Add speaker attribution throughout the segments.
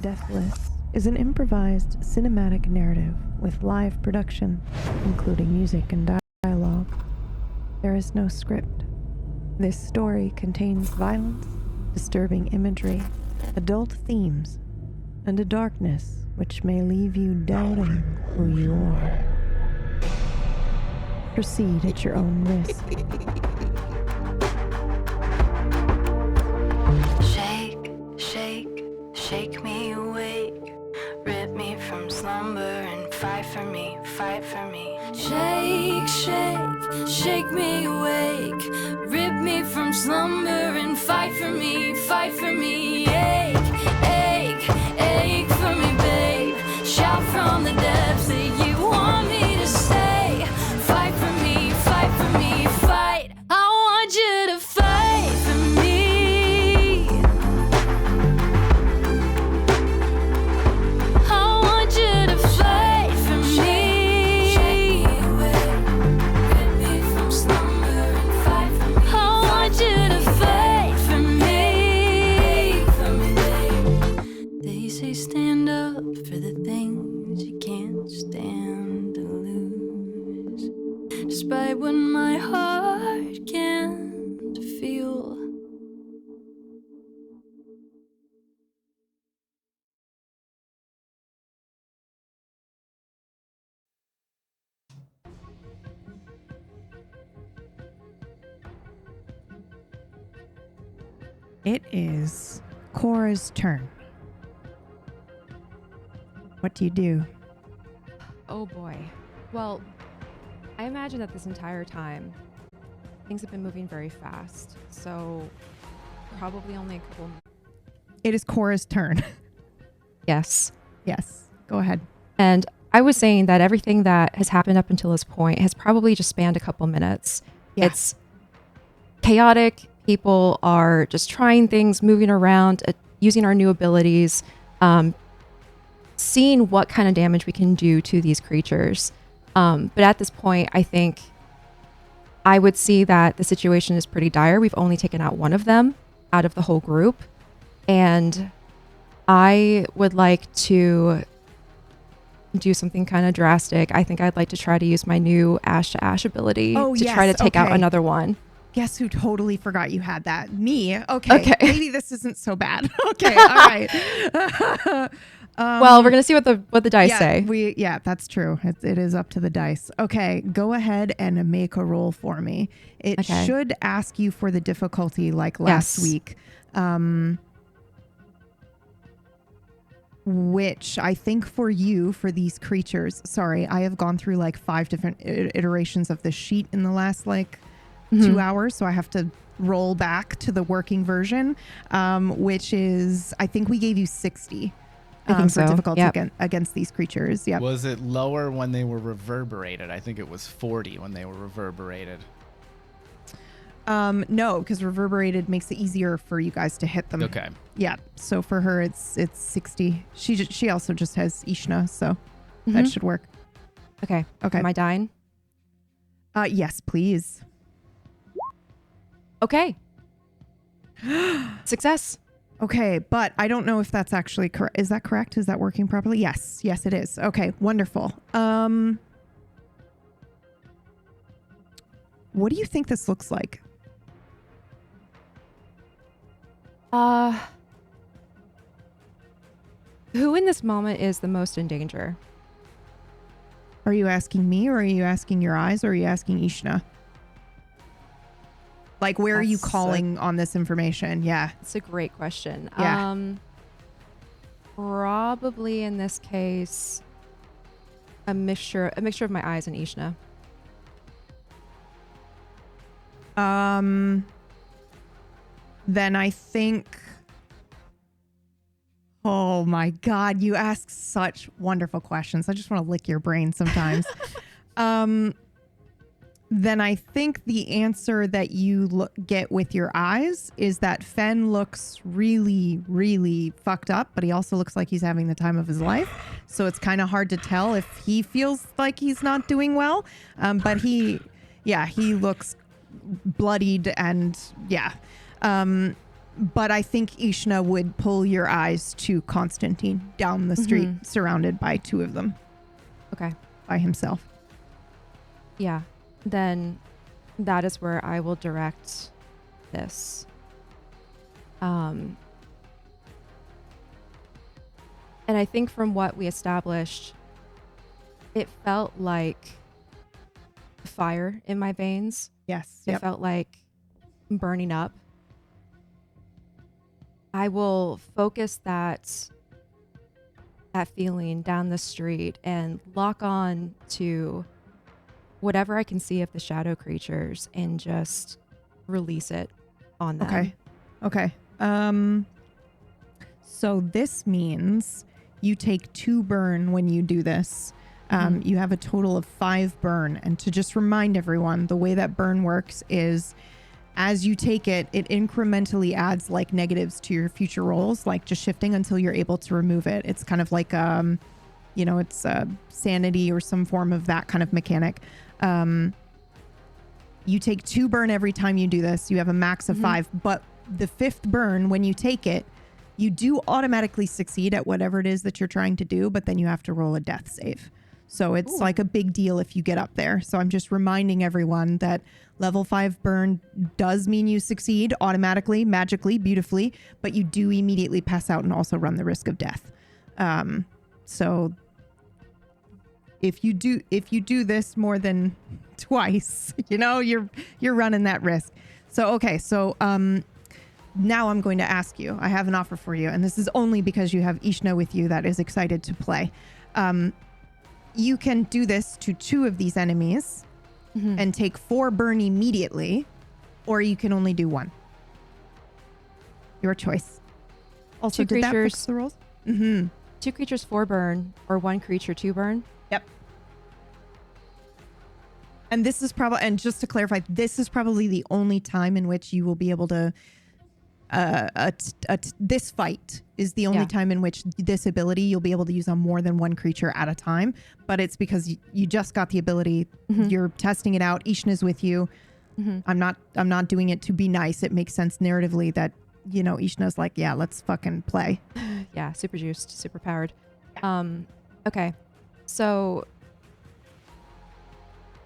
Speaker 1: Deathless is an improvised cinematic narrative with live production, including music and dialogue. There is no script. This story contains violence, disturbing imagery, adult themes, and a darkness which may leave you doubting who you are. Proceed at your own risk.
Speaker 2: Shake, shake, shake me awake. Rip me from slumber and fight for me, fight for me. Shake, shake, shake me awake. Rip me from slumber and fight for me, fight for me. Ache, ache, ache for me, babe. Shout from the depths that you want me to stay. Fight for me, fight for me, fight. I want you to fight for me. I want you to fight for me. Shake me away, rip me from slumber and fight for me. I want you to fight for me, for me, babe. They say stand up for the things you can't stand to lose. Despite what my heart can't feel.
Speaker 1: It is Cora's turn. What do you do?
Speaker 3: Oh boy. Well, I imagine that this entire time, things have been moving very fast. So probably only a couple.
Speaker 1: It is Cora's turn.
Speaker 3: Yes.
Speaker 1: Yes, go ahead.
Speaker 3: And I was saying that everything that has happened up until this point has probably just spanned a couple minutes.
Speaker 1: Yeah.
Speaker 3: It's chaotic. People are just trying things, moving around, using our new abilities, seeing what kind of damage we can do to these creatures. But at this point, I think I would see that the situation is pretty dire. We've only taken out one of them out of the whole group. And I would like to do something kind of drastic. I think I'd like to try to use my new Ash to Ash ability to try to take out another one.
Speaker 1: Guess who totally forgot you had that? Me. Okay. Maybe this isn't so bad. Okay. All right.
Speaker 3: Well, we're gonna see what the dice say.
Speaker 1: That's true. It is up to the dice. Okay, go ahead and make a roll for me. It should ask you for the difficulty like last week, which I think for you, for these creatures. Sorry, I have gone through like 5 different iterations of this sheet in the last 2 hours, so I have to roll back to the working version, which is, I think we gave you 60.
Speaker 3: I think
Speaker 1: for
Speaker 3: so.
Speaker 1: difficulty against these creatures. Yeah.
Speaker 4: Was it lower when they were reverberated? I think it was 40 when they were reverberated.
Speaker 1: No, because reverberated makes it easier for you guys to hit them.
Speaker 4: Okay.
Speaker 1: Yeah. So for her, it's 60. She also just has Ishna, so that should work.
Speaker 3: Okay.
Speaker 1: Okay.
Speaker 3: Am I dying?
Speaker 1: Yes, please.
Speaker 3: Okay. Success.
Speaker 1: Okay, but I don't know if that's actually correct. Is that correct? Is that working properly? Yes. Yes, it is. Okay, wonderful. What do you think this looks like?
Speaker 3: Who in this moment is the most in danger?
Speaker 1: Are you asking me, or are you asking your eyes, or are you asking Ishna? Like, where are you calling on this information? Yeah.
Speaker 3: It's a great question.
Speaker 1: Yeah.
Speaker 3: Probably in this case, a mixture of my eyes and Ishna.
Speaker 1: Then I think, oh my God, you ask such wonderful questions. I just want to lick your brain sometimes. Then I think the answer that you get with your eyes is that Fen looks really, really fucked up, but he also looks like he's having the time of his life. So it's kind of hard to tell if he feels like he's not doing well. But he looks bloodied and But I think Ishna would pull your eyes to Constantine down the street, surrounded by two of them.
Speaker 3: Okay.
Speaker 1: By himself.
Speaker 3: Yeah. Then that is where I will direct this. And I think from what we established, it felt like fire in my veins.
Speaker 1: Yes.
Speaker 3: It felt like burning up. I will focus that feeling down the street and lock on to whatever I can see of the shadow creatures and just release it on them.
Speaker 1: Okay. So this means you take 2 burn when you do this. You have a total of 5 burn. And to just remind everyone, the way that burn works is as you take it, it incrementally adds like negatives to your future rolls, like just shifting until you're able to remove it. It's kind of like, it's sanity or some form of that kind of mechanic. You take 2 burn every time you do this. You have a max of 5, but the 5th burn, when you take it, you do automatically succeed at whatever it is that you're trying to do, but then you have to roll a death save. So it's like a big deal if you get up there. So I'm just reminding everyone that level 5 burn does mean you succeed automatically, magically, beautifully, but you do immediately pass out and also run the risk of death. So if you do this more than twice, you're running that risk. So, okay. So, now I'm going to ask you, I have an offer for you, and this is only because you have Ishna with you that is excited to play. You can do this to 2 of these enemies and take 4 burn immediately, or you can only do 1. Your choice. Also,
Speaker 3: 2
Speaker 1: did that
Speaker 3: creatures,
Speaker 1: fix the rules?
Speaker 3: 2 creatures 4 burn, or 1 creature 2 burn.
Speaker 1: Yep. And this is probably, and just to clarify, this is probably the only time in which you will be able to this fight is the only time in which this ability you'll be able to use on more than 1 creature at a time, but it's because you just got the ability. You're testing it out. Ishna's with you. I'm not doing it to be nice. It makes sense narratively that Ishna's like, yeah, let's fucking play.
Speaker 3: Yeah, super juiced, super powered. Okay, so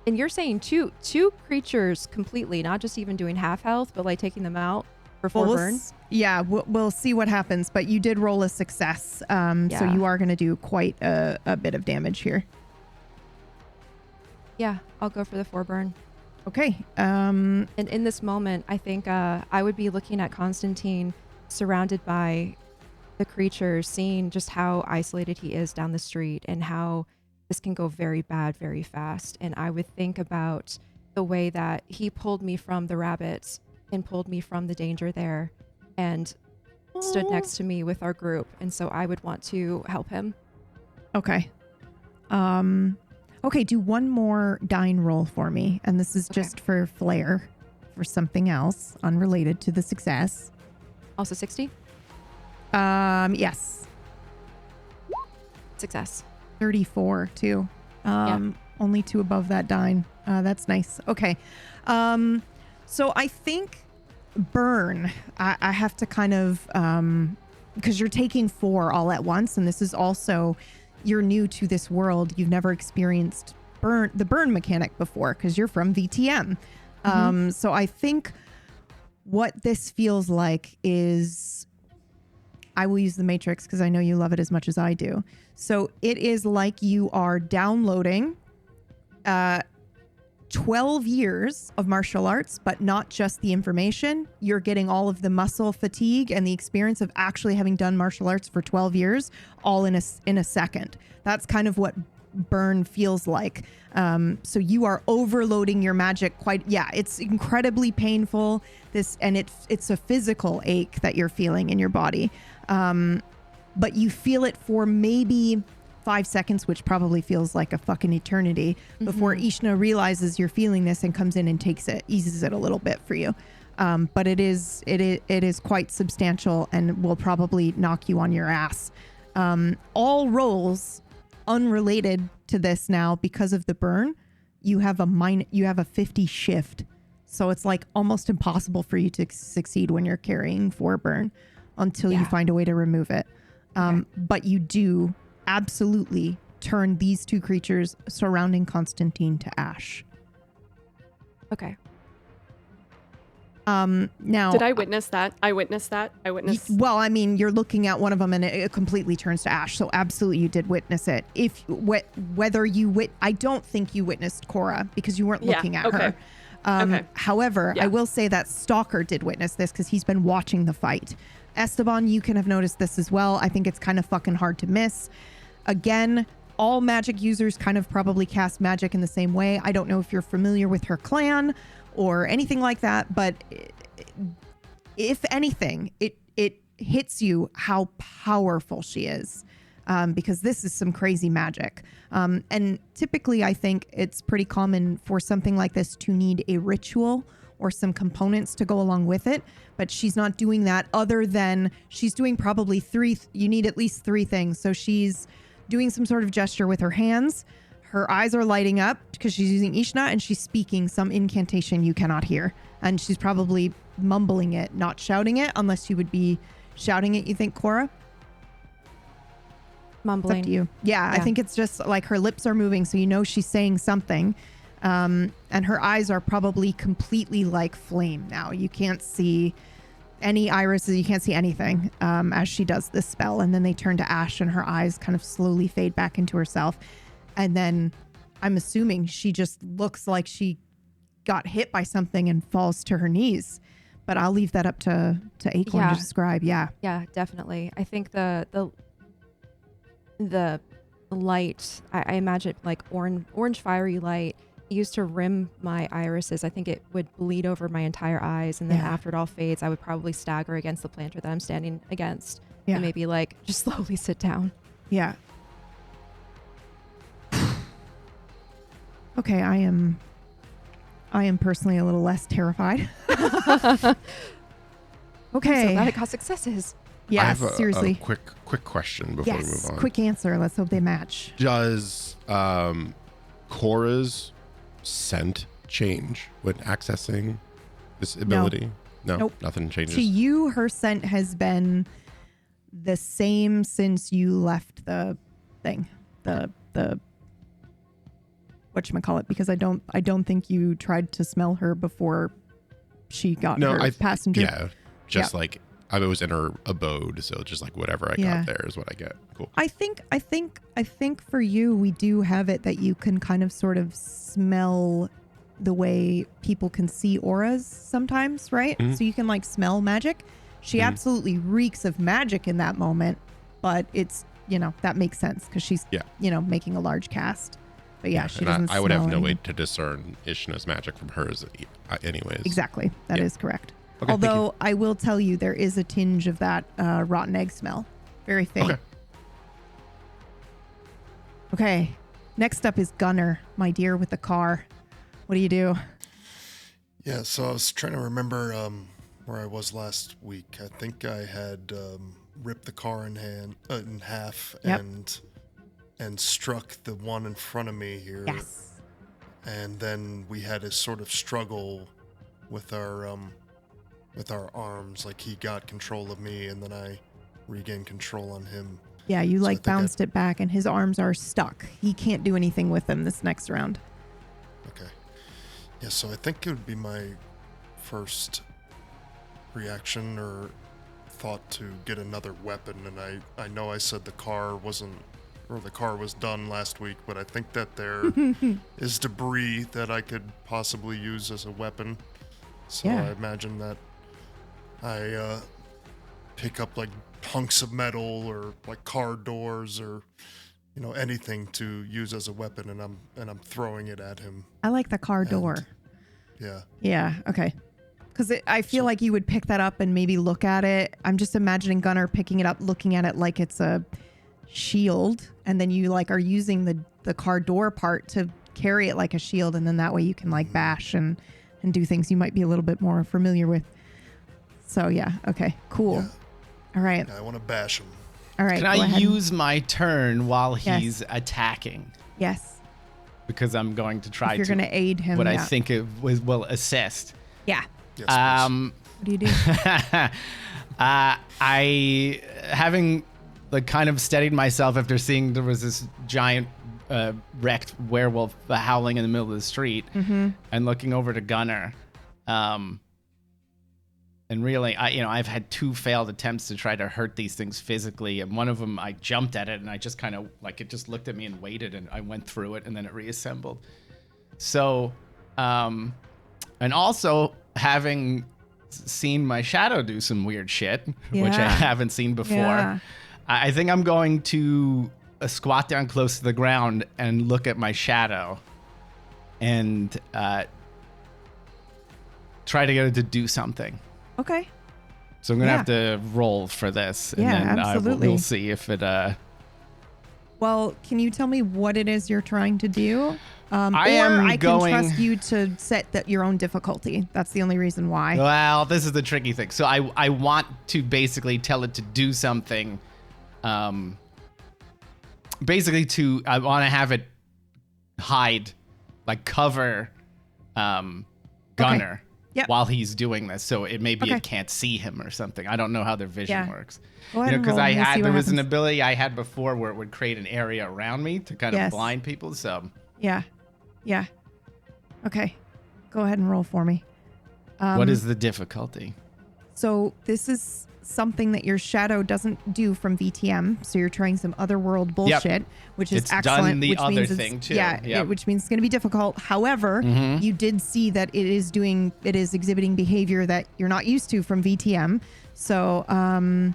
Speaker 3: and you're saying two creatures completely, not just even doing half health, but like taking them out for 4 burn?
Speaker 1: We'll see what happens, but you did roll a success, so you are going to do quite a bit of damage here.
Speaker 3: Yeah, I'll go for the 4 burn.
Speaker 1: Okay.
Speaker 3: And in this moment, I think I would be looking at Constantine surrounded by the creatures, seeing just how isolated he is down the street and how this can go very bad very fast. And I would think about the way that he pulled me from the rabbits and pulled me from the danger there and stood next to me with our group. And so I would want to help him.
Speaker 1: Okay. Okay, do 1 more dying roll for me. And this is just for flair, for something else unrelated to the success.
Speaker 3: Also 60?
Speaker 1: Yes.
Speaker 3: Success.
Speaker 1: 34 too. Only 2 above that dying. That's nice. Okay. So I think burn, I have to kind of, because you're taking 4 all at once, and this is also, you're new to this world. You've never experienced the burn mechanic before because you're from VTM. So I think what this feels like is, I will use the Matrix because I know you love it as much as I do. So it is like you are downloading 12 years of martial arts, but not just the information. You're getting all of the muscle fatigue and the experience of actually having done martial arts for 12 years, all in a second. That's kind of what burn feels like. So you are overloading your magic it's incredibly painful. It's a physical ache that you're feeling in your body. But you feel it for maybe 5 seconds, which probably feels like a fucking eternity, before Ishna realizes you're feeling this and comes in and eases it a little bit for you. But it is quite substantial and will probably knock you on your ass. All rolls unrelated to this now, because of the burn, you have a 50 shift. So it's like almost impossible for you to succeed when you're carrying 4 burn until you find a way to remove it. But you do absolutely turn these 2 creatures surrounding Constantine to ash.
Speaker 3: Okay.
Speaker 1: Now,
Speaker 5: did I witness that? I witnessed.
Speaker 1: Well, I mean, you're looking at one of them and it completely turns to ash. So absolutely, you did witness it. Whether you I don't think you witnessed Cora because you weren't looking at her. However, I will say that Stalker did witness this because he's been watching the fight. Esteban, you can have noticed this as well. I think it's kind of fucking hard to miss. Again, all magic users kind of probably cast magic in the same way. I don't know if you're familiar with her clan or anything like that, but if anything, it hits you how powerful she is, because this is some crazy magic. And typically, I think it's pretty common for something like this to need a ritual or some components to go along with it, but she's not doing that. Other than she's doing probably 3. You need at least 3 things. So she's doing some sort of gesture with her hands. Her eyes are lighting up because she's using Ishna, and she's speaking some incantation you cannot hear. And she's probably mumbling it, not shouting it, unless you would be shouting it, you think, Cora?
Speaker 3: Mumbling.
Speaker 1: It's up to you. Yeah, I think it's just like her lips are moving, so you know she's saying something. And her eyes are probably completely like flame now. You can't see any irises, you can't see anything as she does this spell. And then they turn to ash, and her eyes kind of slowly fade back into herself. And then I'm assuming she just looks like she got hit by something and falls to her knees. But I'll leave that up to Acorn to describe. Yeah,
Speaker 3: definitely. I think the light, I imagine like orange fiery light used to rim my irises. I think it would bleed over my entire eyes, and then after it all fades, I would probably stagger against the planter that I'm standing against, and maybe like just slowly sit down.
Speaker 1: Yeah. Okay, I am personally a little less terrified. Okay.
Speaker 3: I'm so glad it got successes.
Speaker 1: Yeah,
Speaker 6: I have
Speaker 1: seriously.
Speaker 6: a quick question before we move on.
Speaker 1: Quick answer. Let's hope they match.
Speaker 6: Does Cora's scent change when accessing this ability? No,
Speaker 1: Nope.
Speaker 6: Nothing changes.
Speaker 1: To you, her scent has been the same since you left the thing. The whatchamacallit, because I don't think you tried to smell her before she got her passenger.
Speaker 6: Yeah, just like I was in her abode, so just like whatever I got there is what I get. Cool.
Speaker 1: I think for you, we do have it that you can kind of sort of smell the way people can see auras sometimes, right?
Speaker 6: Mm-hmm.
Speaker 1: So you can like smell magic. She absolutely reeks of magic in that moment, but it's, that makes sense because she's, making a large cast. But she doesn't
Speaker 6: I would have no
Speaker 1: anything.
Speaker 6: way to discern Ishna's magic from hers anyways.
Speaker 1: Exactly. That is correct.
Speaker 6: Okay,
Speaker 1: although I will tell you, there is a tinge of that rotten egg smell. Very faint. Okay. Next up is Gunner, my dear, with the car. What do you do?
Speaker 7: Yeah, so I was trying to remember where I was last week. I think I had ripped the car in half and struck the one in front of me here.
Speaker 1: Yes.
Speaker 7: And then we had a sort of struggle with our arms. Like he got control of me, and then I regained control on him.
Speaker 1: Yeah, you
Speaker 7: So
Speaker 1: like bounced it back, and his arms are stuck. He can't do anything with them this next round.
Speaker 7: Okay. Yeah, so I think it would be my first reaction or thought to get another weapon. And I know I said the car was done last week, but I think that there is debris that I could possibly use as a weapon. So I imagine that I pick up like hunks of metal or like car doors or anything to use as a weapon, and I'm throwing it at him.
Speaker 1: I like the car door.
Speaker 7: Yeah.
Speaker 1: Yeah, okay. Because I feel like you would pick that up and maybe look at it. I'm just imagining Gunner picking it up, looking at it like it's a shield, and then you like are using the car door part to carry it like a shield, and then that way you can like bash and do things you might be a little bit more familiar with. So yeah, okay, cool.
Speaker 7: Yeah.
Speaker 1: All right.
Speaker 7: I want to bash him.
Speaker 1: All right.
Speaker 4: Can I use my turn while he's attacking?
Speaker 1: Yes.
Speaker 4: Because I'm going to try
Speaker 1: If you're going to aid him.
Speaker 4: what I think it will assist.
Speaker 1: Yeah.
Speaker 7: Yes, please.
Speaker 1: What do you do?
Speaker 4: I having like kind of steadied myself after seeing there was this giant wrecked werewolf howling in the middle of the street, and looking over to Gunner, and really, I've had 2 failed attempts to try to hurt these things physically, and one of them I jumped at it and I just kind of like it just looked at me and waited, and I went through it and then it reassembled. So, and also having seen my shadow do some weird shit, which I haven't seen before.
Speaker 1: Yeah.
Speaker 4: I think I'm going to squat down close to the ground and look at my shadow and try to get it to do something.
Speaker 1: Okay.
Speaker 4: So I'm going to have to roll for this. And
Speaker 1: Yeah,
Speaker 4: then
Speaker 1: absolutely.
Speaker 4: we'll see if it...
Speaker 1: Well, can you tell me what it is you're trying to do?
Speaker 4: I
Speaker 1: can trust you to set your own difficulty. That's the only reason why.
Speaker 4: Well, this is the tricky thing. So I want to basically tell it to do something. Basically I want to have it hide, like cover Gunner
Speaker 1: Yep.
Speaker 4: while he's doing this. So maybe
Speaker 1: Okay.
Speaker 4: it can't see him or something. I don't know how their vision
Speaker 1: Yeah.
Speaker 4: works.
Speaker 1: Go ahead and
Speaker 4: Because
Speaker 1: roll and we'll see
Speaker 4: there
Speaker 1: what
Speaker 4: was an
Speaker 1: happens.
Speaker 4: ability I had before where it would create an area around me to kind of
Speaker 1: Yes.
Speaker 4: blind people. So
Speaker 1: Yeah. Yeah. Okay. Go ahead and roll for me.
Speaker 4: what is the difficulty?
Speaker 1: So this is something that your shadow doesn't do from VTM. So you're trying some otherworld bullshit, which is
Speaker 4: It's done
Speaker 1: excellent.
Speaker 4: the
Speaker 1: which
Speaker 4: other
Speaker 1: means
Speaker 4: thing, too.
Speaker 1: Yeah,
Speaker 4: Yep.
Speaker 1: which means it's going to be difficult. However, you did see that it is exhibiting behavior that you're not used to from VTM. So I'm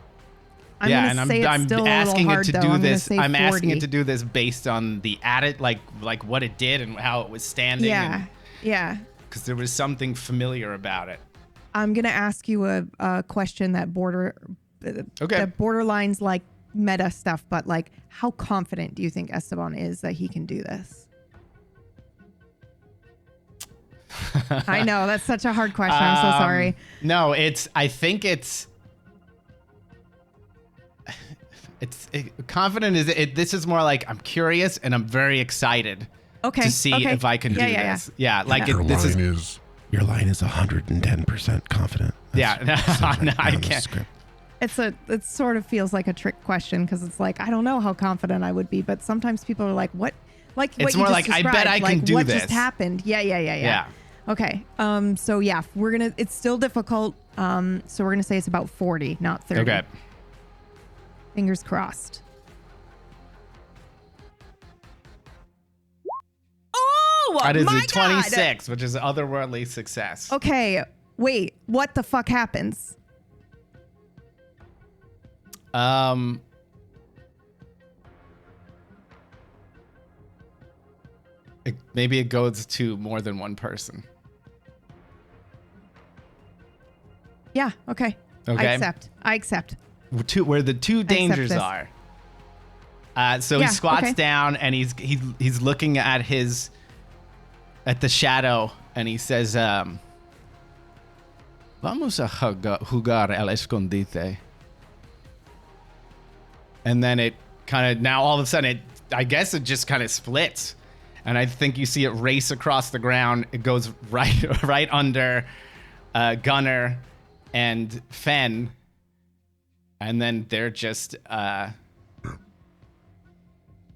Speaker 4: yeah,
Speaker 1: gonna
Speaker 4: and
Speaker 1: say
Speaker 4: I'm
Speaker 1: it's still a
Speaker 4: asking
Speaker 1: little hard,
Speaker 4: it to
Speaker 1: though.
Speaker 4: do
Speaker 1: I'm gonna
Speaker 4: this.
Speaker 1: say
Speaker 4: I'm asking
Speaker 1: 40.
Speaker 4: it to do this based on the added, like what it did and how it was standing.
Speaker 1: Yeah. Yeah.
Speaker 4: Because there was something familiar about it.
Speaker 1: I'm gonna ask you a question that that borderlines like meta stuff, but like, how confident do you think Esteban is that he can do this? I know that's such a hard question. I'm so sorry.
Speaker 4: No, I think confident is it. This is more like I'm curious and I'm very excited
Speaker 1: Okay.
Speaker 4: to see
Speaker 1: okay.
Speaker 4: if I can do
Speaker 1: Yeah.
Speaker 4: this. Yeah, like
Speaker 6: Your
Speaker 4: this
Speaker 6: line
Speaker 4: is.
Speaker 6: is your line is 110% confident.
Speaker 4: Yeah, no,
Speaker 6: said right
Speaker 4: no,
Speaker 6: now
Speaker 4: I
Speaker 6: in the
Speaker 4: can't.
Speaker 6: script.
Speaker 1: It sort of feels like a trick question because it's like, I don't know how confident I would be, but sometimes people are like, what? Like
Speaker 4: It's
Speaker 1: what you
Speaker 4: more
Speaker 1: just
Speaker 4: like, I bet
Speaker 1: described,
Speaker 4: I can
Speaker 1: like,
Speaker 4: do
Speaker 1: what
Speaker 4: this.
Speaker 1: just happened? Yeah.
Speaker 4: Yeah.
Speaker 1: Okay. So yeah, it's still difficult. So we're gonna say it's about 40, not 30.
Speaker 4: Okay.
Speaker 1: Fingers crossed. Oh,
Speaker 4: That is
Speaker 1: my
Speaker 4: a 26, which is otherworldly success.
Speaker 1: God. Okay. Wait, what the fuck happens?
Speaker 4: Maybe it goes to more than one person.
Speaker 1: Yeah. Okay.
Speaker 4: Okay.
Speaker 1: I accept.
Speaker 4: Where the two dangers
Speaker 1: this.
Speaker 4: are. So
Speaker 1: Yeah,
Speaker 4: he squats
Speaker 1: okay.
Speaker 4: down and he's looking at the shadow and he says, "Vamos a jugar al escondite." And then it kind of now all of a sudden I guess it just kind of splits, and I think you see it race across the ground. It goes right under Gunner and Fen, and then they're just.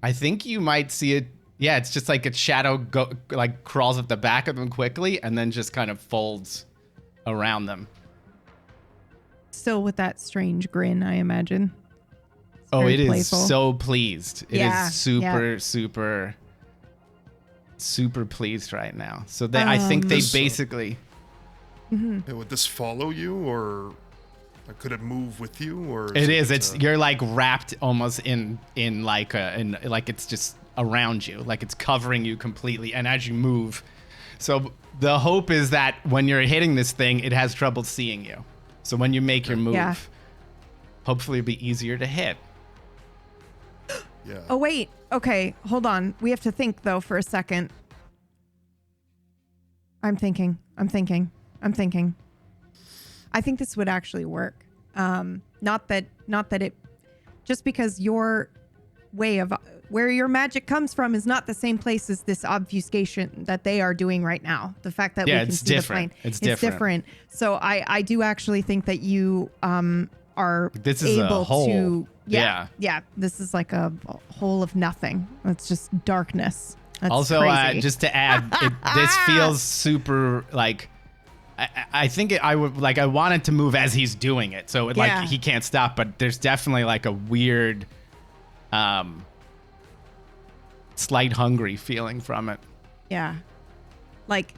Speaker 4: I think you might see it. Yeah, it's just like its shadow crawls up the back of them quickly and then just kind of folds around them.
Speaker 1: Still with that strange grin, I imagine. It's
Speaker 4: Oh,
Speaker 1: very
Speaker 4: it is
Speaker 1: playful.
Speaker 4: so pleased. It
Speaker 1: Yeah,
Speaker 4: is super pleased right now. So I think they
Speaker 7: This,
Speaker 4: basically.
Speaker 7: Yeah, would this follow you, or could it move with you, or
Speaker 4: It is. It's you're like wrapped almost in like it's just around you, like it's covering you completely. And as you move, so the hope is that when you're hitting this thing, it has trouble seeing you. So when you make your move,
Speaker 1: Yeah.
Speaker 4: hopefully it'll be easier to hit.
Speaker 7: Yeah.
Speaker 1: Oh, wait. Okay. Hold on. We have to think, though, for a second. I'm thinking. I think this would actually work. Not that it, just because your way of where your magic comes from is not the same place as this obfuscation that they are doing right now. The fact that we can
Speaker 4: it's
Speaker 1: see
Speaker 4: different.
Speaker 1: the plane.
Speaker 4: It's different.
Speaker 1: So I do actually think that you are
Speaker 4: This is a
Speaker 1: able
Speaker 4: hole.
Speaker 1: to
Speaker 4: Yeah.
Speaker 1: this is like a hole of nothing. It's just darkness. That's
Speaker 4: Also,
Speaker 1: crazy.
Speaker 4: just to add, this feels super like. I think I would like. I want it to move as he's doing it, so like he can't stop. But there's definitely like a weird, slight hungry feeling from it.
Speaker 1: Yeah. Like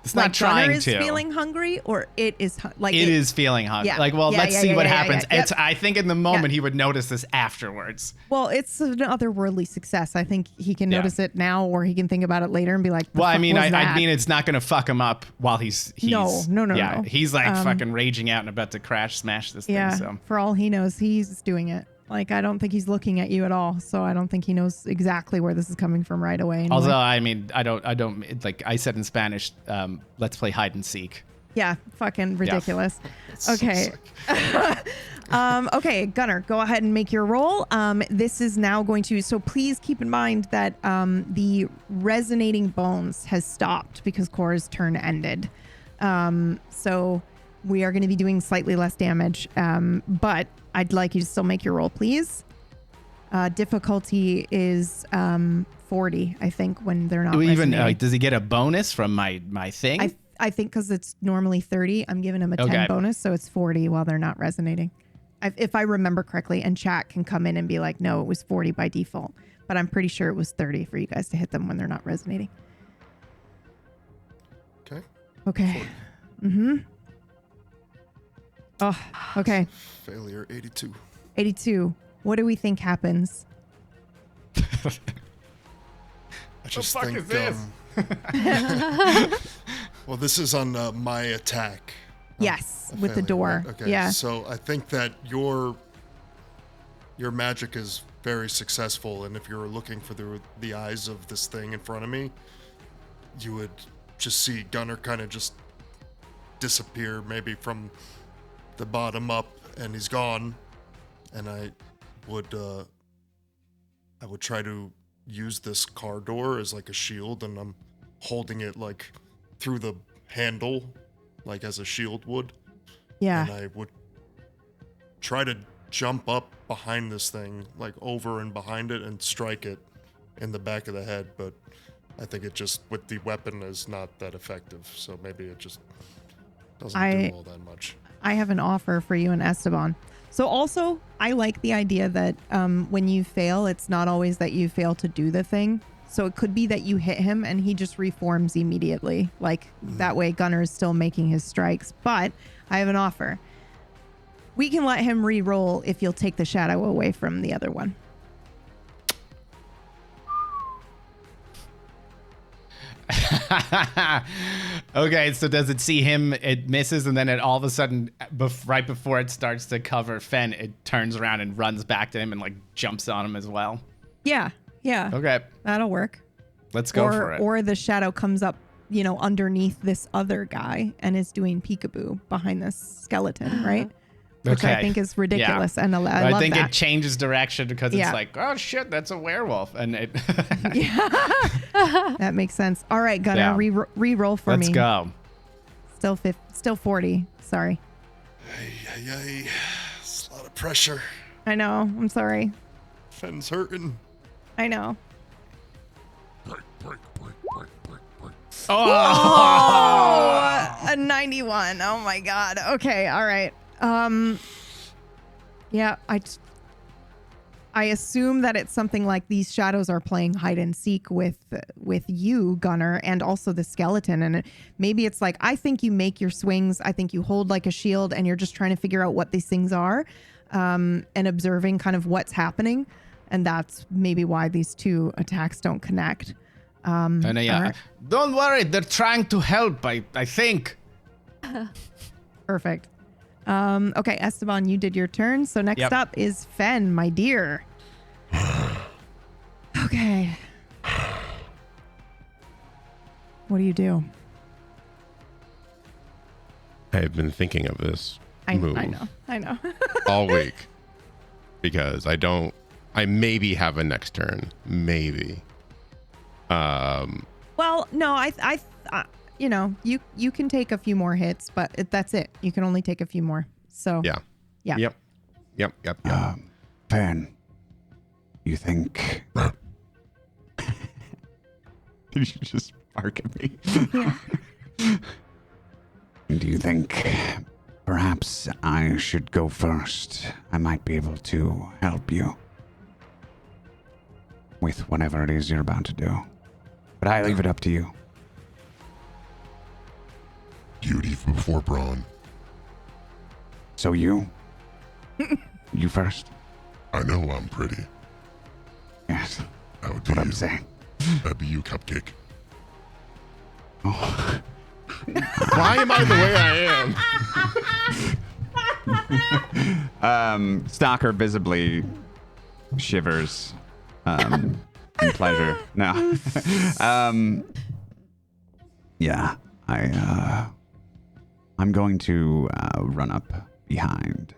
Speaker 4: It's
Speaker 1: like
Speaker 4: not trying
Speaker 1: Gunnar is
Speaker 4: to.
Speaker 1: feeling hungry, or it is like
Speaker 4: It is feeling hungry.
Speaker 1: Yeah.
Speaker 4: Like, well,
Speaker 1: Yeah,
Speaker 4: let's
Speaker 1: yeah,
Speaker 4: see
Speaker 1: yeah,
Speaker 4: what
Speaker 1: yeah,
Speaker 4: happens.
Speaker 1: yeah,
Speaker 4: It's. I think in the moment he would notice this afterwards.
Speaker 1: Well, it's an otherworldly success. I think he can
Speaker 4: Yeah.
Speaker 1: notice it now, or he can think about it later and be like,
Speaker 4: Well, I
Speaker 1: fuck
Speaker 4: mean,
Speaker 1: was
Speaker 4: I
Speaker 1: that?
Speaker 4: mean, it's not going to fuck him up while he's
Speaker 1: No.
Speaker 4: Yeah, he's like fucking raging out and about to crash smash this
Speaker 1: Yeah.
Speaker 4: thing. So
Speaker 1: For all he knows, he's doing it. Like, I don't think he's looking at you at all. So I don't think he knows exactly where this is coming from right away. Anyway.
Speaker 4: although I mean, I don't like I said in Spanish. Let's play hide and seek.
Speaker 1: Yeah, fucking ridiculous.
Speaker 7: so
Speaker 1: Okay.
Speaker 7: sick.
Speaker 1: Okay, Gunnar, go ahead and make your roll. This is now going to, so please keep in mind that the resonating bones has stopped because Cora's turn ended. So we are going to be doing slightly less damage, but I'd like you to still make your roll, please. Difficulty is 40, I think, when they're not
Speaker 4: Even
Speaker 1: resonating.
Speaker 4: does he get a bonus from my thing?
Speaker 1: I think because it's normally 30, I'm giving him a 10
Speaker 4: Okay.
Speaker 1: bonus, so it's 40 while they're not resonating. If I remember correctly, and chat can come in and be like, no, it was 40 by default, but I'm pretty sure it was 30 for you guys to hit them when they're not resonating.
Speaker 7: Okay.
Speaker 1: Okay. Mm-hmm. Oh, okay.
Speaker 7: Failure 82.
Speaker 1: 82. What do we think happens?
Speaker 7: I just
Speaker 4: fuck
Speaker 7: think.
Speaker 4: is this?
Speaker 7: Well, this is on my attack.
Speaker 1: Yes,
Speaker 7: A
Speaker 1: with the
Speaker 7: failure,
Speaker 1: door.
Speaker 7: right? Okay.
Speaker 1: Yeah.
Speaker 7: So I think that your magic is very successful, and if you're looking for the eyes of this thing in front of me, you would just see Gunnar kind of just disappear, maybe from the bottom up, and he's gone. And I would try to use this car door as like a shield, and I'm holding it like through the handle, like as a shield would.
Speaker 1: Yeah.
Speaker 7: And I would try to jump up behind this thing, like over and behind it, and strike it in the back of the head. But I think it just, with the weapon, is not that effective. So maybe it just doesn't do all that much.
Speaker 1: I have an offer for you and Esteban. So also, I like the idea that when you fail, it's not always that you fail to do the thing. So it could be that you hit him and he just reforms immediately. Like that way Gunnar is still making his strikes. But I have an offer. We can let him re-roll if you'll take the shadow away from the other one.
Speaker 4: Okay, so does it see him? It misses, and then it all of a sudden, right before it starts to cover Fen, it turns around and runs back to him and like jumps on him as well.
Speaker 1: Yeah. Yeah.
Speaker 4: Okay,
Speaker 1: That'll work.
Speaker 4: let's go for it.
Speaker 1: Or the shadow comes up, underneath this other guy and is doing peekaboo behind this skeleton, right? Which I
Speaker 4: Okay.
Speaker 1: think is ridiculous,
Speaker 4: Yeah.
Speaker 1: and I
Speaker 4: I
Speaker 1: love
Speaker 4: think
Speaker 1: that.
Speaker 4: it changes direction because
Speaker 1: Yeah.
Speaker 4: it's like, oh shit, that's a werewolf, and it.
Speaker 1: That makes sense. All right, Gunnar,
Speaker 4: Yeah.
Speaker 1: re-roll for
Speaker 4: Let's
Speaker 1: me.
Speaker 4: go.
Speaker 1: Still 40. Sorry.
Speaker 7: Ay. It's a lot of pressure.
Speaker 1: I know. I'm sorry.
Speaker 7: Fen's hurting.
Speaker 1: I know.
Speaker 4: Oh,
Speaker 1: A 91. Oh my god. Okay. All right. Yeah. I assume that it's something like these shadows are playing hide and seek with you, Gunnar, and also the skeleton. And maybe it's like, I think you make your swings. I think you hold like a shield, and you're just trying to figure out what these things are, and observing kind of what's happening. And that's maybe why these two attacks don't connect.
Speaker 4: and yeah,
Speaker 1: all right.
Speaker 4: don't worry, they're trying to help. I think.
Speaker 1: Perfect. Okay, Esteban, you did your turn. So next
Speaker 4: Yep.
Speaker 1: up is Fen, my dear. Okay. What do you do?
Speaker 6: I've been thinking of this
Speaker 1: I
Speaker 6: move
Speaker 1: know.
Speaker 6: all week because I don't I maybe have a next turn. Maybe.
Speaker 1: Well, no, I you know, you can take a few more hits, but that's it. You can only take a few more. So
Speaker 6: Yeah.
Speaker 1: Yeah.
Speaker 6: Yep.
Speaker 8: Fan, you think... Did you just bark at me? Do you think perhaps I should go first? I might be able to help you with whatever it is you're about to do. But I leave it up to you.
Speaker 9: Beauty before brawn.
Speaker 8: So you? You first?
Speaker 9: I know I'm pretty.
Speaker 8: Yes.
Speaker 9: How do
Speaker 8: That's what
Speaker 9: you?
Speaker 8: I'm saying.
Speaker 9: That'd be you, Cupcake.
Speaker 8: Oh.
Speaker 6: Why am I the way I am?
Speaker 8: Stalker visibly shivers in pleasure. No. Yeah, I'm going to run up behind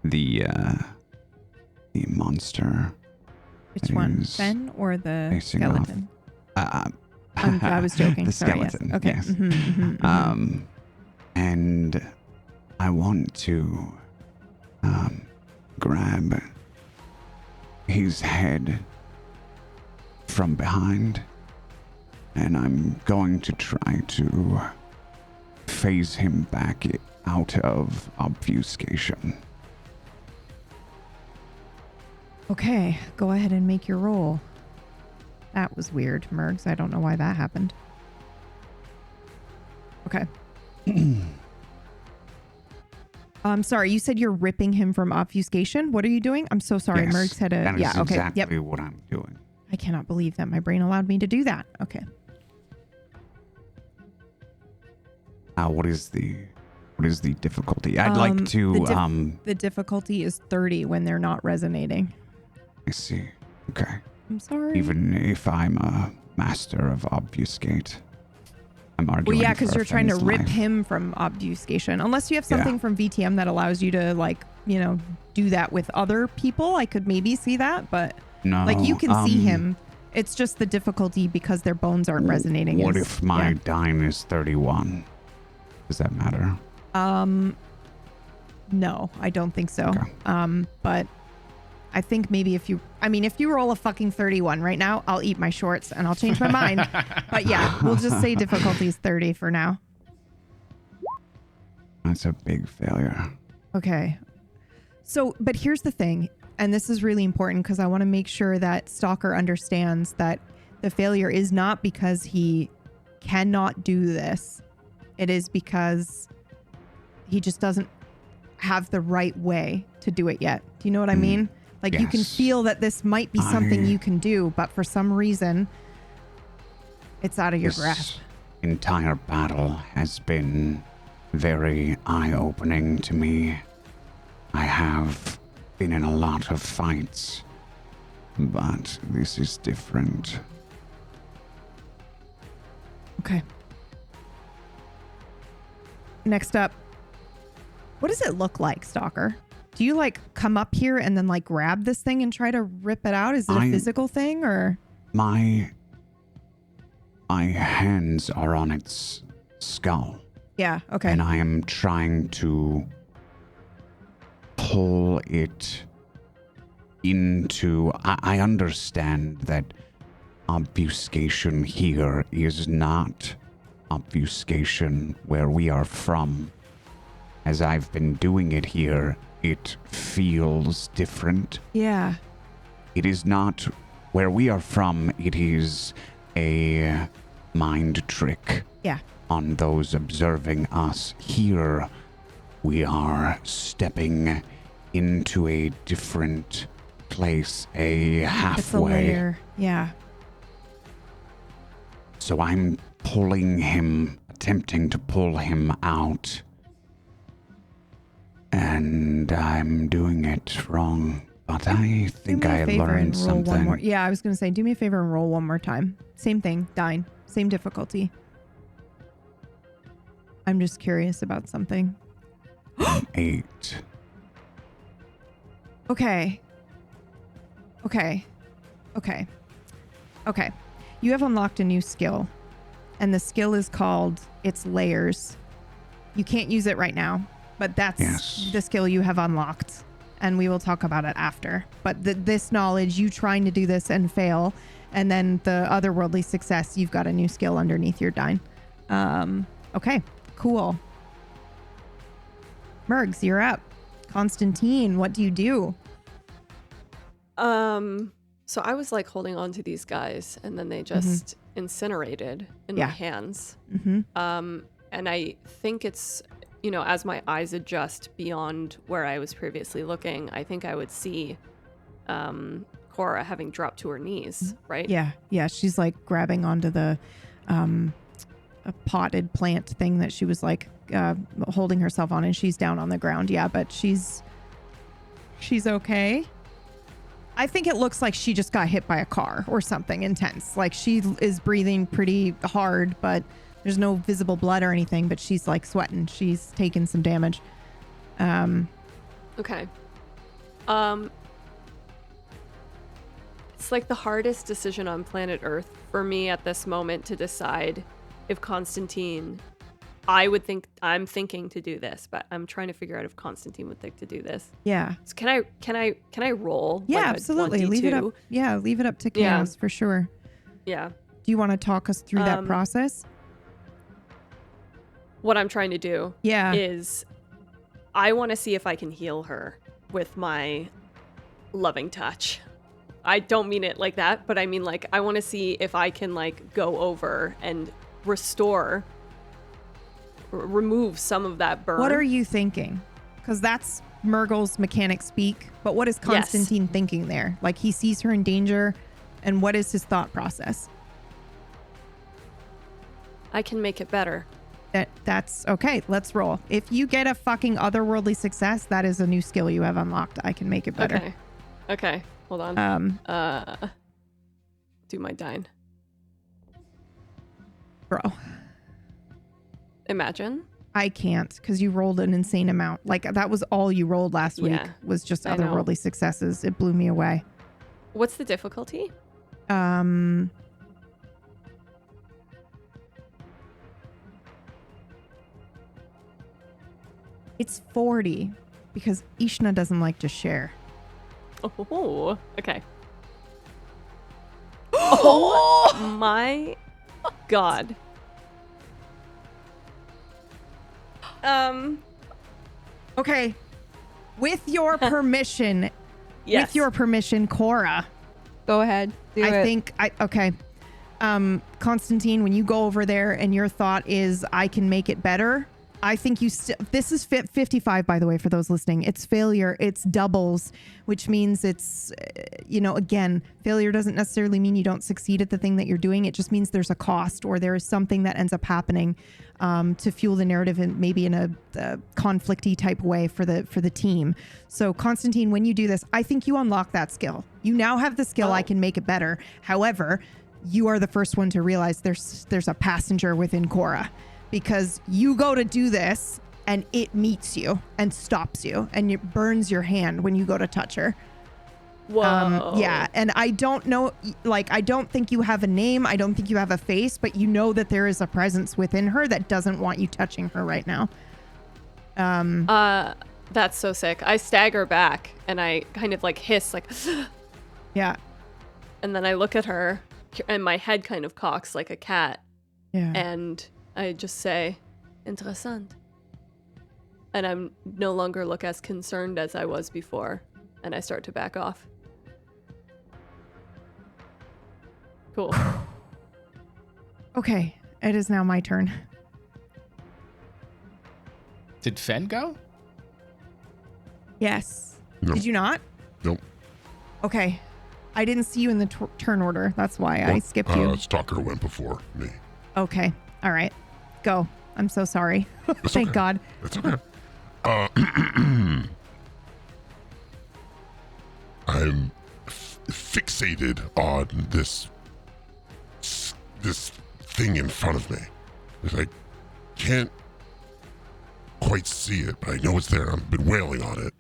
Speaker 8: the monster.
Speaker 1: Which one?
Speaker 8: Is
Speaker 1: Fen or the
Speaker 8: facing
Speaker 1: skeleton?
Speaker 8: off.
Speaker 1: I was joking.
Speaker 8: The
Speaker 1: Sorry, yes.
Speaker 8: skeleton.
Speaker 1: Okay.
Speaker 8: Yes.
Speaker 1: Mhm, mhm, mhm.
Speaker 8: And I want to grab his head from behind, and I'm going to try to phase him back out of obfuscation.
Speaker 1: Okay, go ahead and make your roll. That was weird, Mergs. I don't know why that happened. Okay. I'm sorry, you said you're ripping him from obfuscation? What are you doing? I'm so sorry.
Speaker 8: Yes,
Speaker 1: Mergs had a...
Speaker 8: that is
Speaker 1: Yeah, okay.
Speaker 8: exactly
Speaker 1: Yep.
Speaker 8: what I'm doing.
Speaker 1: I cannot believe that my brain allowed me to do that. Okay.
Speaker 8: What is the difficulty? I'd like to
Speaker 1: The difficulty is 30 when they're not resonating.
Speaker 8: I see. Okay.
Speaker 1: I'm sorry.
Speaker 8: Even if I'm a master of obfuscate, I'm arguing.
Speaker 1: Well, yeah, because
Speaker 8: for
Speaker 1: you're trying to
Speaker 8: Fenn's
Speaker 1: rip
Speaker 8: life.
Speaker 1: him from obfuscation. Unless you have something
Speaker 8: Yeah.
Speaker 1: from VTM that allows you to, like, you know, do that with other people. I could maybe see that, but
Speaker 8: No,
Speaker 1: like you can see him. It's just the difficulty because their bones aren't resonating.
Speaker 8: What
Speaker 1: is-
Speaker 8: if my
Speaker 1: yeah.
Speaker 8: dine is 31? Does that matter?
Speaker 1: No, I don't think so.
Speaker 8: Okay.
Speaker 1: But I think maybe if you roll a fucking 31 right now, I'll eat my shorts and I'll change my mind. But yeah, we'll just say difficulty is 30 for now.
Speaker 8: That's a big failure.
Speaker 1: Okay. So, but here's the thing, and this is really important because I want to make sure that Stalker understands that the failure is not because he cannot do this. It is because he just doesn't have the right way to do it yet. Do you know what I mean? Like you can
Speaker 8: Yes.
Speaker 1: feel that this might be something you can do, but for some reason, it's out of your
Speaker 8: This
Speaker 1: grasp.
Speaker 8: entire battle has been very eye-opening to me. I have been in a lot of fights, but this is different.
Speaker 1: Okay. Next up, what does it look like, Stalker? Do you like come up here and then like grab this thing and try to rip it out? Is it a physical thing or?
Speaker 8: My hands are on its skull.
Speaker 1: Yeah, okay.
Speaker 8: And I am trying to pull it into... I understand that obfuscation here is not obfuscation where we are from. As I've been doing it here, it feels different.
Speaker 1: Yeah.
Speaker 8: It is not where we are from. It is a mind trick.
Speaker 1: Yeah.
Speaker 8: On those observing us. Here, we are stepping into a different place, a halfway.
Speaker 1: It's a layer. Yeah.
Speaker 8: So I'm pulling him, attempting to pull him out. And I'm doing it wrong. But I think I learned something.
Speaker 1: One more. Yeah, I was going to say, do me a favor and roll one more time. Same thing, Dine. Same difficulty. I'm just curious about something.
Speaker 8: 8.
Speaker 1: Okay. Okay. You have unlocked a new skill, and the skill is called It's Layers. You can't use it right now, but that's the skill you have unlocked, and we will talk about it after. But this knowledge, you trying to do this and fail, and then the otherworldly success, you've got a new skill underneath your dine. Okay, cool. Mergs, you're up. Constantine, what do you do?
Speaker 5: So I was like holding on to these guys, and then they just incinerated in my hands. And I think it's, as my eyes adjust beyond where I was previously looking, I think I would see Cora having dropped to her knees, right?
Speaker 1: Yeah. She's like grabbing onto the a potted plant thing that she was like holding herself on, and she's down on the ground. Yeah, but she's okay. I think it looks like she just got hit by a car or something intense. Like she is breathing pretty hard, but there's no visible blood or anything, but she's like sweating. She's taken some damage.
Speaker 5: Okay. It's like the hardest decision on planet Earth for me at this moment to decide if Constantine, I'm thinking to do this, but I'm trying to figure out if Constantine would think to do this.
Speaker 1: Yeah.
Speaker 5: So can I roll?
Speaker 1: Yeah,
Speaker 5: like
Speaker 1: absolutely. Leave it up. Yeah, leave it up to chaos for sure.
Speaker 5: Yeah.
Speaker 1: Do you want to talk us through that process?
Speaker 5: What I'm trying to do
Speaker 1: Yeah.
Speaker 5: is I want to see if I can heal her with my loving touch. I don't mean it like that, but I mean like I want to see if I can like go over and remove some of that burn.
Speaker 1: What are you thinking? Because that's Murgle's mechanic speak, but what is Constantine thinking there? Like he sees her in danger, and what is his thought process?
Speaker 5: I can make it better.
Speaker 1: That's okay. Let's roll. If you get a fucking otherworldly success, that is a new skill you have unlocked. I can make it better.
Speaker 5: Okay. Hold on. Do my dine.
Speaker 1: Bro.
Speaker 5: Imagine.
Speaker 1: I can't, because you rolled an insane amount. Like that was all you rolled last week was just otherworldly successes. It blew me away.
Speaker 5: What's the difficulty?
Speaker 1: It's 40 because Ishna doesn't like to share.
Speaker 5: Oh, okay. Oh my God.
Speaker 1: Okay. With your permission, with your permission, Cora.
Speaker 3: Go ahead. Do it.
Speaker 1: Okay. Constantine, when you go over there and your thought is, I can make it better, I think this is 55, by the way, for those listening. It's failure. It's doubles, which means it's, again, failure doesn't necessarily mean you don't succeed at the thing that you're doing. It just means there's a cost or there is something that ends up happening to fuel the narrative and maybe in a conflicty type way for the team. So Constantine, when you do this, I think you unlock that skill. You now have the skill, I can make it better. However, you are the first one to realize there's a passenger within Cora. Because you go to do this and it meets you and stops you and it burns your hand when you go to touch her.
Speaker 5: Whoa.
Speaker 1: Yeah. And I don't know, I don't think you have a name. I don't think you have a face, but you know that there is a presence within her that doesn't want you touching her right now.
Speaker 5: That's so sick. I stagger back and I kind of hiss
Speaker 1: yeah.
Speaker 5: And then I look at her and my head kind of cocks like a cat.
Speaker 1: Yeah.
Speaker 5: And I just say, interessant. And I'm no longer look as concerned as I was before. And I start to back off. Cool.
Speaker 1: Okay. It is now my turn.
Speaker 4: Did Fen go?
Speaker 1: Yes.
Speaker 9: No.
Speaker 1: Did you not?
Speaker 9: Nope.
Speaker 1: Okay. I didn't see you in the turn order. That's why I skipped you.
Speaker 9: Stalker went before me.
Speaker 1: Okay. All right. Go. I'm so sorry. Thank God.
Speaker 9: That's okay. I'm fixated on this thing in front of me. I can't quite see it, but I know it's there. I've been wailing on it.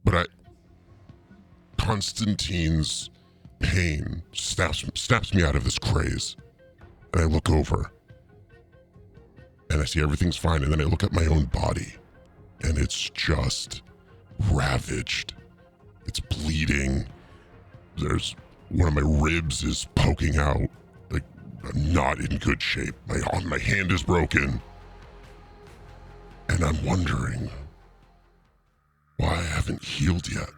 Speaker 9: But Constantine's pain snaps me out of this craze. And I look over. And I see everything's fine. And then I look at my own body. And it's just ravaged. It's bleeding. There's one of my ribs is poking out. Like, I'm not in good shape. My hand is broken. And I'm wondering why I haven't healed yet.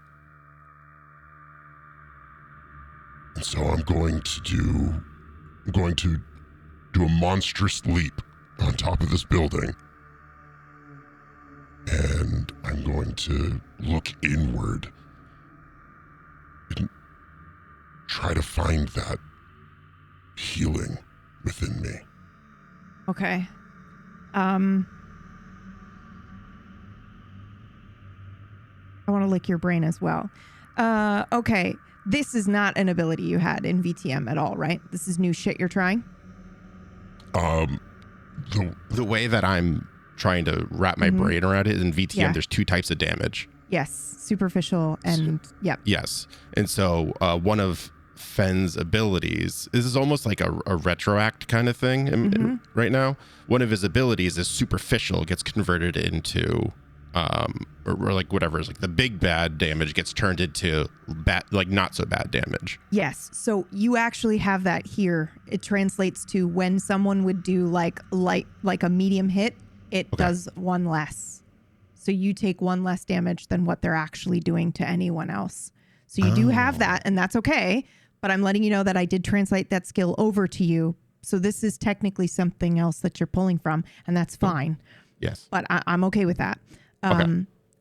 Speaker 9: And so I'm going to do a monstrous leap on top of this building. And I'm going to look inward and try to find that healing within me.
Speaker 1: Okay. I want to lick your brain as well. Okay. This is not an ability you had in VTM at all, right? This is new shit you're trying?
Speaker 6: The way that I'm trying to wrap my brain around it, in VTM, there's two types of damage.
Speaker 1: Yes. Superficial and, yep.
Speaker 6: Yes. And so one of Fenn's abilities, this is almost like a retroact kind of thing right now. One of his abilities is superficial, gets converted into... or like whatever is like the big bad damage gets turned into bad, like not so bad damage.
Speaker 1: Yes. So you actually have that here. It translates to when someone would do like a medium hit, it does one less. So you take one less damage than what they're actually doing to anyone else. So you do have that, and that's okay. But I'm letting you know that I did translate that skill over to you. So this is technically something else that you're pulling from, and that's fine.
Speaker 6: Yes.
Speaker 1: But I'm okay with that.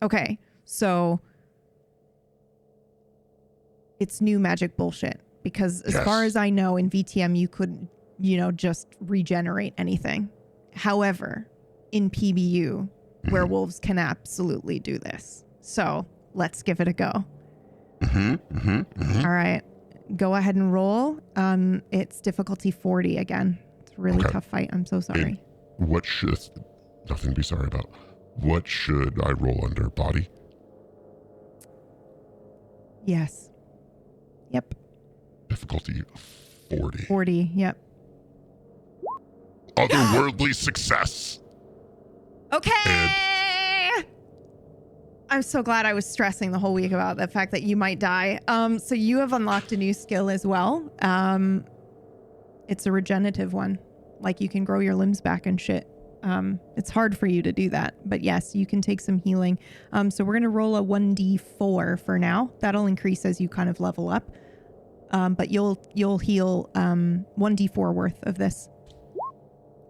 Speaker 1: Okay. So it's new magic bullshit because as far as I know in VTM, you couldn't, just regenerate anything. However, in PBU, werewolves can absolutely do this. So let's give it a go. All right. Go ahead and roll. It's difficulty 40 again. It's a really tough fight. I'm so sorry.
Speaker 9: And nothing to be sorry about. What should I roll under? Body?
Speaker 1: Yes. Yep.
Speaker 9: Difficulty 40.
Speaker 1: 40, yep.
Speaker 9: Otherworldly success.
Speaker 1: Okay. I'm so glad I was stressing the whole week about the fact that you might die. So you have unlocked a new skill as well. It's a regenerative one. Like you can grow your limbs back and shit. It's hard for you to do that, but yes, you can take some healing. So we're going to roll a 1d4 for now. That'll increase as you kind of level up. But you'll heal 1d4 worth of this.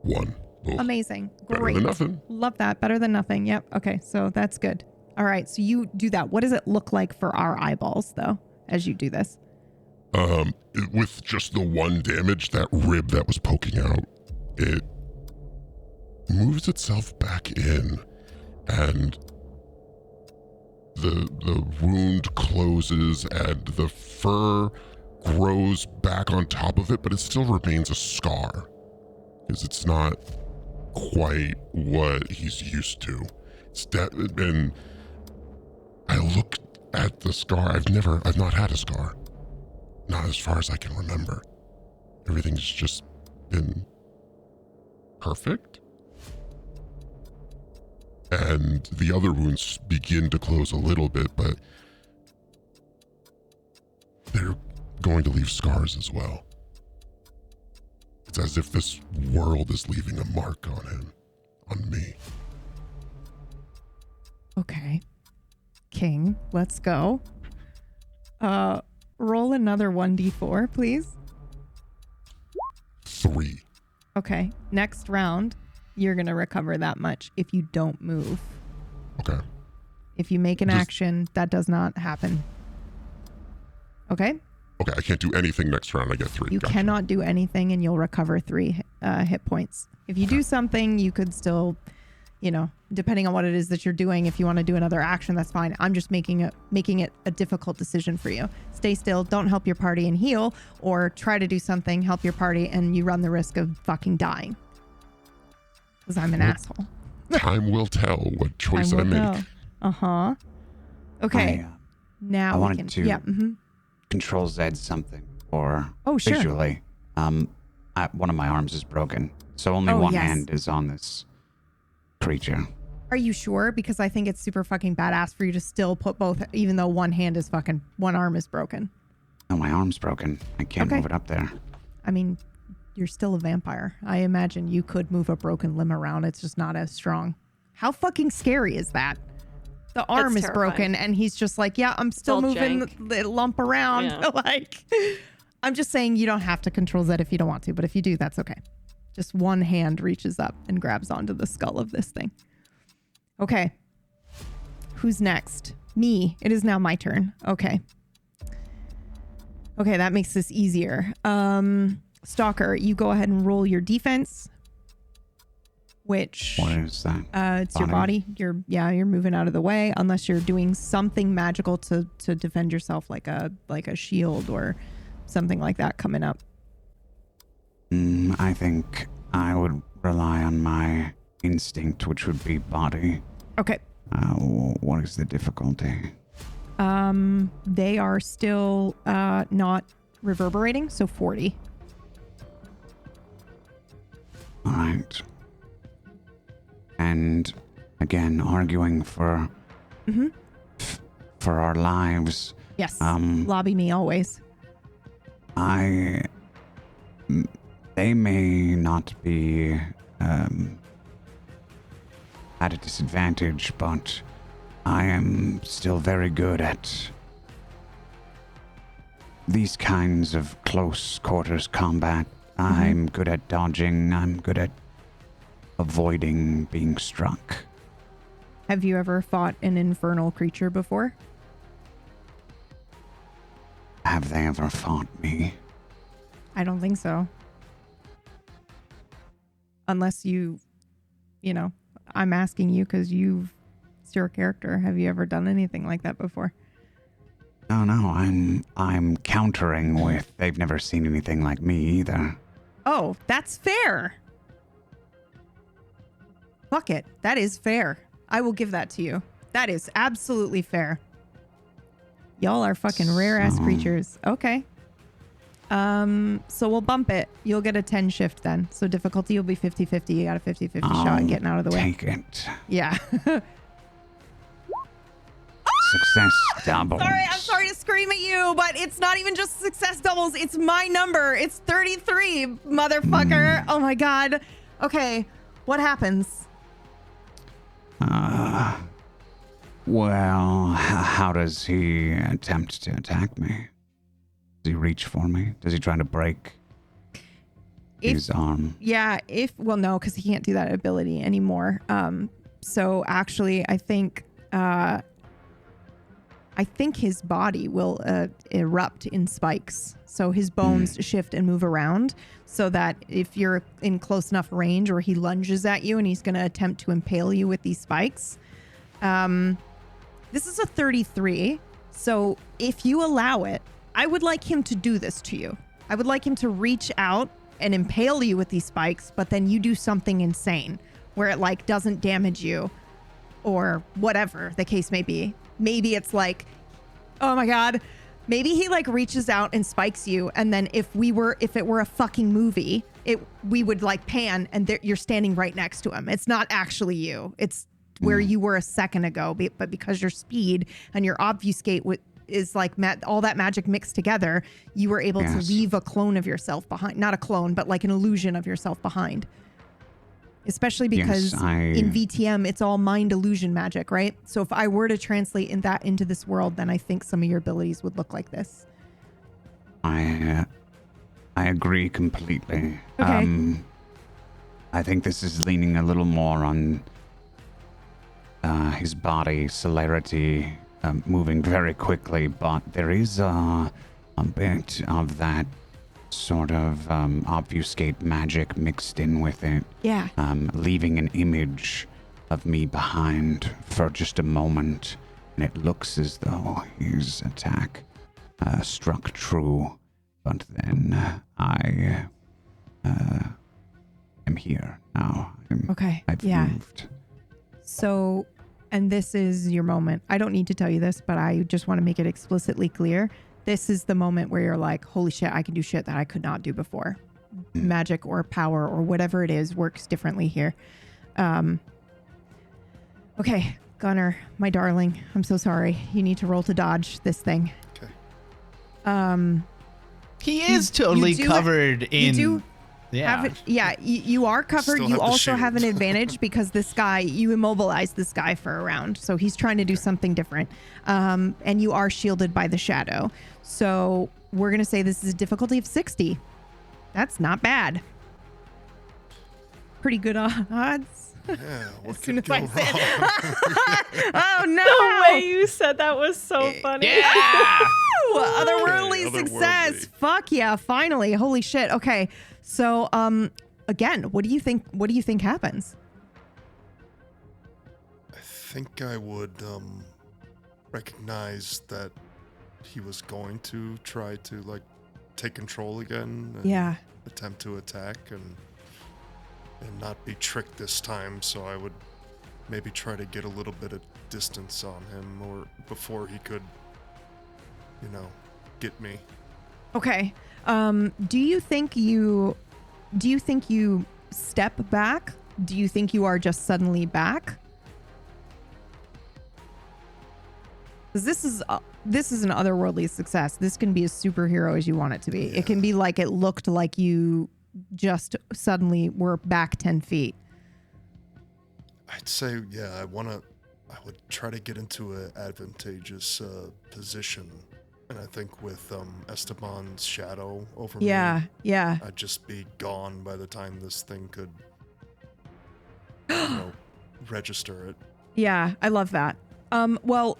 Speaker 9: 1. Oof.
Speaker 1: Amazing.
Speaker 9: Better
Speaker 1: Great.
Speaker 9: than nothing.
Speaker 1: Love that. Better than nothing. Yep. Okay. So that's good. All right. So you do that. What does it look like for our eyeballs though, as you do this?
Speaker 9: With just the one damage, that rib that was poking out, it moves itself back in, and the wound closes, and the fur grows back on top of it, but it still remains a scar because it's not quite what he's used to. And I look at the scar. I've not had a scar, not as far as I can remember. Everything's just been perfect. And the other wounds begin to close a little bit, but they're going to leave scars as well. It's as if this world is leaving a mark on him, on me.
Speaker 1: Okay. King, let's go. Roll another 1d4, please.
Speaker 9: 3.
Speaker 1: Okay. Next round, you're going to recover that much if you don't move.
Speaker 9: Okay.
Speaker 1: If you make an action, that does not happen. Okay?
Speaker 9: Okay, I can't do anything next round. I get 3.
Speaker 1: You
Speaker 9: Gotcha.
Speaker 1: cannot do anything and you'll recover 3 hit points. If you do something, you could still, depending on what it is that you're doing, if you want to do another action, that's fine. I'm just making it a difficult decision for you. Stay still, don't help your party and heal, or try to do something, help your party, and you run the risk of fucking dying. Because I'm an asshole.
Speaker 9: Time will tell what choice I make.
Speaker 1: Uh-huh. Okay. Now
Speaker 8: I
Speaker 1: we
Speaker 8: wanted
Speaker 1: can.
Speaker 8: to
Speaker 1: Yeah. Mm-hmm.
Speaker 8: Control Z something, or
Speaker 1: Oh, sure.
Speaker 8: visually. One of my arms is broken, so only
Speaker 1: Oh,
Speaker 8: one
Speaker 1: yes.
Speaker 8: hand is on this creature.
Speaker 1: Are you sure? Because I think it's super fucking badass for you to still put both, even though one arm is broken.
Speaker 8: Oh, my arm's broken. I can't move it up there.
Speaker 1: I mean, you're still a vampire. I imagine you could move a broken limb around. It's just not as strong. How fucking scary is that? The arm is
Speaker 5: terrifying.
Speaker 1: broken and he's just like, yeah, I'm still
Speaker 5: all
Speaker 1: moving
Speaker 5: jank.
Speaker 1: the lump around.
Speaker 5: Yeah.
Speaker 1: Like, I'm just saying you don't have to control Z if you don't want to, but if you do, that's okay. Just one hand reaches up and grabs onto the skull of this thing. Okay. Who's next? Me. It is now my turn. Okay. Okay, that makes this easier. Stalker, you go ahead and roll your defense. Which
Speaker 8: What is that?
Speaker 1: it's your body. You're moving out of the way unless you're doing something magical to defend yourself, like a shield or something like that coming up.
Speaker 8: I think I would rely on my instinct, which would be body.
Speaker 1: Okay.
Speaker 8: What is the difficulty?
Speaker 1: They are still not reverberating, so 40.
Speaker 8: All right. And again, arguing for for our lives.
Speaker 1: Yes. Lobby me always.
Speaker 8: They may not be at a disadvantage, but I am still very good at these kinds of close quarters combat. I'm good at dodging. I'm good at avoiding being struck.
Speaker 1: Have you ever fought an infernal creature before?
Speaker 8: Have they ever fought me?
Speaker 1: I don't think so. Unless I'm asking you because it's your character. Have you ever done anything like that before?
Speaker 8: No, I'm countering with they've never seen anything like me either.
Speaker 1: Oh, that's fair. Fuck it. That is fair. I will give that to you. That is absolutely fair. Y'all are fucking rare ass creatures. Okay. So we'll bump it. You'll get a 10 shift then. So difficulty will be 50-50. You got a 50-50 shot getting out of the way.
Speaker 8: Take it.
Speaker 1: Yeah.
Speaker 8: Success doubles.
Speaker 1: I'm sorry to scream at you, but it's not even just success doubles. It's my number. It's 33, motherfucker. Oh my God. Okay. What happens?
Speaker 8: Well, how does he attempt to attack me? Does he reach for me? Does he try to break his arm?
Speaker 1: Yeah, no, because he can't do that ability anymore. So actually, I think his body will erupt in spikes. So his bones shift and move around so that if you're in close enough range or he lunges at you and he's going to attempt to impale you with these spikes. This is a 33. So if you allow it, I would like him to do this to you. I would like him to reach out and impale you with these spikes, but then you do something insane where it like doesn't damage you or whatever the case may be. Maybe it's like, oh my God, maybe he like reaches out and spikes you. And then if it were a fucking movie, we would like pan and you're standing right next to him. It's not actually you. It's where you were a second ago, but because your speed and your obfuscate is like all that magic mixed together, you were able to leave a clone of yourself behind. Not a clone, but like an illusion of yourself behind. Especially because in VTM, it's all mind illusion magic, right? So if I were to translate that into this world, then I think some of your abilities would look like this.
Speaker 8: I agree completely.
Speaker 1: Okay.
Speaker 8: I think this is leaning a little more on his body celerity moving very quickly, but there is a bit of that sort of obfuscate magic mixed in with it.
Speaker 1: Yeah.
Speaker 8: Leaving an image of me behind for just a moment, and it looks as though his attack struck true, but then I am here now.
Speaker 1: Okay.
Speaker 8: I've
Speaker 1: yeah.
Speaker 8: moved.
Speaker 1: So And this is your moment. I don't need to tell you this, but I just want to make it explicitly clear. This is the moment where you're like, holy shit, I can do shit that I could not do before. Magic or power or whatever it is works differently here. Okay, Gunnar, my darling, I'm so sorry. You need to roll to dodge this thing.
Speaker 7: Okay.
Speaker 4: He is totally covered in.
Speaker 1: You do
Speaker 4: yeah.
Speaker 1: You are covered.
Speaker 7: Still
Speaker 1: You
Speaker 7: have the
Speaker 1: also have an
Speaker 7: shield.
Speaker 1: advantage because this guy, you immobilized this guy for a round. So he's trying to do something different. And you are shielded by the shadow. So we're going to say this is a difficulty of 60. That's not bad. Pretty good odds.
Speaker 7: Yeah, what
Speaker 1: As soon
Speaker 7: could
Speaker 1: as
Speaker 7: go
Speaker 1: I said
Speaker 7: wrong?
Speaker 1: Oh, no.
Speaker 5: The way you said that was so funny.
Speaker 4: Yeah.
Speaker 1: Woo! Otherworldly
Speaker 7: Okay,
Speaker 1: success.
Speaker 7: otherworldly.
Speaker 1: Fuck yeah, finally. Holy shit. Okay. So, again, what do you think happens?
Speaker 7: I think I would recognize that he was going to try to like take control again and
Speaker 1: Yeah.
Speaker 7: attempt to attack and not be tricked this time, so I would maybe try to get a little bit of distance on him or before he could, get me.
Speaker 1: Okay. Do you think you step back? Do you think you are just suddenly back? Because this is an otherworldly success. This can be as superhero as you want it to be. It can be like it looked like you just suddenly were back 10 feet.
Speaker 7: I'd say, yeah, I would try to get into an advantageous position. And I think with Esteban's shadow over me,
Speaker 1: Yeah.
Speaker 7: I'd just be gone by the time this thing could, register it.
Speaker 1: Yeah, I love that. Well,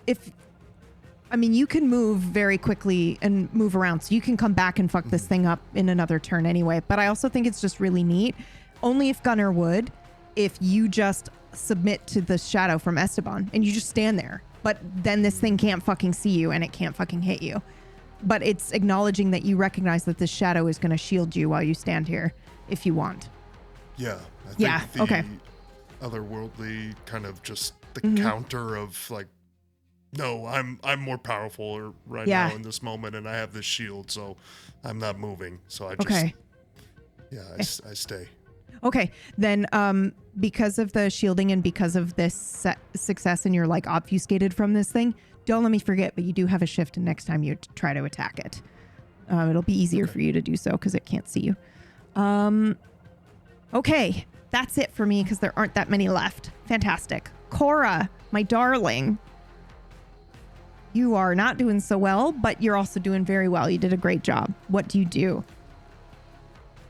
Speaker 1: you can move very quickly and move around, so you can come back and fuck this thing up in another turn anyway. But I also think it's just really neat. Only if Gunnar would, if you just submit to the shadow from Esteban and you just stand there. But then this thing can't fucking see you and it can't fucking hit you. But it's acknowledging that you recognize that this shadow is going to shield you while you stand here if you want.
Speaker 7: Yeah. I think
Speaker 1: Yeah,
Speaker 7: the
Speaker 1: okay.
Speaker 7: otherworldly kind of just the counter of like, no, I'm more powerful right
Speaker 1: Yeah.
Speaker 7: now in this moment, and I have this shield, so I'm not moving. So I just,
Speaker 1: Okay.
Speaker 7: I stay.
Speaker 1: Okay, then because of the shielding and because of this success and you're like obfuscated from this thing, don't let me forget, but you do have a shift next time you try to attack it. It'll be easier for you to do so because it can't see you. Okay, that's it for me because there aren't that many left. Fantastic. Cora, my darling. You are not doing so well, but you're also doing very well. You did a great job. What do you do?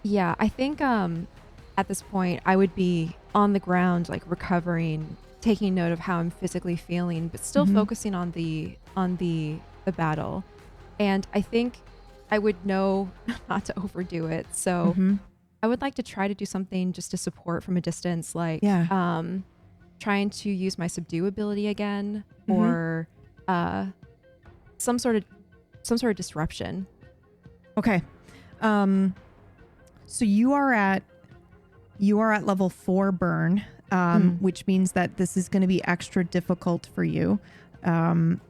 Speaker 3: Yeah, I think at this point I would be on the ground, like recovering, taking note of how I'm physically feeling, but still focusing on the battle. And I think I would know not to overdo it. So I would like to try to do something just to support from a distance, like trying to use my subdue ability again, or some sort of disruption.
Speaker 1: Okay. So you are at level 4 burn, which means that this is going to be extra difficult for you. And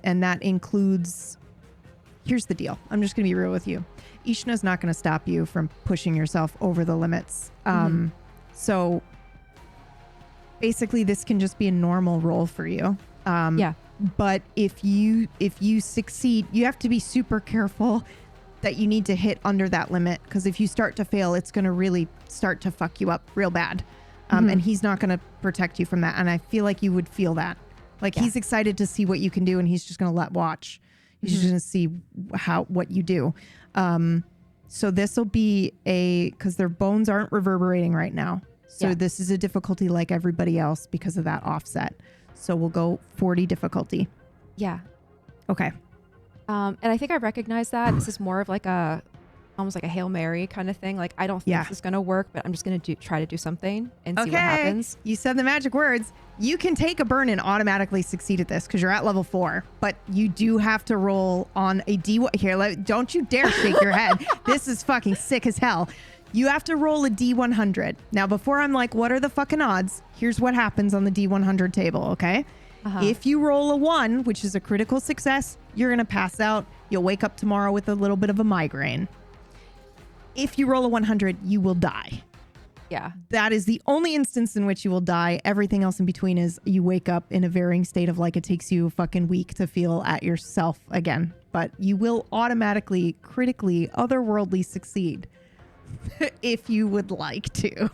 Speaker 1: that includes, here's the deal. I'm just going to be real with you. Ishna's not going to stop you from pushing yourself over the limits. So basically this can just be a normal roll for you. But if you succeed, you have to be super careful that you need to hit under that limit, because if you start to fail, it's going to really start to fuck you up real bad. And he's not going to protect you from that. And I feel like you would feel that. Like he's excited to see what you can do, and he's just going to watch. He's just going to see what you do. So this will be because their bones aren't reverberating right now. So this is a difficulty like everybody else because of that offset. So we'll go 40 difficulty.
Speaker 3: Yeah.
Speaker 1: Okay.
Speaker 3: And I think I recognize that this is more of like almost like a Hail Mary kind of thing. Like, I don't think this is going to work, but I'm just going to try to do something and see what happens.
Speaker 1: You said the magic words. You can take a burn and automatically succeed at this because you're at level 4, but you do have to roll on a D1. Here, don't you dare shake your head. This is fucking sick as hell. You have to roll a D100. Now, before I'm like, what are the fucking odds? Here's what happens on the D100 table, okay? If you roll a 1, which is a critical success, you're going to pass out. You'll wake up tomorrow with a little bit of a migraine. If you roll a 100, you will die.
Speaker 3: Yeah.
Speaker 1: That is the only instance in which you will die. Everything else in between is you wake up in a varying state of like it takes you a fucking week to feel at yourself again. But you will automatically, critically, otherworldly succeed if you would like to.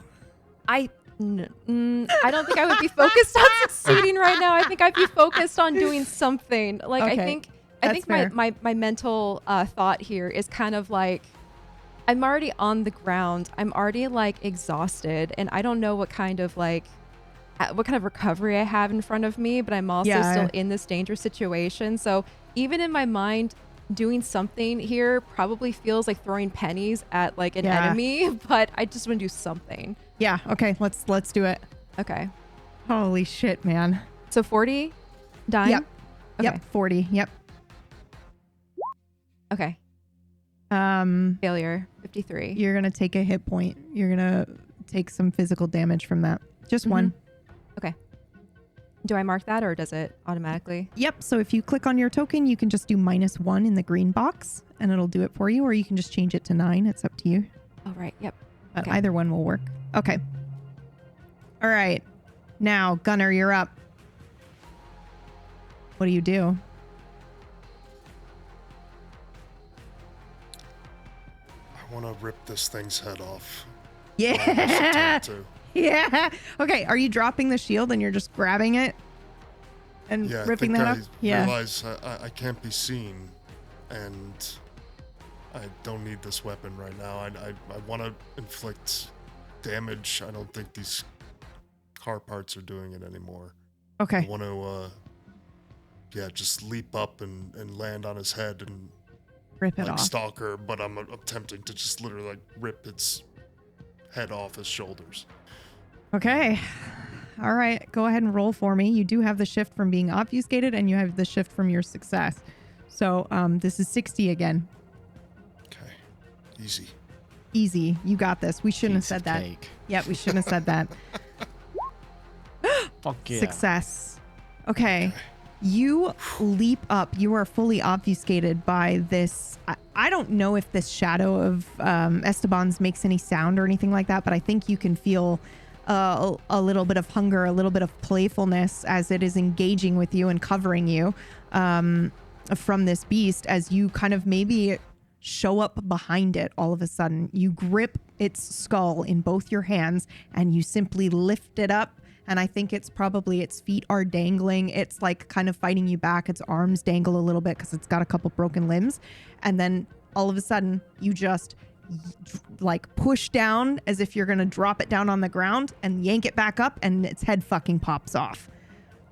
Speaker 3: I don't think I would be focused on succeeding right now. I think I'd be focused on doing something. Like
Speaker 1: Okay,
Speaker 3: I think my mental thought here is kind of like, I'm already on the ground. I'm already like exhausted, and I don't know what kind of recovery I have in front of me, but I'm also still in this dangerous situation. So even in my mind, doing something here probably feels like throwing pennies at like an enemy, but I just want to do something.
Speaker 1: Yeah. Okay. Let's do it.
Speaker 3: Okay.
Speaker 1: Holy shit, man.
Speaker 3: So 40 dying?
Speaker 1: Yep.
Speaker 3: Okay.
Speaker 1: Yep. 40. Yep.
Speaker 3: Okay.
Speaker 1: Failure.
Speaker 3: 53.
Speaker 1: You're going to take a hit point. You're going to take some physical damage from that. Just one.
Speaker 3: Okay. Do I mark that or does it automatically?
Speaker 1: Yep. So if you click on your token, you can just do -1 in the green box and it'll do it for you, or you can just change it to 9. It's up to you.
Speaker 3: Oh, right. Yep.
Speaker 1: But
Speaker 3: Okay.
Speaker 1: either one will work. Okay. All right. Now, Gunnar, you're up. What do you do?
Speaker 7: I want to rip this thing's head off.
Speaker 1: Yeah. Yeah. Okay. Are you dropping the shield and you're just grabbing it and
Speaker 7: Yeah,
Speaker 1: ripping
Speaker 7: I
Speaker 1: that
Speaker 7: think
Speaker 1: up?
Speaker 7: I realize I can't be seen, and I don't need this weapon right now. I want to inflict damage. I don't think these car parts are doing it anymore.
Speaker 1: Okay.
Speaker 7: I want to, just leap up and land on his head and
Speaker 1: Rip it
Speaker 7: like
Speaker 1: off.
Speaker 7: Stalker, but I'm attempting to just literally like rip its head off his shoulders.
Speaker 1: Okay. All right. Go ahead and roll for me. You do have the shift from being obfuscated and you have the shift from your success. So this is 60 again.
Speaker 7: Okay. Easy.
Speaker 1: Easy. You got this. We shouldn't have said that.
Speaker 4: Cake.
Speaker 1: Yep, we shouldn't have said that.
Speaker 4: Fuck yeah.
Speaker 1: Success. Okay. You leap up. You are fully obfuscated by this. I don't know if this shadow of Esteban's makes any sound or anything like that, but I think you can feel a little bit of hunger, a little bit of playfulness as it is engaging with you and covering you from this beast as you kind of maybe show up behind it all of a sudden. You grip its skull in both your hands and you simply lift it up. And I think it's probably its feet are dangling. It's like kind of fighting you back. Its arms dangle a little bit because it's got a couple broken limbs. And then all of a sudden you just like push down as if you're going to drop it down on the ground and yank it back up and its head fucking pops off.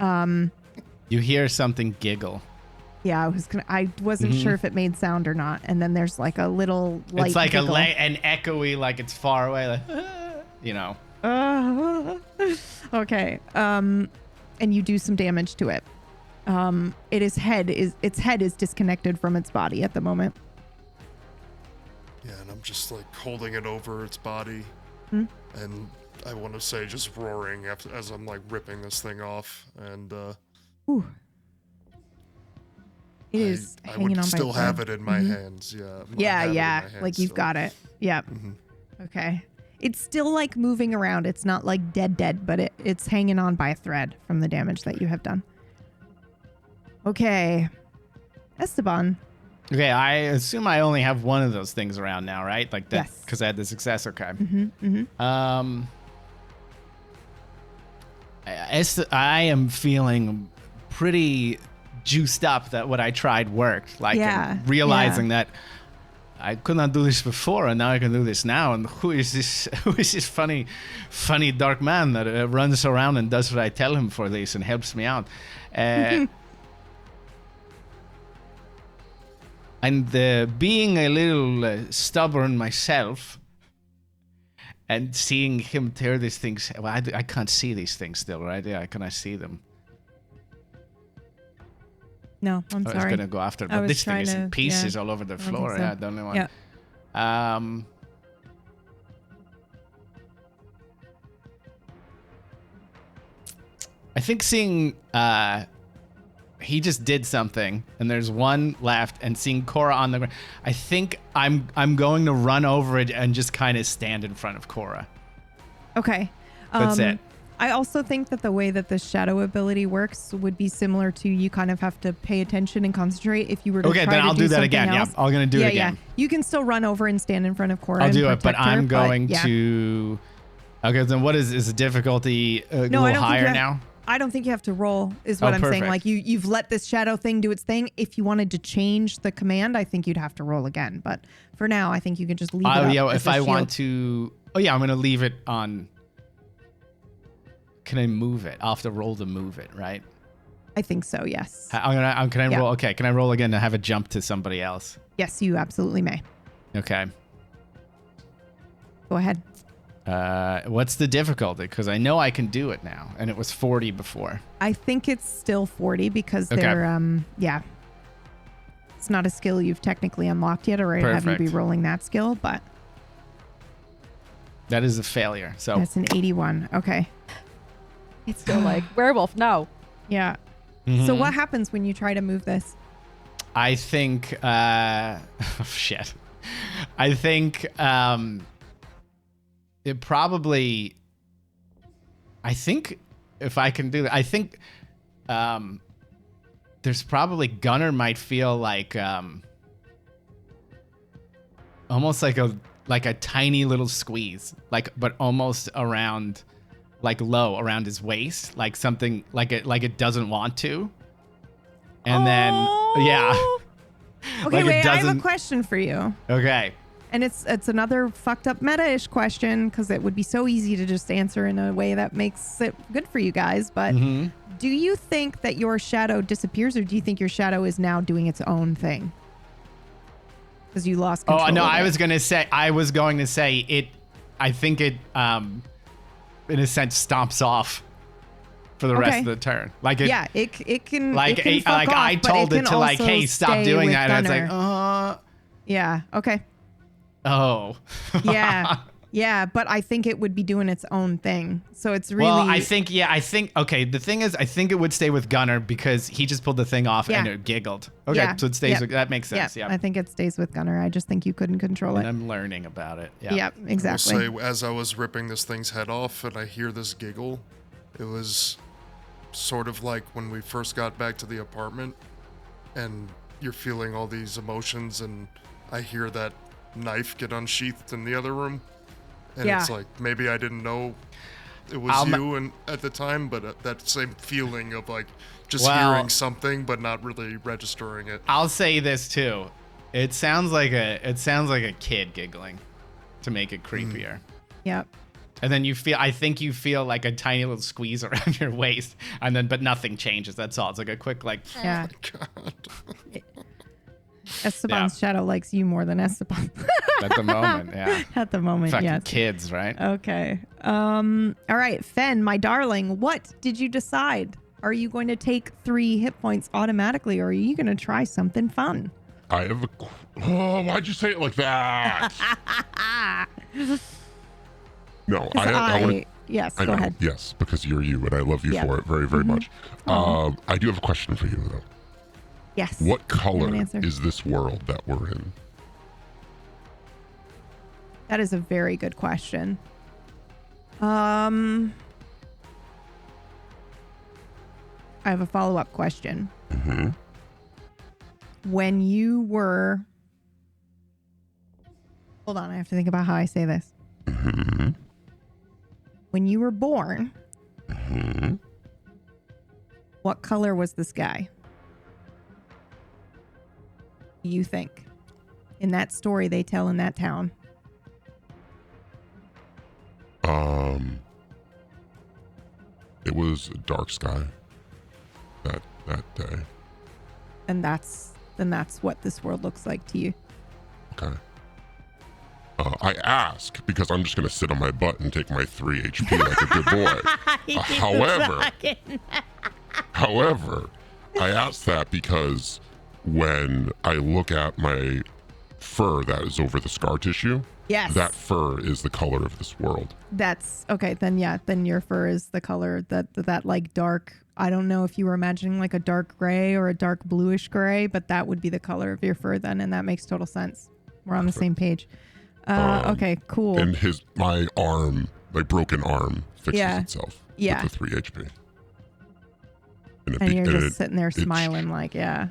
Speaker 4: You hear something giggle.
Speaker 1: Yeah, I wasn't sure if it made sound or not. And then there's like a little light
Speaker 4: It's like
Speaker 1: giggle.
Speaker 4: an echoey, like it's far away, like, you know.
Speaker 1: Okay. And you do some damage to it. Its head is disconnected from its body at the moment.
Speaker 7: Yeah, and I'm just like holding it over its body, and I want to say just roaring as I'm like ripping this thing off, and
Speaker 1: Ooh. It is
Speaker 7: I
Speaker 1: hanging
Speaker 7: would
Speaker 1: on by
Speaker 7: still
Speaker 1: a thread.
Speaker 7: have it in my hands. Yeah.
Speaker 1: Yeah. Like you've got it. Yeah. Okay. It's still like moving around. It's not like dead, but it's hanging on by a thread from the damage that you have done. Okay. Esteban.
Speaker 4: Okay, I assume I only have one of those things around now, right? Like that,
Speaker 1: Yes.
Speaker 4: because I had the success. Okay. I am feeling pretty juiced up that what I tried worked. Like and realizing that I could not do this before, and now I can do this now. And who is this? Who is this funny dark man that runs around and does what I tell him for this and helps me out? And being a little stubborn myself, and seeing him tear these things. Well, I can't see these things still, right? Yeah, can I see them?
Speaker 1: No, I'm
Speaker 4: I
Speaker 1: sorry.
Speaker 4: was gonna go after,
Speaker 1: I
Speaker 4: but
Speaker 1: was
Speaker 4: this thing
Speaker 1: trying
Speaker 4: is in
Speaker 1: to-
Speaker 4: pieces
Speaker 1: yeah,
Speaker 4: all over the
Speaker 1: I don't think
Speaker 4: floor.
Speaker 1: so.
Speaker 4: Yeah, I don't know what.
Speaker 1: Yeah.
Speaker 4: think seeing he just did something, and there's one left, and seeing Cora on the ground, I think I'm going to run over it and just kind of stand in front of Cora.
Speaker 1: Okay.
Speaker 4: That's it.
Speaker 1: I also think that the way that the shadow ability works would be similar to you kind of have to pay attention and concentrate if you were to
Speaker 4: Okay,
Speaker 1: try
Speaker 4: then
Speaker 1: to
Speaker 4: I'll do that
Speaker 1: something
Speaker 4: again.
Speaker 1: else.
Speaker 4: Yeah, I'm going to do it again.
Speaker 1: Yeah. You can still run over and stand in front of Cora.
Speaker 4: I'll
Speaker 1: and
Speaker 4: do it, but
Speaker 1: protect her,
Speaker 4: I'm going
Speaker 1: yeah.
Speaker 4: to... Okay, then what is the difficulty a little higher now?
Speaker 1: I don't think you have to roll, is what I'm saying.
Speaker 4: Perfect.
Speaker 1: Like you've let this shadow thing do its thing. If you wanted to change the command, I think you'd have to roll again. But for now, I think you can just leave it up
Speaker 4: Yeah,
Speaker 1: as
Speaker 4: if
Speaker 1: a
Speaker 4: I
Speaker 1: shield.
Speaker 4: want to... Oh, yeah, I'm going to leave it on... Can I move it? I'll have to roll to move it, right?
Speaker 1: I think so, yes.
Speaker 4: Can I
Speaker 1: Yeah.
Speaker 4: roll? Okay, can I roll again to have it jump to somebody else?
Speaker 1: Yes, you absolutely may.
Speaker 4: Okay.
Speaker 1: Go ahead.
Speaker 4: What's the difficulty? Because I know I can do it now, and it was 40 before.
Speaker 1: I think it's still 40 because
Speaker 4: Okay.
Speaker 1: they're, yeah. It's not a skill you've technically unlocked yet, or I'd have you be
Speaker 4: Perfect.
Speaker 1: rolling that skill, but
Speaker 4: That is a failure. So
Speaker 1: that's an 81. Okay.
Speaker 3: It's still like werewolf. No.
Speaker 1: Yeah.
Speaker 4: Mm-hmm.
Speaker 1: So what happens when you try to move this?
Speaker 4: I think, shit. I think it probably, I think if I can do that, I think there's probably Gunnar might feel like almost like a tiny little squeeze, but almost around, like low around his waist, like something like it doesn't want to. And then, yeah.
Speaker 1: Okay,
Speaker 4: Like it
Speaker 1: wait, I have a
Speaker 4: doesn't-
Speaker 1: question for you.
Speaker 4: Okay.
Speaker 1: And it's another fucked up meta-ish question because it would be so easy to just answer in a way that makes it good for you guys. But
Speaker 4: Mm-hmm.
Speaker 1: do you think that your shadow disappears, or do you think your shadow is now doing its own thing? Because you lost control.
Speaker 4: Oh no,
Speaker 1: of
Speaker 4: I
Speaker 1: it.
Speaker 4: was going to say it. I think it, in a sense, stomps off for the rest
Speaker 1: Okay.
Speaker 4: of the turn. Like it,
Speaker 1: Yeah, it can.
Speaker 4: like
Speaker 1: it can fuck
Speaker 4: like
Speaker 1: off,
Speaker 4: I
Speaker 1: but
Speaker 4: told
Speaker 1: it
Speaker 4: it
Speaker 1: can
Speaker 4: to like,
Speaker 1: also
Speaker 4: hey, stop
Speaker 1: stay
Speaker 4: doing
Speaker 1: with
Speaker 4: that. And it's
Speaker 1: Gunnar.
Speaker 4: like,
Speaker 1: Yeah. Okay.
Speaker 4: oh.
Speaker 1: Yeah. Yeah, but I think it would be doing its own thing. So it's really.
Speaker 4: Well, I think. Okay, the thing is, I think it would stay with Gunnar because he just pulled the thing off and
Speaker 1: Yeah.
Speaker 4: it giggled. Okay,
Speaker 1: Yeah.
Speaker 4: so it stays.
Speaker 1: Yeah.
Speaker 4: With, that makes sense. Yeah.
Speaker 1: I think it stays with Gunnar. I just think you couldn't control
Speaker 4: And
Speaker 1: it.
Speaker 4: I'm learning about it. Yeah.
Speaker 1: Yep, exactly.
Speaker 7: I will say, as I was ripping this thing's head off and I hear this giggle, it was sort of like when we first got back to the apartment and you're feeling all these emotions and I hear that knife get unsheathed in the other room. And
Speaker 1: Yeah.
Speaker 7: it's like, maybe I didn't know it was you at the time, but that same feeling of like just
Speaker 4: Well-
Speaker 7: hearing something but not really registering it.
Speaker 4: I'll say this too. It sounds like a kid giggling to make it creepier.
Speaker 1: Yep.
Speaker 4: And then I think you feel like a tiny little squeeze around your waist, and then but nothing changes. That's all. It's like a quick like.
Speaker 1: Yeah.
Speaker 7: God.
Speaker 1: Esteban's shadow likes you more than Esteban.
Speaker 4: At the moment, yeah.
Speaker 1: At the moment,
Speaker 4: Fucking
Speaker 1: yes.
Speaker 4: kids, right?
Speaker 1: Okay. All right, Fen, my darling, what did you decide? Are you going to take 3 hit points automatically, or are you going to try something fun?
Speaker 9: I have a. Oh, why'd you say it like that? No, I want.
Speaker 1: Yes,
Speaker 9: I
Speaker 1: go
Speaker 9: know.
Speaker 1: ahead.
Speaker 9: Yes, because you're you, and I love you
Speaker 1: Yeah.
Speaker 9: for it very, very much. I do have a question for you, though.
Speaker 1: Yes.
Speaker 9: What color
Speaker 1: answer.
Speaker 9: is this world that we're in?
Speaker 1: That is a very good question. I have a follow-up question.
Speaker 9: Mm-hmm.
Speaker 1: When you were... Hold on, I have to think about how I say this.
Speaker 9: Mm-hmm.
Speaker 1: When you were born,
Speaker 9: Mm-hmm.
Speaker 1: what color was the sky? You think? In that story they tell in that town.
Speaker 9: It was a dark sky that day.
Speaker 1: And that's what this world looks like to you.
Speaker 9: Okay. I ask because I'm just going to sit on my butt and take my 3 HP like a good boy. However, I ask that because when I look at my fur that is over the scar tissue.
Speaker 1: Yes.
Speaker 9: That fur is the color of this world.
Speaker 1: That's okay. Then your fur is the color that like dark. I don't know if you were imagining like a dark gray or a dark bluish gray, but that would be the color of your fur then, and that makes total sense. We're on the same page. Okay, cool.
Speaker 9: And my arm, my broken arm, fixes itself with the 3 HP.
Speaker 1: And you're just sitting there smiling like, yeah.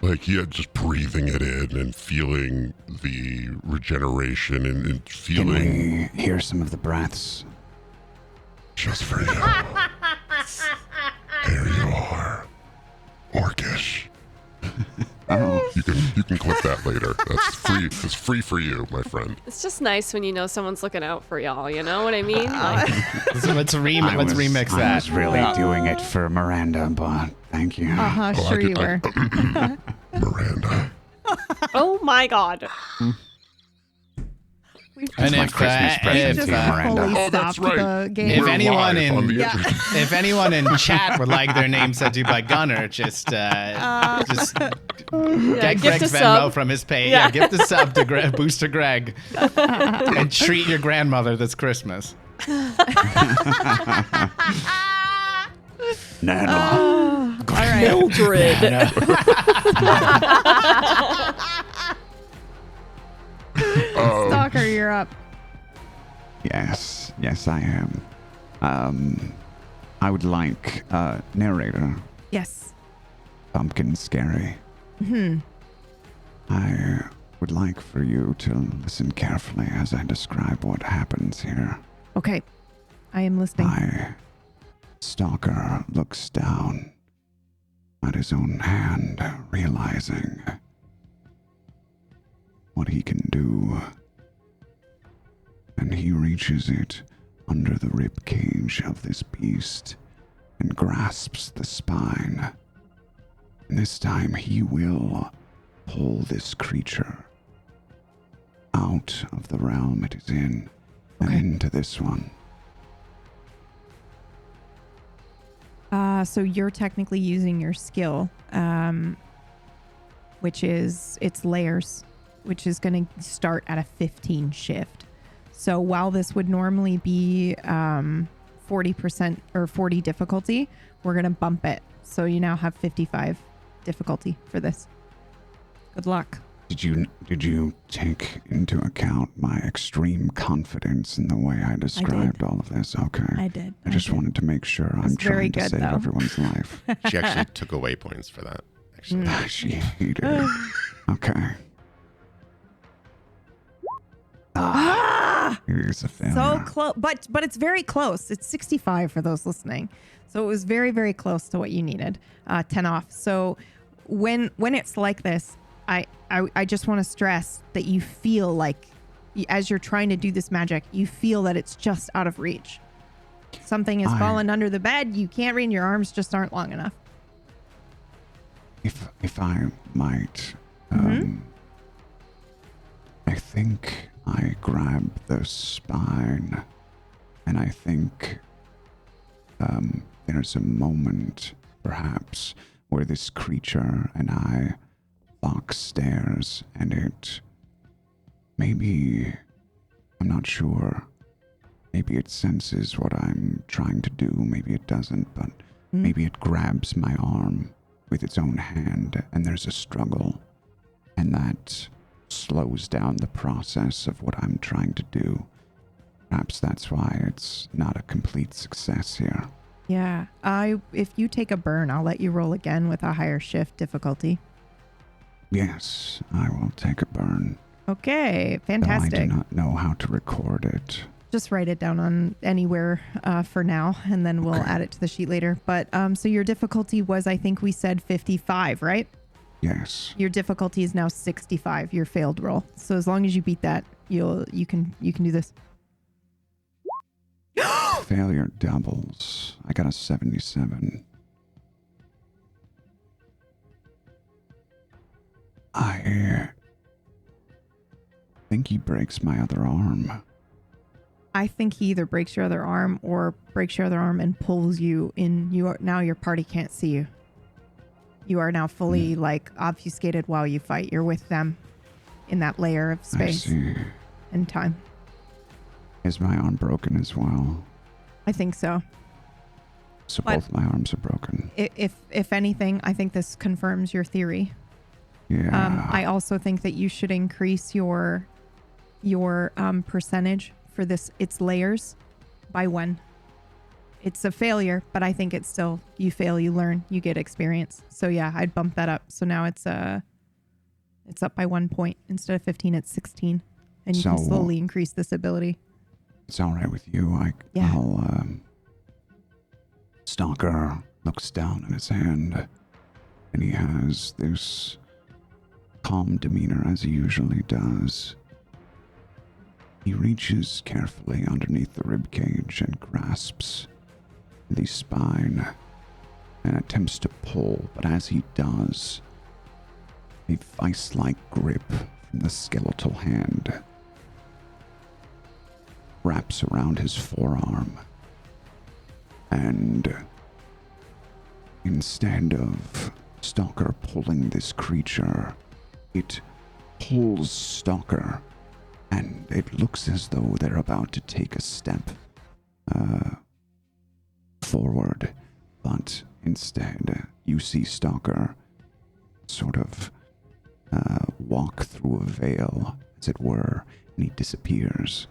Speaker 9: Like, just breathing it in and feeling the regeneration and feeling.
Speaker 8: Can we hear some of the breaths?
Speaker 9: Just for you. Here you are. Orcish.
Speaker 8: Oh.
Speaker 9: You can clip that later. That's free. It's free for you, my friend.
Speaker 5: It's just nice when you know someone's looking out for y'all. You know what I mean? Like,
Speaker 4: Let's remix
Speaker 8: I
Speaker 4: that.
Speaker 8: was really doing it for Miranda, but thank you.
Speaker 1: Sure you were.
Speaker 9: Miranda.
Speaker 5: oh my God.
Speaker 4: And
Speaker 8: my
Speaker 4: if
Speaker 8: Christmas present
Speaker 1: just
Speaker 8: to you, Miranda.
Speaker 1: fully
Speaker 9: Oh, that's
Speaker 1: stopped
Speaker 9: right.
Speaker 1: the game.
Speaker 4: If
Speaker 9: We're
Speaker 4: anyone
Speaker 9: live on the internet.
Speaker 4: if anyone in chat would like their name said to by Gunner, just get
Speaker 5: gift
Speaker 4: Greg's
Speaker 5: a
Speaker 4: Venmo
Speaker 5: sub.
Speaker 4: from his page.
Speaker 5: Yeah.
Speaker 4: Yeah, gift a sub to Booster Greg, and treat your grandmother this Christmas.
Speaker 8: Nana.
Speaker 1: All right.
Speaker 5: Mildred.
Speaker 1: Stalker, you're up.
Speaker 8: Yes, I am. I would like, narrator,
Speaker 1: Yes.
Speaker 8: Pumpkin Scary. I would like for you to listen carefully as I describe what happens here.
Speaker 1: Okay. I am listening.
Speaker 8: My stalker looks down at his own hand, realizing what he can do. And he reaches it under the rib cage of this beast and grasps the spine. And this time he will pull this creature out of the realm it is in and into this one.
Speaker 1: So you're technically using your skill, which is its layers, which is going to start at a 15 shift. So while this would normally be 40% or 40 difficulty, we're going to bump it. So you now have 55 difficulty for this. Good luck.
Speaker 8: Did you take into account my extreme confidence in the way I described all of this? Okay.
Speaker 1: I did.
Speaker 8: I just wanted to make sure I'm
Speaker 1: very
Speaker 8: trying to
Speaker 1: good,
Speaker 8: save
Speaker 1: though.
Speaker 8: everyone's life.
Speaker 6: She actually took away points for that. Actually,
Speaker 8: She hated it. Okay. It is a failure.
Speaker 1: So close, but it's very close. It's 65 for those listening. So it was very, very close to what you needed. 10 off. So when it's like this, I just want to stress that you feel like as you're trying to do this magic, you feel that it's just out of reach. Something has fallen under the bed. You can't reach. Your arms just aren't long enough.
Speaker 8: If I might, I think I grab the spine, and I think there's a moment, perhaps, where this creature and I lock stares, and it maybe, I'm not sure, maybe it senses what I'm trying to do, maybe it doesn't, but maybe it grabs my arm with its own hand, and there's a struggle, and that slows down the process of what I'm trying to do. Perhaps that's why it's not a complete success here.
Speaker 1: Yeah. If you take a burn, I'll let you roll again with a higher shift difficulty.
Speaker 8: Yes, I will take a burn.
Speaker 1: Okay.
Speaker 8: Though I
Speaker 1: Fantastic.
Speaker 8: do not know how to record it.
Speaker 1: Just write it down on anywhere for now, and then we'll add it to the sheet later. But so your difficulty was, I think we said 55, right?
Speaker 8: Yes.
Speaker 1: Your difficulty is now 65. Your failed roll. So as long as you beat that, you can do this.
Speaker 8: Failure doubles. I got a 77. I think he breaks my other arm.
Speaker 1: I think he either breaks your other arm or breaks your other arm and pulls you in. Now your party can't see you. You are now fully like obfuscated while you fight. You're with them. in that layer of space
Speaker 8: I see.
Speaker 1: and time.
Speaker 8: Is my arm broken as well?
Speaker 1: I think so.
Speaker 8: So
Speaker 1: But-
Speaker 8: both my arms are broken.
Speaker 1: If anything, I think this confirms your theory.
Speaker 8: Yeah.
Speaker 1: I also think that you should increase your percentage for this. Its layers by 1. It's a failure, but I think it's still, you fail, you learn, you get experience. So yeah, I'd bump that up. So now it's up by 1 point. Instead of 15, it's 16. And you can
Speaker 8: So-
Speaker 1: slowly increase this ability.
Speaker 8: It's all right with you.
Speaker 1: Yeah.
Speaker 8: Stalker looks down at his hand, and he has this calm demeanor as he usually does. He reaches carefully underneath the rib cage and grasps the spine and attempts to pull, but as he does, a vice-like grip from the skeletal hand wraps around his forearm, and instead of Stalker pulling this creature, it pulls Stalker, and it looks as though they're about to take a step forward, but instead you see Stalker sort of walk through a veil, as it were, and he disappears.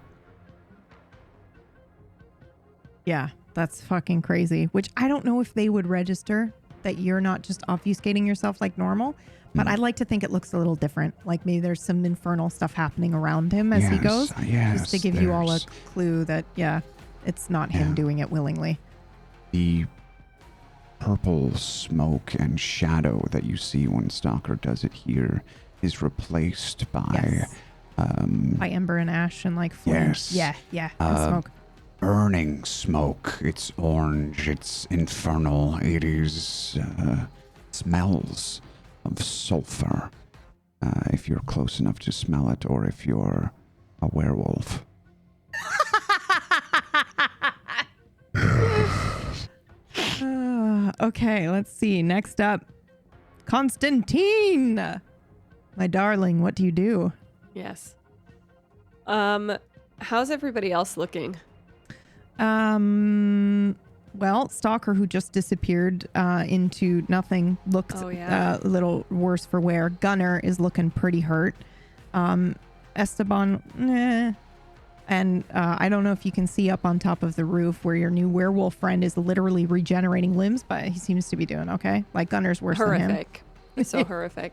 Speaker 1: Yeah, that's fucking crazy. Which I don't know if they would register that you're not just obfuscating yourself like normal, but I'd like to think it looks a little different. Like maybe there's some infernal stuff happening around him as he goes.
Speaker 8: Yes,
Speaker 1: Just to give you all a
Speaker 8: there's
Speaker 1: clue that, yeah, it's not him
Speaker 8: Yeah.
Speaker 1: doing it willingly.
Speaker 8: the purple smoke and shadow that you see when Stalker does it here is replaced by
Speaker 1: Yes. By ember and ash and like flames.
Speaker 8: Yes.
Speaker 1: Yeah, and smoke.
Speaker 8: burning smoke. It's orange, it's infernal, it is smells of sulfur, if you're close enough to smell it, or if you're a werewolf.
Speaker 1: Okay, let's see. Next up, Constantine. My darling, what do you do?
Speaker 5: Yes. How's everybody else looking?
Speaker 1: Well, Stalker, who just disappeared into nothing, looked a little worse for wear. Gunner is looking pretty hurt. Esteban, and I don't know if you can see up on top of the roof where your new werewolf friend is literally regenerating limbs, but he seems to be doing okay. Like Gunner's worse than him.
Speaker 5: Horrific. So horrific.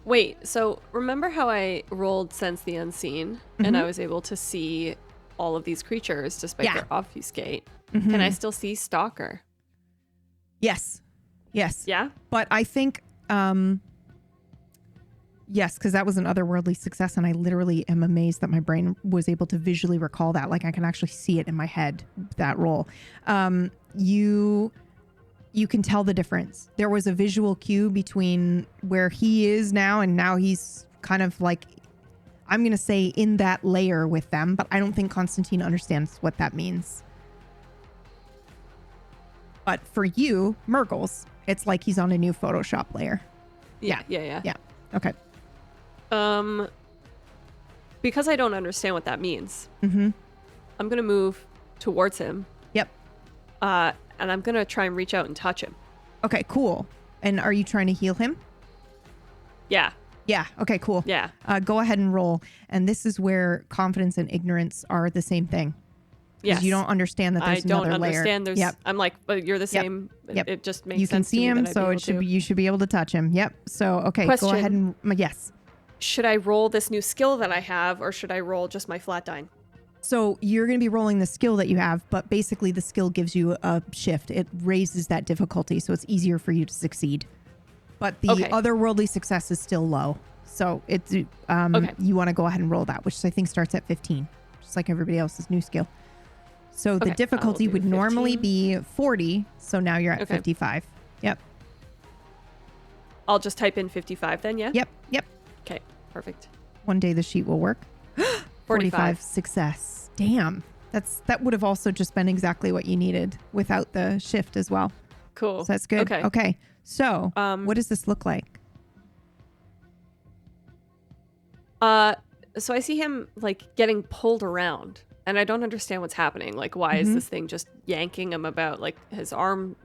Speaker 5: Wait, so remember how I rolled Sense the Unseen and I was able to see all of these creatures despite their obfuscate? Can I still see Stalker?
Speaker 1: Yes.
Speaker 5: Yeah?
Speaker 1: But I think, yes, because that was an otherworldly success, and I literally am amazed that my brain was able to visually recall that. Like I can actually see it in my head, that roll. You can tell the difference. There was a visual cue between where he is now and now he's kind of like, I'm going to say in that layer with them, but I don't think Constantine understands what that means. But for you, Murgles, it's like he's on a new Photoshop layer.
Speaker 5: Yeah.
Speaker 1: Okay.
Speaker 5: Because I don't understand what that means,
Speaker 1: Mm-hmm.
Speaker 5: I'm going to move towards him.
Speaker 1: Yep.
Speaker 5: And I'm going to try and reach out and touch him.
Speaker 1: Okay, cool. And are you trying to heal him?
Speaker 5: Yeah.
Speaker 1: Yeah. Okay, cool.
Speaker 5: Yeah.
Speaker 1: Go ahead and roll. And this is where confidence and ignorance are the same thing.
Speaker 5: Yes.
Speaker 1: You don't understand that there's
Speaker 5: I don't
Speaker 1: another layer.
Speaker 5: understand. There's.
Speaker 1: Yep.
Speaker 5: I'm like, but you're the
Speaker 1: Yep.
Speaker 5: same.
Speaker 1: Yep.
Speaker 5: It just makes
Speaker 1: You can
Speaker 5: sense.
Speaker 1: see
Speaker 5: to me
Speaker 1: him,
Speaker 5: that I'd
Speaker 1: so
Speaker 5: be
Speaker 1: it
Speaker 5: able
Speaker 1: should
Speaker 5: to.
Speaker 1: be. You should be able to touch him. Yep. So okay,
Speaker 5: Question.
Speaker 1: go ahead and yes.
Speaker 5: Should I roll this new skill that I have, or should I roll just my flat die?
Speaker 1: So you're going to be rolling the skill that you have, but basically the skill gives you a shift. It raises that difficulty, so it's easier for you to succeed. But the otherworldly success is still low. So it's you want to go ahead and roll that, which I think starts at 15, just like everybody else's new skill. So the difficulty
Speaker 5: I'll do
Speaker 1: would normally
Speaker 5: 15.
Speaker 1: be 40, so now you're at 55. Yep.
Speaker 5: I'll just type in 55 then, yeah?
Speaker 1: Yep.
Speaker 5: Okay, perfect.
Speaker 1: One day the sheet will work. 45 success. Damn. That would have also just been exactly what you needed without the shift as well.
Speaker 5: Cool.
Speaker 1: So that's good. Okay. So what does this look like?
Speaker 5: So I see him like getting pulled around, and I don't understand what's happening. Like, why is this thing just yanking him about? Like his arm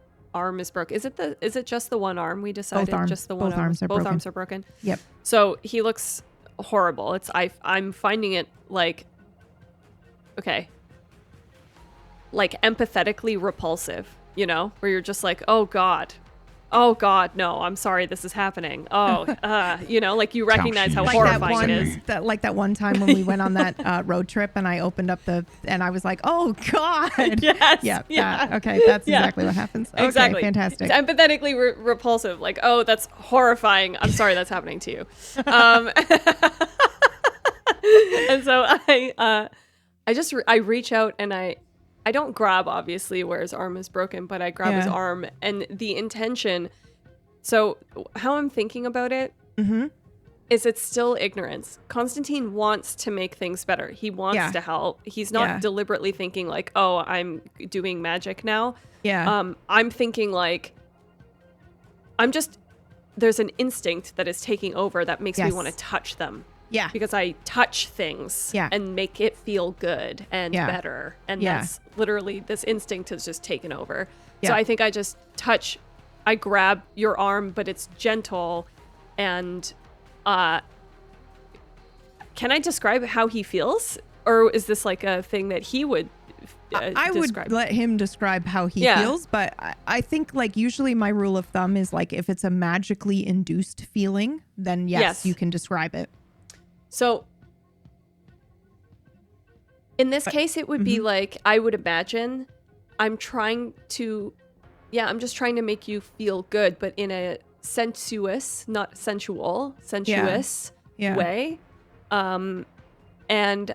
Speaker 5: is broken. Is it just the one arm? We decided
Speaker 1: Both arms.
Speaker 5: just the one
Speaker 1: Both
Speaker 5: arm.
Speaker 1: arms are
Speaker 5: Both
Speaker 1: broken.
Speaker 5: arms are broken.
Speaker 1: Yep.
Speaker 5: So he looks horrible. I'm finding it like, okay, like empathetically repulsive. You know, where you're just like, oh God, no, I'm sorry this is happening. Oh, you know, like you recognize how
Speaker 8: Like
Speaker 5: horrifying it is.
Speaker 1: That one time when we went on that road trip and I opened up and I was like, oh God.
Speaker 5: Yes.
Speaker 1: Yeah. Okay. That's exactly what happens. Okay,
Speaker 5: Exactly.
Speaker 1: fantastic.
Speaker 5: It's empathetically repulsive. Like, oh, that's horrifying. I'm sorry that's happening to you. And so I reach out and I don't grab, obviously, where his arm is broken, but I grab his arm, and the intention. So how I'm thinking about it is it's still ignorance. Constantine wants to make things better. He wants to help. He's not deliberately thinking like, oh, I'm doing magic now.
Speaker 1: Yeah.
Speaker 5: I'm thinking like, there's an instinct that is taking over that makes me want to touch them.
Speaker 1: Yeah.
Speaker 5: Because I touch things and make it feel good and better. And that's literally, this instinct has just taken over.
Speaker 1: Yeah.
Speaker 5: So I think I just I grab your arm, but it's gentle. And can I describe how he feels? Or is this like a thing that he would
Speaker 1: I
Speaker 5: describe?
Speaker 1: would let him describe how he feels, but I think like usually my rule of thumb is like if it's a magically induced feeling, then yes. You can describe it.
Speaker 5: So in this case, it would be like, I would imagine I'm just trying to make you feel good, but in a sensuous, not sensual, sensuous way. And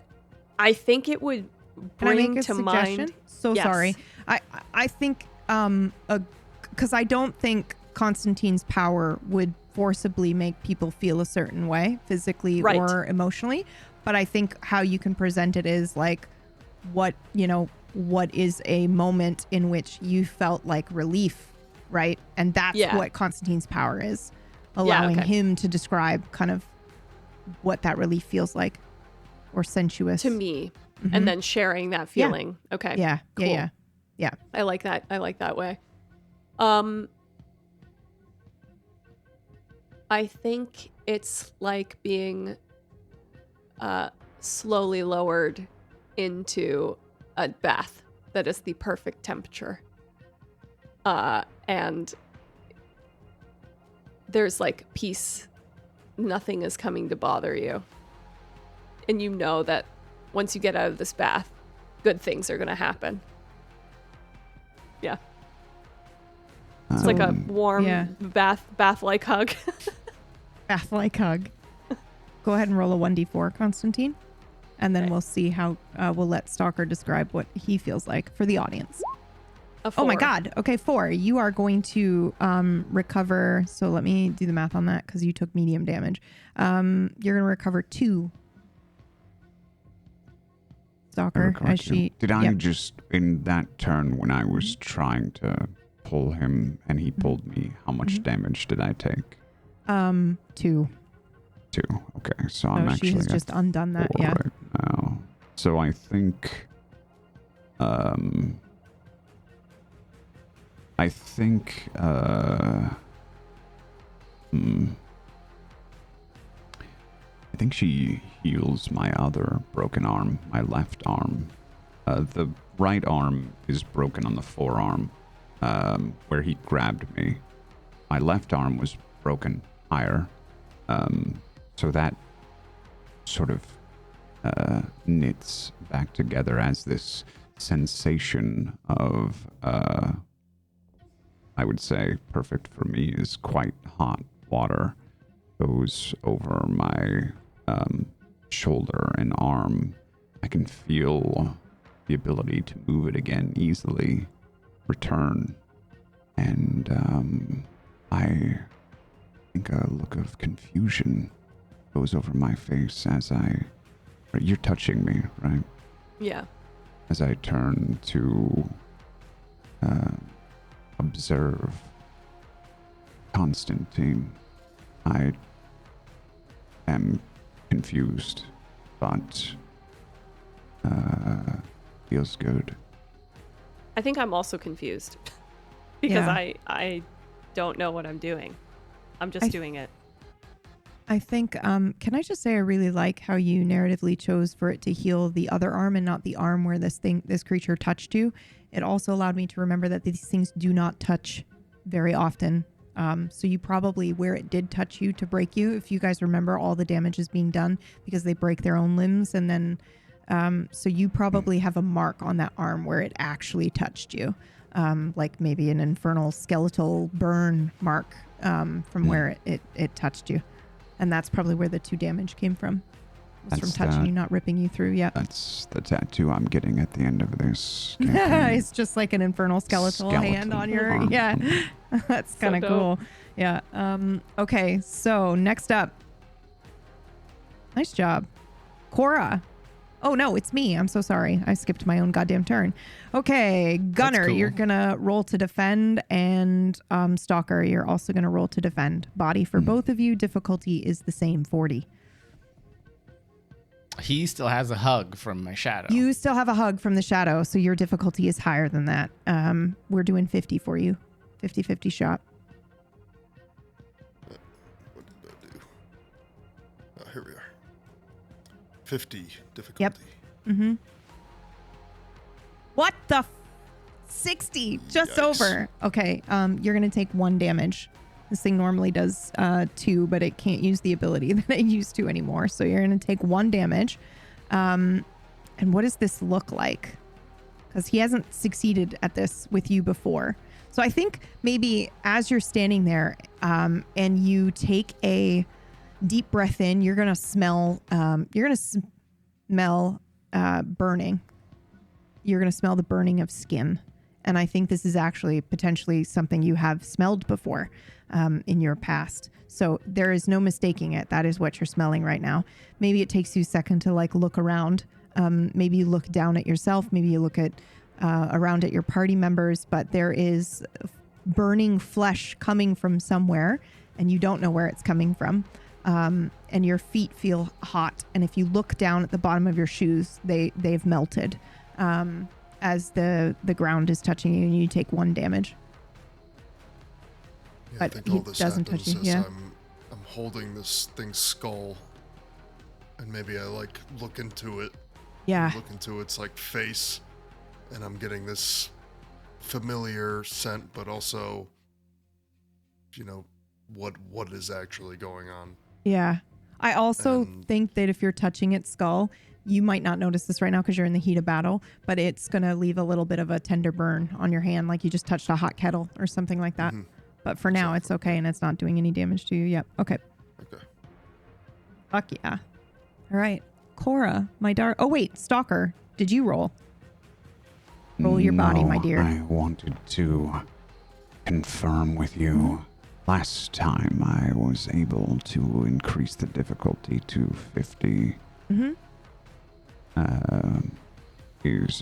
Speaker 5: I think it would bring to mind.
Speaker 1: So sorry. I think, because I don't think Constantine's power would forcibly make people feel a certain way, physically or emotionally. But I think how you can present it is like, what is a moment in which you felt like relief, right? And that's what Constantine's power is, allowing him to describe kind of what that relief feels like, or sensuous
Speaker 5: to me, and then sharing that feeling. Okay.
Speaker 1: Yeah.
Speaker 5: Cool.
Speaker 1: Yeah.
Speaker 5: I like that. I like that way. I think it's like being slowly lowered into a bath that is the perfect temperature. And there's like peace. Nothing is coming to bother you. And you know that once you get out of this bath, good things are going to happen. Yeah. It's like a warm bath-like hug.
Speaker 1: Bath-like hug. Go ahead and roll a 1d4, Constantine. And then we'll see how we'll let Stalker describe what he feels like for the audience.
Speaker 5: A 4.
Speaker 1: Oh my God. Okay, 4. You are going to recover. So let me do the math on that because you took medium damage. You're going to recover 2. Stalker, as she...
Speaker 8: Did I just, in that turn when I was trying to pull him and he pulled me, how much damage did I take?
Speaker 1: 2.
Speaker 8: 2. Okay, so I'm actually...
Speaker 1: She has just undone that,
Speaker 8: right now. So I think... I think she heals my other broken arm, my left arm. The right arm is broken on the forearm, where he grabbed me. My left arm was broken higher, so that sort of knits back together as this sensation of, I would say, perfect for me is quite hot water goes over my shoulder and arm. I can feel the ability to move it again easily, return, and I think a look of confusion goes over my face as you're touching me, right?
Speaker 5: Yeah.
Speaker 8: As I turn to observe Constantine, I am confused, but feels good.
Speaker 5: I think I'm also confused because
Speaker 1: Yeah.
Speaker 5: I don't know what I'm doing. I'm just doing it.
Speaker 1: I think, can I just say I really like how you narratively chose for it to heal the other arm and not the arm where this creature touched you. It also allowed me to remember that these things do not touch very often. So you probably, where it did touch you to break you, if you guys remember, all the damage is being done because they break their own limbs. And then, so you probably have a mark on that arm where it actually touched you. Like maybe an infernal skeletal burn mark from where it touched you. And that's probably where the 2 damage came from. It was from touching you, not ripping you through. Yeah.
Speaker 8: That's the tattoo I'm getting at the end of this campaign.
Speaker 1: It's just like an infernal skeletal hand on your
Speaker 8: arm.
Speaker 1: yeah. That's kind of cool. Yeah. Okay, so next up. Nice job. Cora. Oh no, it's me. I'm so sorry. I skipped my own goddamn turn. Okay, Gunner,
Speaker 4: cool.
Speaker 1: you're gonna roll to defend, and Stalker, you're also gonna roll to defend. Body for both of you. Difficulty is the same, 40.
Speaker 4: He still has a hug from my shadow.
Speaker 1: You still have a hug from the shadow, so your difficulty is higher than that. We're doing 50 for you. 50-50 shot.
Speaker 7: What did I do? Oh, here we are. 50 difficulty.
Speaker 1: Yep. Mm-hmm. What the 60? Just
Speaker 7: Yikes.
Speaker 1: over. Okay, you're going to take 1 damage. This thing normally does 2, but it can't use the ability that it used to anymore. So you're going to take 1 damage. And what does this look like? Because he hasn't succeeded at this with you before. So I think maybe as you're standing there and you take a deep breath in, you're going to smell burning. You're going to smell the burning of skin. And I think this is actually potentially something you have smelled before in your past. So there is no mistaking it. That is what you're smelling right now. Maybe it takes you a second to like look around. Maybe you look down at yourself. Maybe you look at around at your party members. But there is burning flesh coming from somewhere, and you don't know where it's coming from. And your feet feel hot. And if you look down at the bottom of your shoes, they've melted. As the ground is touching you, and you take 1 damage.
Speaker 7: Yeah,
Speaker 1: But
Speaker 7: I think
Speaker 1: he
Speaker 7: all this
Speaker 1: doesn't
Speaker 7: happens
Speaker 1: touch you,
Speaker 7: is
Speaker 1: yeah.
Speaker 7: I'm holding this thing's skull, and maybe I like look into it.
Speaker 1: Yeah.
Speaker 7: Look into its like face, and I'm getting this familiar scent, but also, you know, what is actually going on.
Speaker 1: Yeah. I also
Speaker 7: And-
Speaker 1: think that if you're touching its skull, you might not notice this right now because you're in the heat of battle, but it's going to leave a little bit of a tender burn on your hand, like you just touched a hot kettle or something like that. But for now, it's okay, and it's not doing any damage to you. Yep. Okay.
Speaker 7: Okay.
Speaker 1: Fuck yeah. All right. Cora, my dark. Oh, wait. Stalker, did you roll? Roll your body, my
Speaker 8: No,
Speaker 1: dear.
Speaker 8: I wanted to confirm with you. Last time I was able to increase the difficulty to 50.
Speaker 1: Mm-hmm.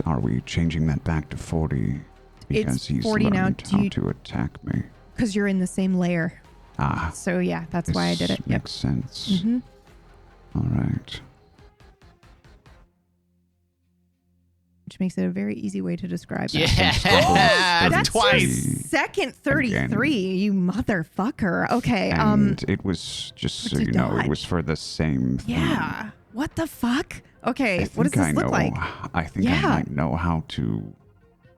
Speaker 8: Are we changing that back to 40? Because
Speaker 1: It's
Speaker 8: he's
Speaker 1: 40 now.
Speaker 8: learned
Speaker 1: Do
Speaker 8: how
Speaker 1: you-
Speaker 8: to attack me.
Speaker 1: Because you're in the same layer.
Speaker 8: Ah,
Speaker 1: So, yeah, that's why I did it.
Speaker 8: this
Speaker 1: Yep.
Speaker 8: makes sense.
Speaker 1: Mm-hmm.
Speaker 8: All right.
Speaker 1: Which makes it a very easy way to describe that.
Speaker 4: Yeah,
Speaker 1: That's
Speaker 4: twice.
Speaker 1: your second 33, you motherfucker. Okay.
Speaker 8: And it was, just so
Speaker 1: to
Speaker 8: you know,
Speaker 1: dodge.
Speaker 8: it was for the same thing.
Speaker 1: Yeah. What the fuck? Okay.
Speaker 8: I
Speaker 1: What does
Speaker 8: think
Speaker 1: this
Speaker 8: I
Speaker 1: look
Speaker 8: know.
Speaker 1: like?
Speaker 8: I think
Speaker 1: Yeah.
Speaker 8: I might know how to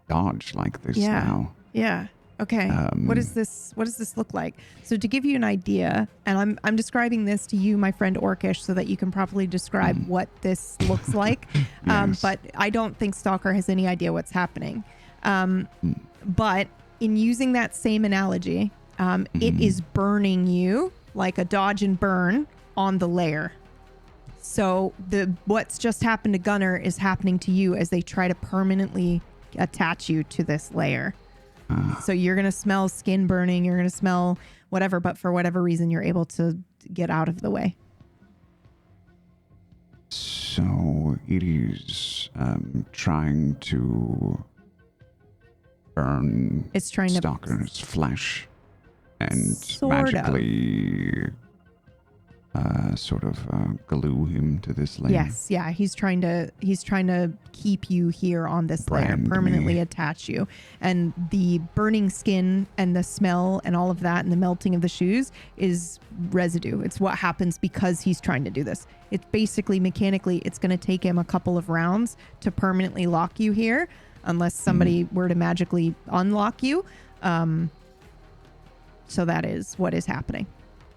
Speaker 8: dodge like this
Speaker 1: Yeah.
Speaker 8: now.
Speaker 1: Yeah. Okay. What does this look like? So to give you an idea, and I'm describing this to you, my friend Orcish, so that you can properly describe what this looks like.
Speaker 8: Yes.
Speaker 1: But I don't think Stalker has any idea what's happening. But in using that same analogy, it is burning you like a dodge and burn on the layer. So what's just happened to Gunner is happening to you as they try to permanently attach you to this layer. So you're going to smell skin burning, you're going to smell whatever, but for whatever reason, you're able to get out of the way.
Speaker 8: So it is trying to burn
Speaker 1: It's trying to
Speaker 8: Stalker's flesh and
Speaker 1: Sort of.
Speaker 8: magically sort of glue him to this layer?
Speaker 1: Yes, yeah, he's trying to keep you here on this layer,
Speaker 8: Brand
Speaker 1: permanently
Speaker 8: me.
Speaker 1: attach you. And the burning skin and the smell and all of that and the melting of the shoes is residue. It's what happens because he's trying to do this. It's basically mechanically, it's going to take him a couple of rounds to permanently lock you here, unless somebody were to magically unlock you. So that is what is happening.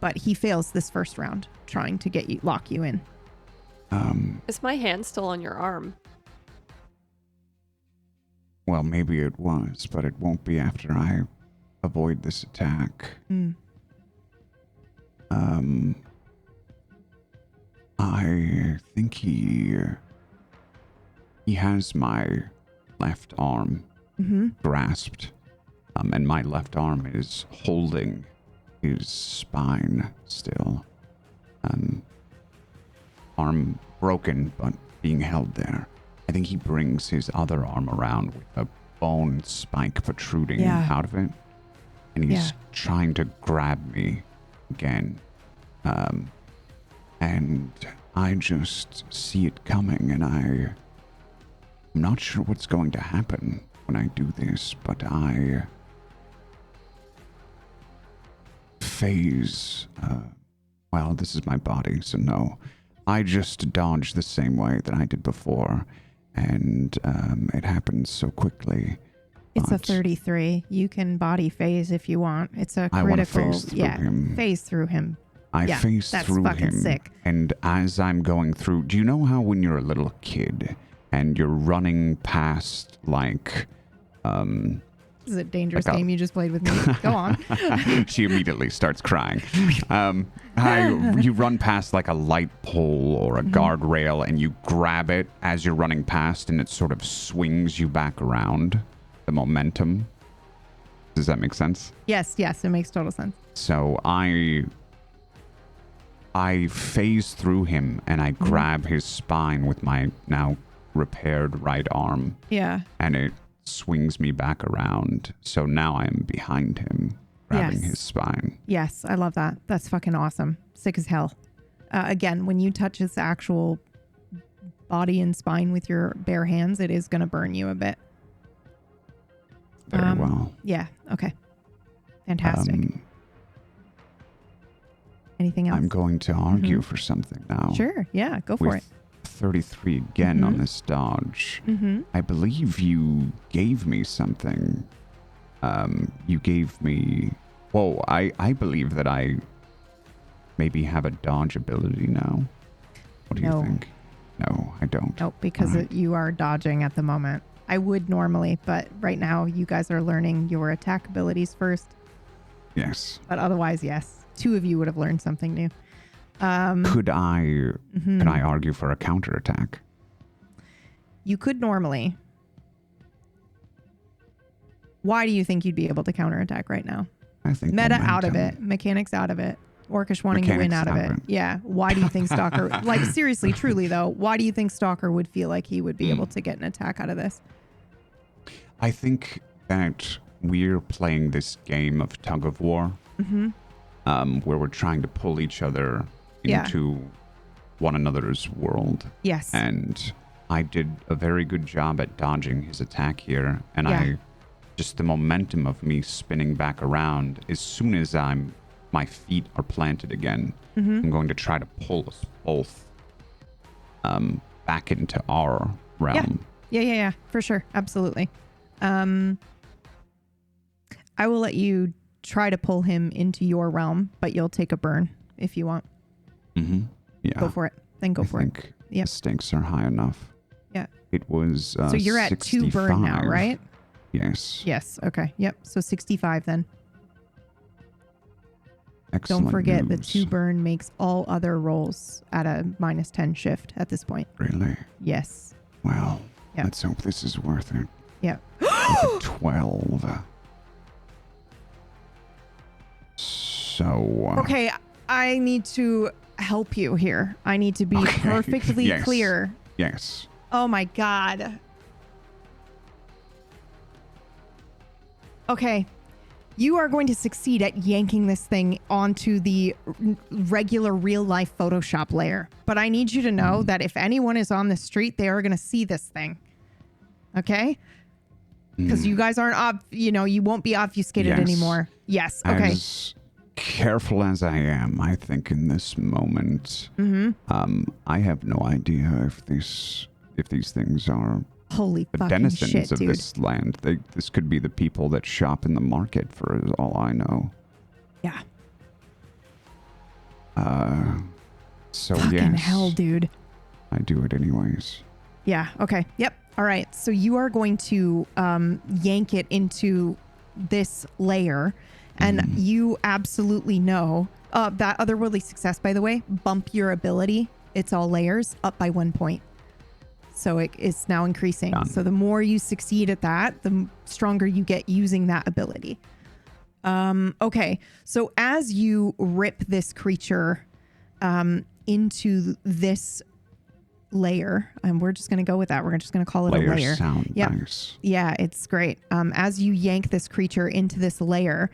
Speaker 1: But he fails this first round trying to lock you in.
Speaker 5: Is my hand still on your arm?
Speaker 8: Well, maybe it was, but it won't be after I avoid this attack. I think he has my left arm grasped, and my left arm is holding his spine still. Arm broken, but being held there. I think he brings his other arm around with a bone spike protruding out of it, and he's trying to grab me again. And I just see it coming, and I'm not sure what's going to happen when I do this, but I phase. Well, this is my body, so no. I just dodge the same way that I did before, and it happens so quickly.
Speaker 1: It's a 33. You can body phase if you want. It's a critical.
Speaker 8: I want to phase through him.
Speaker 1: Phase through him.
Speaker 8: I phase through him.
Speaker 1: Sick.
Speaker 8: And as I'm going through, do you know how when you're a little kid and you're running past like
Speaker 1: This is a dangerous game you just played with me. Go on.
Speaker 8: She immediately starts crying. You run past like a light pole or a guardrail and you grab it as you're running past and it sort of swings you back around. The momentum. Does that make sense?
Speaker 1: Yes, it makes total sense.
Speaker 8: So I phase through him and I grab his spine with my now repaired right arm.
Speaker 1: Yeah.
Speaker 8: And it swings me back around. So now I'm behind him, grabbing his spine.
Speaker 1: Yes, I love that. That's fucking awesome. Sick as hell. Again, when you touch his actual body and spine with your bare hands, it is going to burn you a bit.
Speaker 8: Very well.
Speaker 1: Yeah. Okay. Fantastic. Anything else?
Speaker 8: I'm going to argue for something now.
Speaker 1: Sure. Yeah. Go for
Speaker 8: with
Speaker 1: it.
Speaker 8: 33 again on this dodge. I believe you gave me something. You gave me... Whoa, I believe that I maybe have a dodge ability now. What do you think? No, I don't.
Speaker 1: Nope, because you are dodging at the moment. I would normally, but right now you guys are learning your attack abilities first.
Speaker 8: Yes.
Speaker 1: But otherwise, yes. Two of you would have learned something new.
Speaker 8: Can I argue for a counterattack?
Speaker 1: You could normally. Why do you think you'd be able to counterattack right now?
Speaker 8: I think
Speaker 1: Meta
Speaker 8: momentum.
Speaker 1: out of it. Mechanics out of it. Orcish wanting to win out of it. Yeah. Why do you think Stalker... like, seriously, truly, though, why do you think Stalker would feel like he would be able to get an attack out of this?
Speaker 8: I think that we're playing this game of tug of war, where we're trying to pull each other into one another's world.
Speaker 1: Yes.
Speaker 8: And I did a very good job at dodging his attack here, and just the momentum of me spinning back around, as soon as my feet are planted again, I'm going to try to pull us both back into our realm.
Speaker 1: Yeah, for sure. Absolutely. I will let you try to pull him into your realm, but you'll take a burn if you want.
Speaker 8: Yeah.
Speaker 1: Go for it. Then go for it.
Speaker 8: The stakes are high enough.
Speaker 1: Yeah.
Speaker 8: It was
Speaker 1: so you're at 2 burn now, right?
Speaker 8: Yes.
Speaker 1: Yes. Okay. Yep. So 65 then.
Speaker 8: Excellent.
Speaker 1: Don't forget the
Speaker 8: news.
Speaker 1: 2 burn makes all other rolls at a -10 shift at this point.
Speaker 8: Really?
Speaker 1: Yes.
Speaker 8: Well,
Speaker 1: Yep.
Speaker 8: let's hope this is worth it.
Speaker 1: Yep.
Speaker 8: With a 12. So.
Speaker 1: Okay, I need to help you here. I need to be perfectly clear.
Speaker 8: Yes.
Speaker 1: Oh my God. Okay.
Speaker 10: You are going to succeed at yanking this thing onto the regular real life Photoshop layer. But I need you to know that if anyone is on the street, they are going to see this thing. Okay? Because you guys aren't, you won't be obfuscated anymore. Yes. Okay.
Speaker 8: As careful as I am, I think in this moment, I have no idea if these things are
Speaker 10: Holy
Speaker 8: the
Speaker 10: fucking
Speaker 8: denizens
Speaker 10: shit,
Speaker 8: of
Speaker 10: dude.
Speaker 8: this land. This could be the people that shop in the market, for all I know.
Speaker 10: Yeah.
Speaker 8: So
Speaker 10: Fucking
Speaker 8: yes,
Speaker 10: hell, dude.
Speaker 8: I do it anyways.
Speaker 10: Yeah. Okay. Yep. All right. So you are going to yank it into this layer, and you absolutely know that otherworldly success, by the way, bump your ability. It's all layers up by 1 point. So it's now increasing.
Speaker 8: Done.
Speaker 10: So the more you succeed at that, the stronger you get using that ability. Okay. So as you rip this creature into this layer, and we're just going to go with that. We're just going to call it a layer.
Speaker 8: Sound
Speaker 10: Yep.
Speaker 8: nice.
Speaker 10: Yeah, it's great. As you yank this creature into this layer,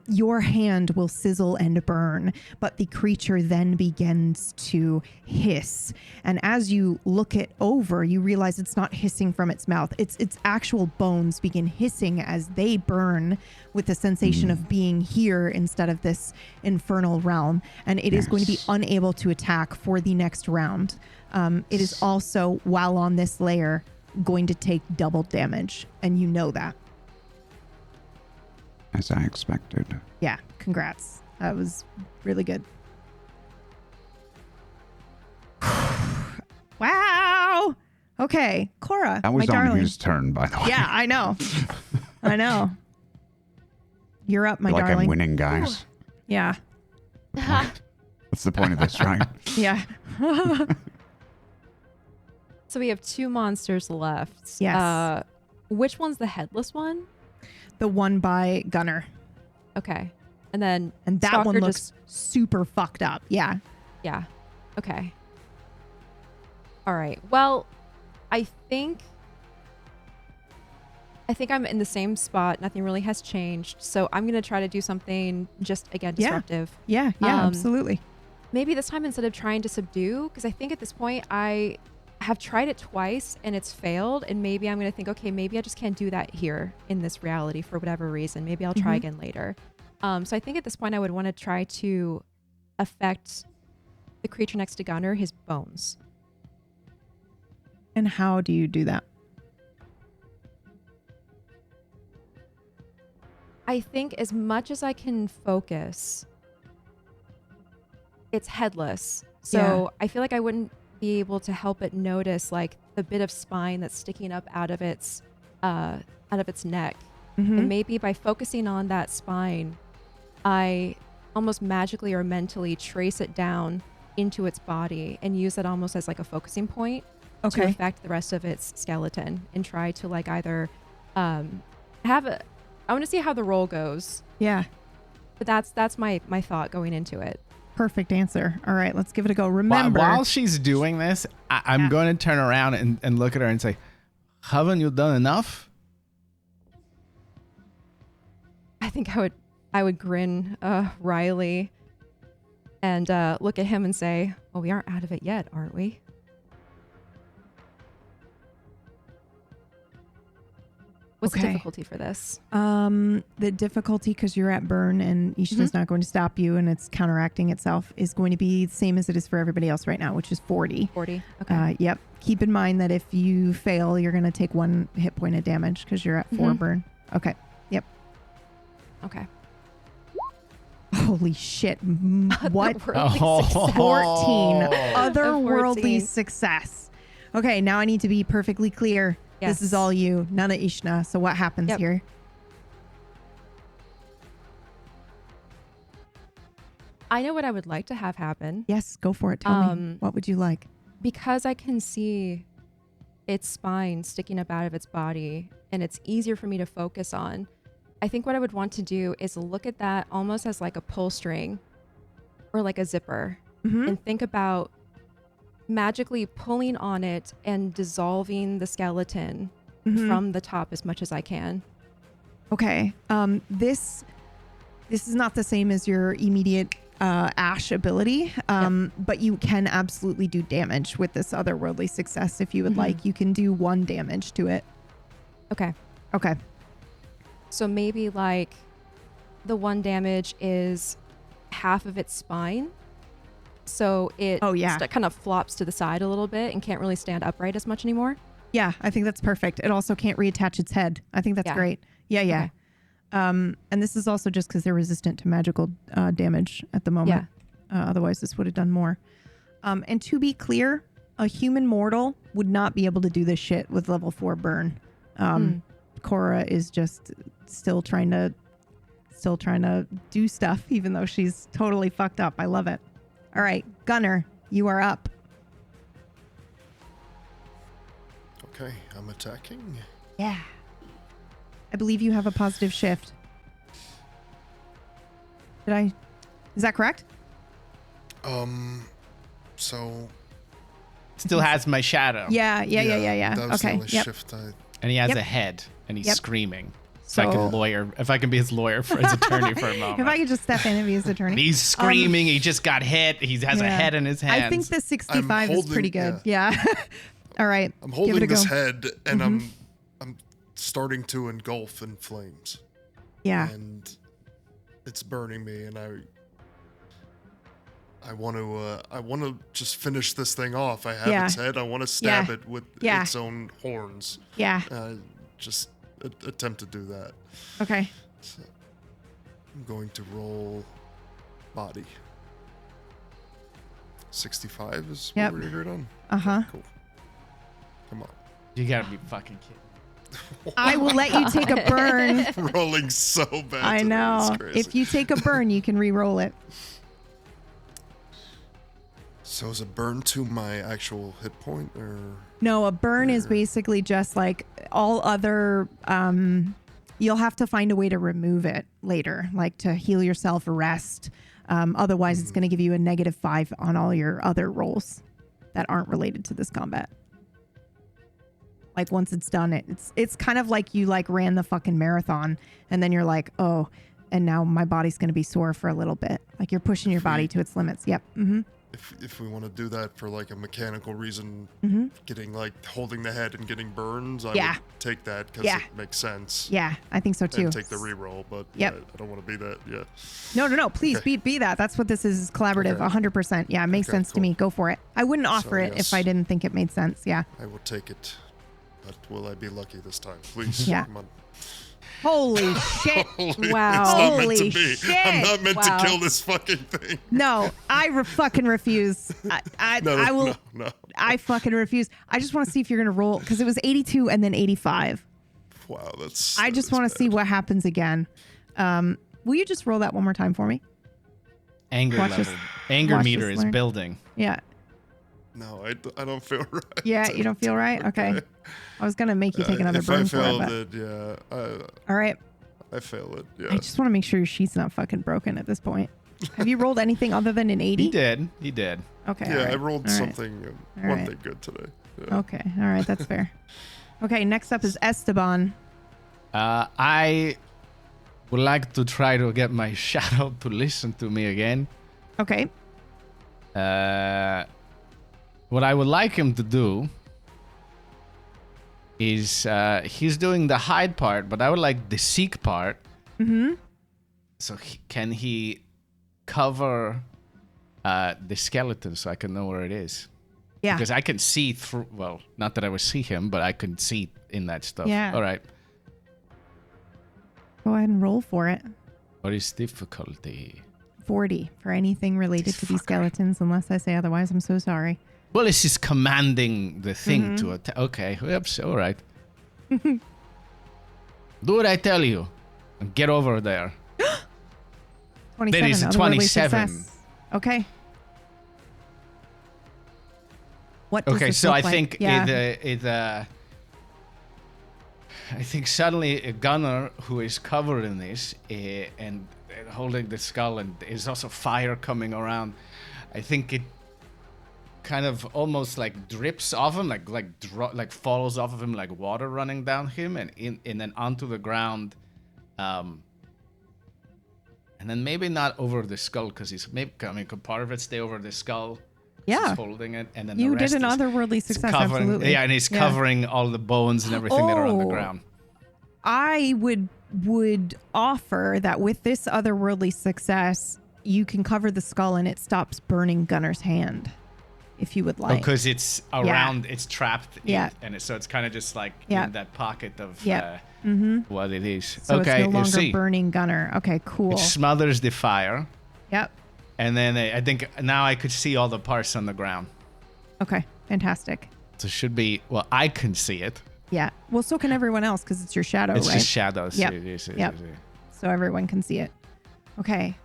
Speaker 10: your hand will sizzle and burn, but the creature then begins to hiss. And as you look it over, you realize it's not hissing from its mouth. Its actual bones begin hissing as they burn with the sensation of being here instead of this infernal realm. And it is going to be unable to attack for the next round. It is also, while on this layer, going to take double damage, and you know that.
Speaker 8: As I expected.
Speaker 10: Yeah, congrats. That was really good. Wow. Okay, Cora,
Speaker 8: That was
Speaker 10: my
Speaker 8: on
Speaker 10: darling.
Speaker 8: his turn, by the way.
Speaker 10: Yeah, I know. I know. You're up, my
Speaker 8: I feel like
Speaker 10: darling.
Speaker 8: I'm winning, guys.
Speaker 10: Yeah.
Speaker 8: That's the point of this, right?
Speaker 10: Yeah.
Speaker 3: So we have 2 monsters left.
Speaker 10: Yes.
Speaker 3: Which one's the headless one?
Speaker 10: The one by Gunner.
Speaker 3: Okay. And then
Speaker 10: And that
Speaker 3: Stalker
Speaker 10: one looks super fucked up. Yeah.
Speaker 3: Yeah. Okay. All right. Well, I think I'm in the same spot. Nothing really has changed. So I'm going to try to do something just, again, disruptive.
Speaker 10: Yeah, absolutely.
Speaker 3: Maybe this time instead of trying to subdue, because I think at this point I have tried it twice and it's failed. And maybe I'm going to think, okay, maybe I just can't do that here in this reality for whatever reason. Maybe I'll try again later. So I think at this point I would want to try to affect the creature next to Gunner, his bones.
Speaker 10: And how do you do that?
Speaker 3: I think as much as I can focus, it's headless. So I feel like I wouldn't be able to help but notice like the bit of spine that's sticking up out of its neck. And maybe by focusing on that spine, I almost magically or mentally trace it down into its body and use it almost as like a focusing point to affect the rest of its skeleton and try to like either I want to see how the roll goes.
Speaker 10: Yeah.
Speaker 3: But that's my thought going into it.
Speaker 10: Perfect answer. All right, let's give it a go. Remember,
Speaker 4: While she's doing this, I'm going to turn around and look at her and say, haven't you done enough?
Speaker 3: I think I would grin wryly and look at him and say, well, we aren't out of it yet, aren't we? What's the difficulty for this?
Speaker 10: The difficulty, because you're at burn and Ishna's not going to stop you and it's counteracting itself, is going to be the same as it is for everybody else right now, which is 40.
Speaker 3: 40. Okay.
Speaker 10: Yep. Keep in mind that if you fail, you're going to take 1 hit point of damage because you're at 4 burn. Okay. Yep.
Speaker 3: Okay.
Speaker 10: Holy shit. What?
Speaker 3: Otherworldly success.
Speaker 10: 14. Otherworldly
Speaker 3: 14.
Speaker 10: success. Okay, now I need to be perfectly clear.
Speaker 3: Yes.
Speaker 10: This is all you, none of Ishna. So what happens here?
Speaker 3: I know what I would like to have happen.
Speaker 10: Yes, go for it. Tell me. What would you like?
Speaker 3: Because I can see its spine sticking up out of its body and it's easier for me to focus on. I think what I would want to do is look at that almost as like a pull string or like a zipper and think about magically pulling on it and dissolving the skeleton from the top as much as I can.
Speaker 10: Okay. This is not the same as your immediate ash ability, but you can absolutely do damage with this otherworldly success if you would like. You can do 1 damage to it.
Speaker 3: Okay.
Speaker 10: Okay.
Speaker 3: So maybe like the 1 damage is half of its spine. So it kind of flops to the side a little bit and can't really stand upright as much anymore.
Speaker 10: Yeah, I think that's perfect. It also can't reattach its head. I think that's great. Yeah.
Speaker 3: Okay.
Speaker 10: And this is also just because they're resistant to magical damage at the moment. Otherwise, this would have done more. And to be clear, a human mortal would not be able to do this shit with level 4 burn. Cora is just still trying to do stuff, even though she's totally fucked up. I love it. All right, Gunner, you are up.
Speaker 7: Okay, I'm attacking.
Speaker 10: Yeah. I believe you have a positive shift. Is that correct?
Speaker 7: So
Speaker 4: Still has my shadow.
Speaker 10: Yeah.
Speaker 7: That was the
Speaker 10: Okay.
Speaker 7: only
Speaker 10: Yep.
Speaker 7: shift
Speaker 4: And he has
Speaker 10: Yep.
Speaker 4: a head, and he's
Speaker 10: Yep.
Speaker 4: screaming.
Speaker 10: So-
Speaker 4: If I can be his lawyer for his attorney for a moment.
Speaker 10: If I could just step in and be his attorney.
Speaker 4: He's screaming. He just got hit. He has a
Speaker 10: Yeah.
Speaker 4: head in his hands.
Speaker 10: I think the 65 is
Speaker 7: holding-
Speaker 10: pretty good. Yeah. All right.
Speaker 7: I'm
Speaker 10: give
Speaker 7: holding
Speaker 10: it a
Speaker 7: this
Speaker 10: go.
Speaker 7: head, and I'm starting to engulf in flames.
Speaker 10: Yeah.
Speaker 7: And it's burning me, and I want to just finish this thing off. I have its head. I want to stab it with its own horns.
Speaker 10: Yeah.
Speaker 7: Just attempt to do that.
Speaker 10: Okay.
Speaker 7: So I'm going to roll body. 65 is
Speaker 10: Yep.
Speaker 7: what we're agreed on.
Speaker 10: Uh-huh.
Speaker 7: Cool. Come on.
Speaker 4: You gotta be fucking kidding.
Speaker 10: I will let you take a burn.
Speaker 7: Rolling so bad.
Speaker 10: I
Speaker 7: today.
Speaker 10: know.
Speaker 7: It's crazy.
Speaker 10: If you take a burn, you can re-roll it.
Speaker 7: So is it burn to my actual hit point, or
Speaker 10: No, a burn is basically just like all other. You'll have to find a way to remove it later, like to heal yourself, rest. Otherwise, it's going to give you a -5 on all your other rolls that aren't related to this combat. Like once it's done, it's kind of like you like ran the fucking marathon, and then you're like, oh, and now my body's going to be sore for a little bit. Like you're pushing your body to its limits. Yep. Mm-hmm.
Speaker 7: if we want to do that for like a mechanical reason,
Speaker 10: Mm-hmm.
Speaker 7: getting like holding the head and getting burns, I
Speaker 10: Yeah.
Speaker 7: would take that because
Speaker 10: Yeah.
Speaker 7: it makes sense.
Speaker 10: Yeah, I think so too.
Speaker 7: And take the reroll, but
Speaker 10: Yep.
Speaker 7: I don't want to be that. Yeah.
Speaker 10: No. Please
Speaker 7: Okay.
Speaker 10: be that. That's what this is collaborative.
Speaker 7: Okay.
Speaker 10: 100%. Yeah, it makes
Speaker 7: Okay,
Speaker 10: sense to
Speaker 7: cool.
Speaker 10: me. Go for it. I wouldn't offer it
Speaker 7: yes.
Speaker 10: if I didn't think it made sense. Yeah.
Speaker 7: I will take it. But will I be lucky this time? Please.
Speaker 10: Yeah.
Speaker 7: Come on.
Speaker 10: Holy shit.
Speaker 7: Holy,
Speaker 3: Wow.
Speaker 7: It's not meant
Speaker 10: Holy
Speaker 7: to be.
Speaker 10: shit.
Speaker 7: I'm not meant
Speaker 3: Wow.
Speaker 7: to kill this fucking thing.
Speaker 10: No, I fucking refuse. I will.
Speaker 7: No.
Speaker 10: I fucking refuse. I just want to see if you're gonna roll because it was 82 and then 85.
Speaker 7: Wow, that's.
Speaker 10: I just want to see what happens again. Will you just roll that one more time for me?
Speaker 4: Anger
Speaker 10: Watch
Speaker 4: level.
Speaker 10: this-
Speaker 4: Anger
Speaker 10: watch
Speaker 4: meter
Speaker 10: this
Speaker 4: is
Speaker 10: learn.
Speaker 4: building.
Speaker 10: Yeah.
Speaker 7: No, I don't feel right.
Speaker 10: Yeah. You don't feel right? Okay. I was gonna make you take another
Speaker 7: if
Speaker 10: burn
Speaker 7: I
Speaker 10: for it,
Speaker 7: failed
Speaker 10: but
Speaker 7: it, yeah.
Speaker 10: all right.
Speaker 7: I fail it. Yeah.
Speaker 10: I just want to make sure your sheet's not fucking broken at this point. Have you rolled anything other than an 80?
Speaker 4: He did.
Speaker 10: Okay.
Speaker 7: Yeah,
Speaker 10: all right,
Speaker 7: I rolled
Speaker 10: all right.
Speaker 7: something,
Speaker 10: All
Speaker 7: one
Speaker 10: right.
Speaker 7: thing good today. Yeah.
Speaker 10: Okay. All right. That's fair. Okay. Next up is Esteban.
Speaker 4: I would like to try to get my shadow to listen to me again.
Speaker 10: Okay.
Speaker 4: What I would like him to do is he's doing the hide part, but I would like the seek part.
Speaker 10: Mm-hmm.
Speaker 4: So can he cover the skeleton so I can know where it is?
Speaker 10: Yeah.
Speaker 4: Because I can see through. Well, not that I would see him, but I can see in that stuff.
Speaker 10: Yeah.
Speaker 4: All right.
Speaker 10: Go ahead and roll for it.
Speaker 4: What is difficulty?
Speaker 10: 40 for anything related to these skeletons, unless I say otherwise. I'm so sorry.
Speaker 4: Well, it's just commanding the thing
Speaker 10: Mm-hmm.
Speaker 4: to attack. Okay, yep, all right. Do what I tell you. And get over there.
Speaker 10: 27.
Speaker 4: There is a
Speaker 10: otherworldly
Speaker 4: 27.
Speaker 10: success. Okay. What does
Speaker 4: Okay,
Speaker 10: this
Speaker 4: so
Speaker 10: look
Speaker 4: I
Speaker 10: like?
Speaker 4: think
Speaker 10: Yeah.
Speaker 4: I think suddenly a gunner who is covered in this and holding the skull, and there's also fire coming around. I think it kind of almost like drips off him, like falls off of him like water running down him, and then onto the ground, And then maybe not over the skull, because could part of it stay over the skull? 'Cause
Speaker 10: Yeah.
Speaker 4: he's holding it, and then
Speaker 10: You
Speaker 4: the rest
Speaker 10: did an
Speaker 4: is
Speaker 10: otherworldly success,
Speaker 4: covering,
Speaker 10: absolutely.
Speaker 4: Yeah, and he's covering all the bones and everything that are on the
Speaker 10: Oh.
Speaker 4: ground.
Speaker 10: I would offer that with this otherworldly success, you can cover the skull and it stops burning Gunner's hand, if you would like.
Speaker 4: Because it's around, it's trapped, so it's kind of just like in that pocket of what it is.
Speaker 10: So
Speaker 4: okay,
Speaker 10: it's no longer burning Gunner. Okay, cool.
Speaker 4: It smothers the fire.
Speaker 10: Yep.
Speaker 4: And then I think now I could see all the parts on the ground.
Speaker 10: Okay, fantastic.
Speaker 4: So it should be, well, I can see it.
Speaker 10: Yeah. Well, so can everyone else because it's your shadow,
Speaker 4: It's
Speaker 10: right?
Speaker 4: just shadows.
Speaker 10: Yep.
Speaker 4: Yes.
Speaker 10: So everyone can see it. Okay.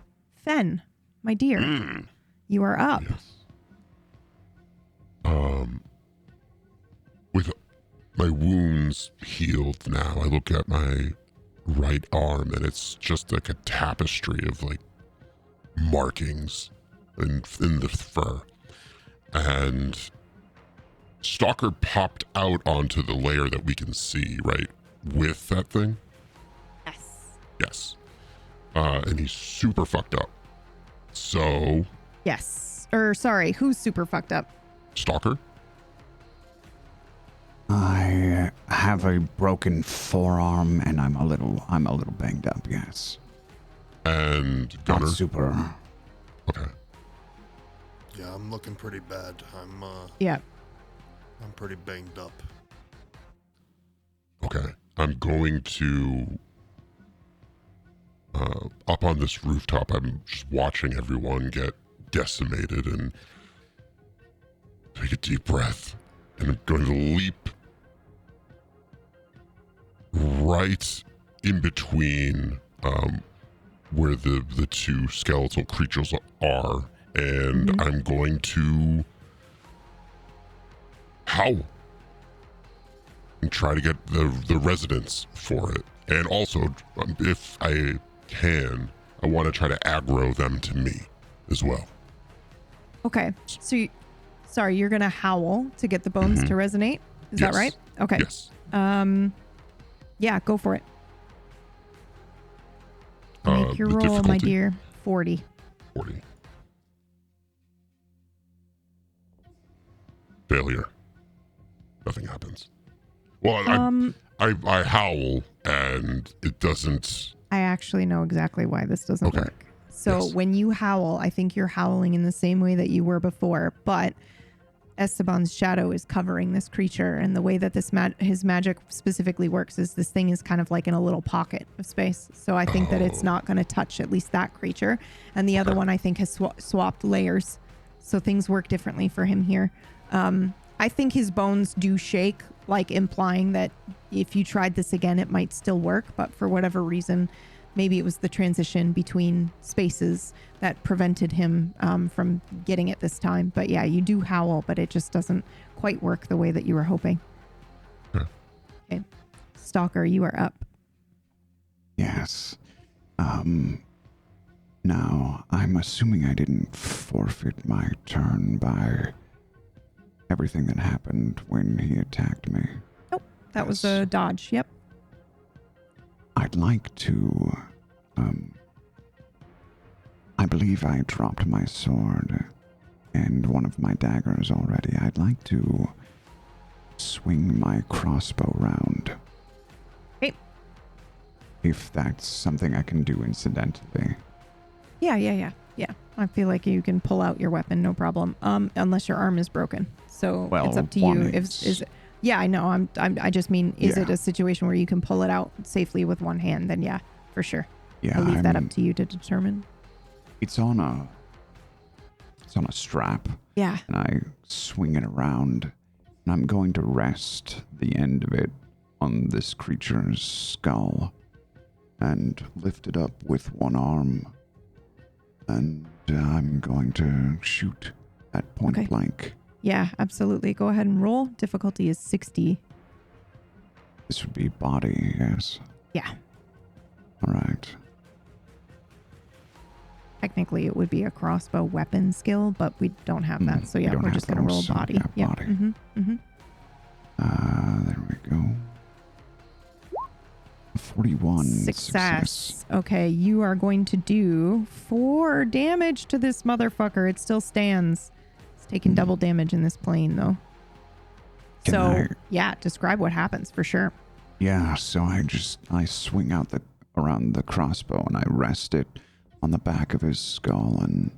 Speaker 10: Fen, my dear, you are up.
Speaker 9: Yes. With my wounds healed now, I look at my right arm and it's just like a tapestry of like markings in the fur. And Stalker popped out onto the layer that we can see, right? With that thing?
Speaker 10: Yes.
Speaker 9: Yes. And he's super fucked up. So,
Speaker 10: Yes. Sorry, who's super fucked up?
Speaker 9: Stalker?
Speaker 8: I have a broken forearm and I'm a little banged up, yes.
Speaker 9: And Gunner?
Speaker 8: Not super.
Speaker 9: Okay.
Speaker 7: Yeah, I'm looking pretty bad. I'm pretty banged up.
Speaker 9: Okay. I'm going to up on this rooftop. I'm just watching everyone get decimated and take a deep breath. And I'm going to leap right in between where the two skeletal creatures are. And I'm going to howl and try to get the residents for it. And also, if I can, I want to try to aggro them to me as well.
Speaker 10: Okay. So, sorry, you're going to howl to get the bones to resonate? Is that right? Okay.
Speaker 9: Yes.
Speaker 10: Yeah, go for it. Make your
Speaker 9: the
Speaker 10: roll, my
Speaker 9: difficulty?
Speaker 10: dear. 40.
Speaker 9: 40. Failure. Nothing happens. Well, I howl and it doesn't.
Speaker 10: I actually know exactly why this doesn't
Speaker 9: Okay.
Speaker 10: work. So
Speaker 9: Yes.
Speaker 10: when you howl, I think you're howling in the same way that you were before, but Esteban's shadow is covering this creature, and the way that his magic specifically works is this thing is kind of like in a little pocket of space. So I think that it's not going to touch at least that creature, and the other one I think has swapped layers, so things work differently for him here. I think his bones do shake, like implying that if you tried this again, it might still work, but for whatever reason, maybe it was the transition between spaces that prevented him from getting it this time. But yeah, you do howl, but it just doesn't quite work the way that you were hoping. Okay. Stalker, you are up.
Speaker 8: Yes. Now, I'm assuming I didn't forfeit my turn by everything that happened when he attacked me.
Speaker 10: Nope. That was
Speaker 8: Yes.
Speaker 10: a dodge. Yep.
Speaker 8: I'd like to, I believe I dropped my sword and one of my daggers already. I'd like to swing my crossbow round.
Speaker 10: Okay.
Speaker 8: If that's something I can do incidentally.
Speaker 10: Yeah. I feel like you can pull out your weapon, no problem. Unless your arm is broken. So
Speaker 8: Well,
Speaker 10: it's up to
Speaker 8: one
Speaker 10: you.
Speaker 8: is.
Speaker 10: Yeah, I know. I just mean, is
Speaker 8: Yeah.
Speaker 10: it a situation where you can pull it out safely with one hand? Then yeah, for sure.
Speaker 8: Yeah,
Speaker 10: I'll leave that up to you to determine.
Speaker 8: It's on a strap,
Speaker 10: Yeah.
Speaker 8: and I swing it around, and I'm going to rest the end of it on this creature's skull and lift it up with one arm, and I'm going to shoot at point
Speaker 10: Okay.
Speaker 8: blank.
Speaker 10: Yeah, absolutely. Go ahead and roll. Difficulty is 60.
Speaker 8: This would be body, yes.
Speaker 10: Yeah.
Speaker 8: All right.
Speaker 10: Technically, it would be a crossbow weapon skill, but we don't have that. So
Speaker 8: we
Speaker 10: yeah,
Speaker 8: don't
Speaker 10: we're
Speaker 8: have
Speaker 10: just going to roll
Speaker 8: those, so
Speaker 10: body.
Speaker 8: yeah, body.
Speaker 10: Mm-hmm.
Speaker 8: There we go. 41.
Speaker 10: Success. Okay, you are going to do 4 damage to this motherfucker. It still stands. It's taking double damage in this plane, though. Yeah, describe what happens for sure.
Speaker 8: Yeah, so I swing out around the crossbow and I rest it on the back of his skull, and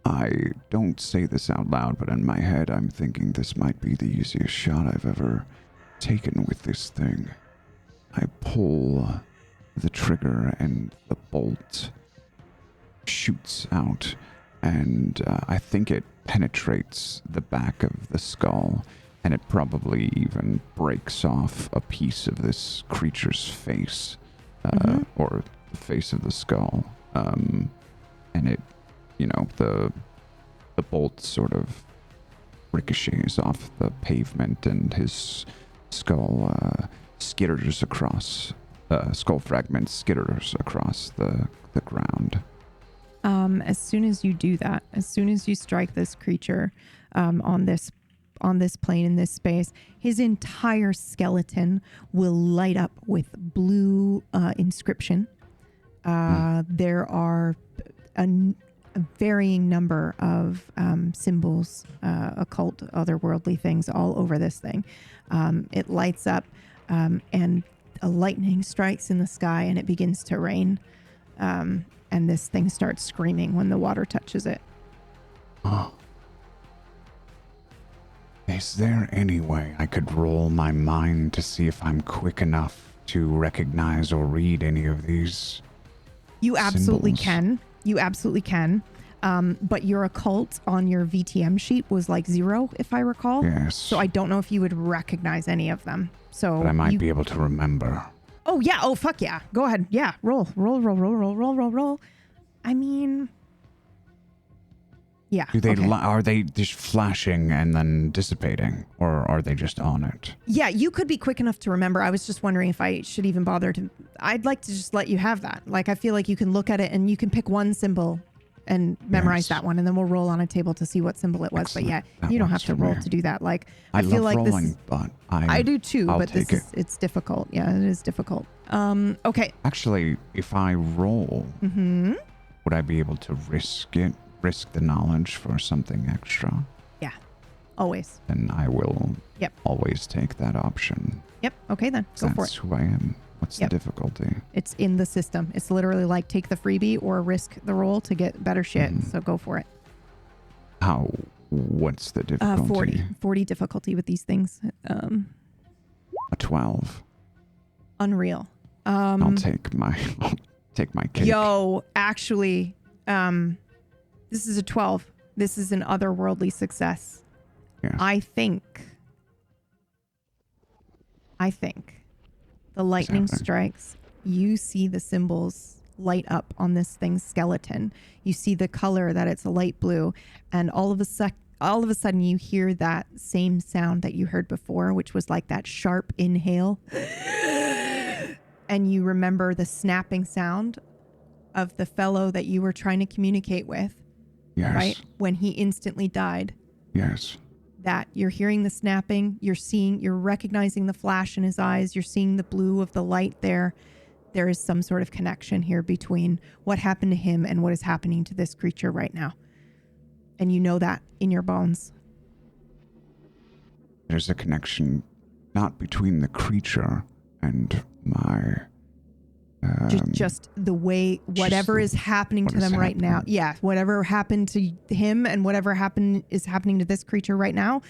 Speaker 8: I don't say this out loud, but in my head I'm thinking this might be the easiest shot I've ever taken with this thing. I pull the trigger and the bolt shoots out, and I think it penetrates the back of the skull, and it probably even breaks off a piece of this creature's face, or the face of the skull. And it, the bolt sort of ricochets off the pavement, and his skull skitters across, skull fragments skitters across the ground.
Speaker 10: As soon as you do that, as soon as you strike this creature on this plane in this space, his entire skeleton will light up with blue inscription. There are a varying number of symbols, occult, otherworldly things all over this thing. It lights up, and a lightning strikes in the sky, and it begins to rain. And this thing starts screaming when the water touches it.
Speaker 8: Oh. Is there any way I could roll my mind to see if I'm quick enough to recognize or read any of these
Speaker 10: You absolutely
Speaker 8: symbols?
Speaker 10: can. You absolutely can. But your occult on your VTM sheet was like 0, if I recall.
Speaker 8: Yes.
Speaker 10: So I don't know if you would recognize any of them. So
Speaker 8: But I might be able to remember.
Speaker 10: Oh, yeah. Oh, fuck yeah. Go ahead. Yeah. Roll. I mean, yeah.
Speaker 8: Do they
Speaker 10: okay.
Speaker 8: are they just flashing and then dissipating, or are they just on it?
Speaker 10: Yeah, you could be quick enough to remember. I was just wondering if I should even bother to... I'd like to just let you have that. Like, I feel like you can look at it and you can pick one symbol and memorize that one, and then we'll roll on a table to see what symbol it was.
Speaker 8: Excellent.
Speaker 10: But yeah,
Speaker 8: That
Speaker 10: you don't
Speaker 8: works
Speaker 10: have to
Speaker 8: for
Speaker 10: roll
Speaker 8: me.
Speaker 10: to do that. Like,
Speaker 8: I
Speaker 10: feel
Speaker 8: love
Speaker 10: like
Speaker 8: rolling,
Speaker 10: this is,
Speaker 8: but
Speaker 10: I do too,
Speaker 8: I'll
Speaker 10: but
Speaker 8: take
Speaker 10: this is, it's difficult. Yeah, it is difficult. Okay.
Speaker 8: Actually, if I roll, would I be able to risk the knowledge for something extra?
Speaker 10: Yeah, always.
Speaker 8: Then I will
Speaker 10: Yep.
Speaker 8: always take that option.
Speaker 10: Yep. Okay, then go for
Speaker 8: That's
Speaker 10: it.
Speaker 8: who I am. What's
Speaker 10: Yep.
Speaker 8: the difficulty?
Speaker 10: It's in the system. It's literally like take the freebie or risk the roll to get better shit. So go for it.
Speaker 8: What's the difficulty?
Speaker 10: 40 difficulty with these things.
Speaker 8: A 12.
Speaker 10: Unreal.
Speaker 8: I'll take my cake.
Speaker 10: Yo, actually, this is a 12. This is an otherworldly success.
Speaker 8: Yes.
Speaker 10: I think the lightning
Speaker 8: happening?
Speaker 10: strikes. You see the symbols light up on this thing's skeleton. You see the color that it's a light blue, and all of a sudden you hear that same sound that you heard before, which was like that sharp inhale. And you remember the snapping sound of the fellow that you were trying to communicate with,
Speaker 8: Yes.
Speaker 10: right? When he instantly died.
Speaker 8: Yes.
Speaker 10: That you're hearing the snapping, you're recognizing the flash in his eyes, you're seeing the blue of the light there. There is some sort of connection here between what happened to him and what is happening to this creature right now. And you know that in your bones.
Speaker 8: There's a connection not between the creature and my...
Speaker 10: Just the way whatever is happening to them right now. Yeah, whatever happened to him and whatever is happening to this creature right now,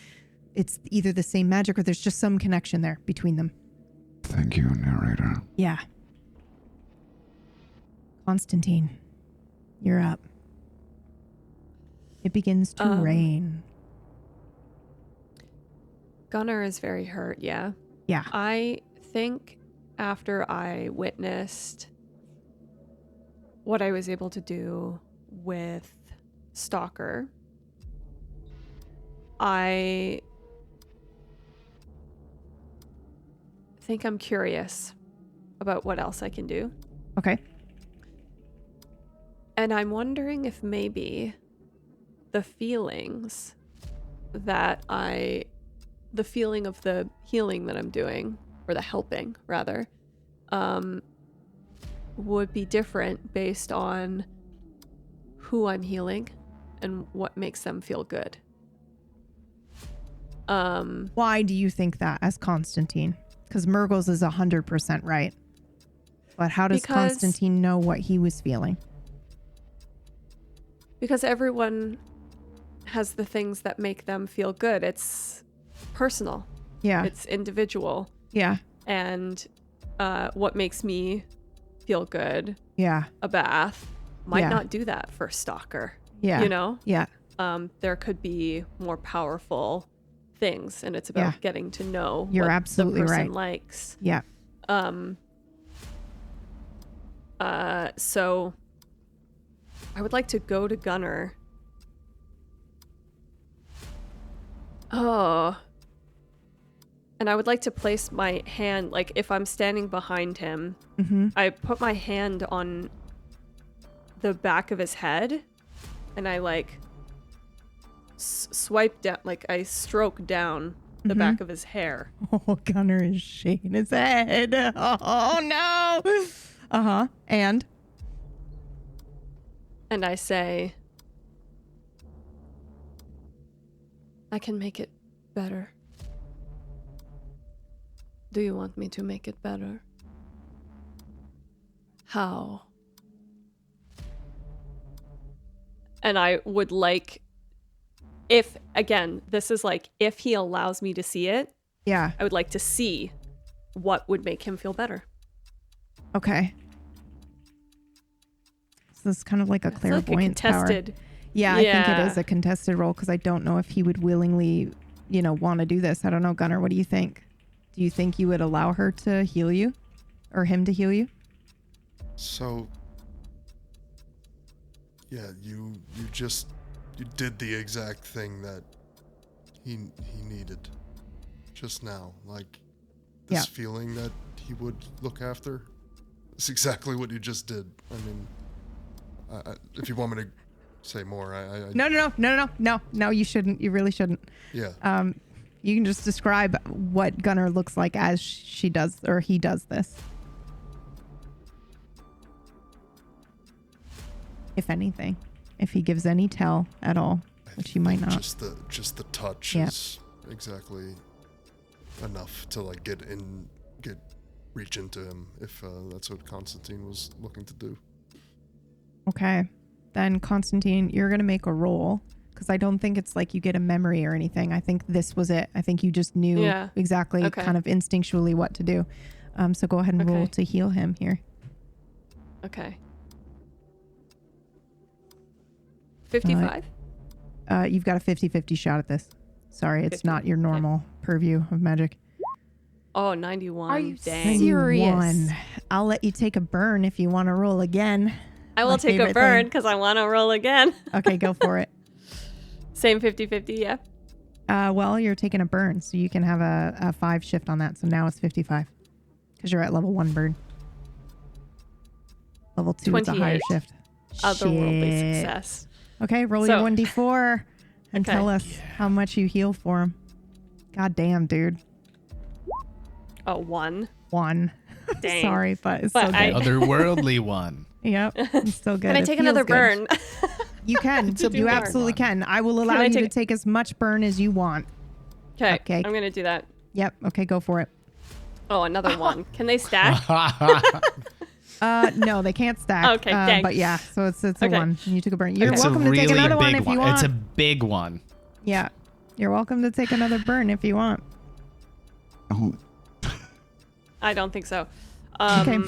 Speaker 10: it's either the same magic or there's just some connection there between them.
Speaker 8: Thank you, narrator.
Speaker 10: Yeah. Constantine, you're up. It begins to rain.
Speaker 5: Gunnar is very hurt, yeah.
Speaker 10: Yeah.
Speaker 5: I think after I witnessed what I was able to do with Stalker, I think I'm curious about what else I can do.
Speaker 10: Okay.
Speaker 5: And I'm wondering if maybe the feelings of the healing that I'm doing or the helping rather, would be different based on who I'm healing and what makes them feel good.
Speaker 10: Why do you think that as Constantine? Because Murgles is 100% right. But how does Constantine know what he was feeling?
Speaker 5: Because everyone has the things that make them feel good. It's personal.
Speaker 10: Yeah.
Speaker 5: It's individual.
Speaker 10: Yeah.
Speaker 5: And what makes me feel good,
Speaker 10: Yeah.
Speaker 5: a bath, might
Speaker 10: Yeah.
Speaker 5: not do that for a stalker.
Speaker 10: Yeah.
Speaker 5: You know?
Speaker 10: Yeah.
Speaker 5: There could be more powerful things, and it's about getting to know
Speaker 10: You're
Speaker 5: what
Speaker 10: absolutely
Speaker 5: the person
Speaker 10: right.
Speaker 5: likes.
Speaker 10: Yeah.
Speaker 5: So I would like to go to Gunnar. Oh. And I would like to place my hand, like if I'm standing behind him, I put my hand on the back of his head and I like swipe down, like I stroke down the back of his hair.
Speaker 10: Oh, Gunnar is shaking his head. Oh, no. Uh-huh. And
Speaker 5: I say, I can make it better. Do you want me to make it better? How? And I would like, if, again, this is like, if he allows me to see it,
Speaker 10: yeah.
Speaker 5: I would like to see what would make him feel better.
Speaker 10: Okay. So this is kind of like a
Speaker 5: It's like
Speaker 10: clairvoyance power.
Speaker 5: contested.
Speaker 10: Yeah, I think it is a contested role because I don't know if he would willingly, want to do this. I don't know, Gunnar. What do you think? Do you think you would allow her to heal you, or him to heal you?
Speaker 7: So, yeah, you did the exact thing that he needed just now. Like this feeling that he would look after. It's exactly what you just did. I mean, if you want me to say more, No, you shouldn't. You really shouldn't. Yeah.
Speaker 10: You can just describe what Gunnar looks like as she does, or he does this. If anything, if he gives any tell at all, which he might not.
Speaker 7: Just the touch is exactly enough to like reach into him if that's what Constantine was looking to do.
Speaker 10: Okay. Then Constantine, you're going to make a roll because I don't think it's like you get a memory or anything. I think this was it. I think you just knew exactly kind of instinctually what to do. So go ahead and roll to heal him here.
Speaker 5: Okay. 55?
Speaker 10: You've got a 50-50 shot at this. Sorry, it's not your normal purview of magic.
Speaker 5: Oh, 91.
Speaker 3: Are you
Speaker 5: Dang.
Speaker 3: serious?
Speaker 10: I'll let you take a burn if you want to roll again.
Speaker 5: I will take a burn because I want to roll again.
Speaker 10: Okay, go for it.
Speaker 5: Same 50-50, yeah.
Speaker 10: Well, you're taking a burn, so you can have a 5 shift on that. So now it's 55 because you're at level 1 burn. Level 2 is a higher shift.
Speaker 5: Otherworldly success.
Speaker 10: Okay, roll your 1d4 and tell us how much you heal for him. God damn, dude.
Speaker 5: Oh, 1.
Speaker 10: 1.
Speaker 5: Dang.
Speaker 10: Sorry, but it's so good.
Speaker 4: Otherworldly one.
Speaker 10: Yep, it's still good.
Speaker 5: Can I take another burn?
Speaker 10: You can. You absolutely can. I will allow you to take as much burn as you want.
Speaker 5: Okay. I'm going to do that.
Speaker 10: Yep. Okay, go for it.
Speaker 5: Oh, another 1. Can they stack?
Speaker 10: No, they can't stack.
Speaker 5: Okay, thanks.
Speaker 10: But yeah, so it's a 1. And you took a burn. You're
Speaker 4: It's
Speaker 10: welcome
Speaker 4: a
Speaker 10: to take
Speaker 4: really
Speaker 10: another one
Speaker 4: big
Speaker 10: if you want.
Speaker 4: It's a big one.
Speaker 10: Yeah. You're welcome to take another burn if you want.
Speaker 8: Oh,
Speaker 5: I don't think so.
Speaker 10: Okay.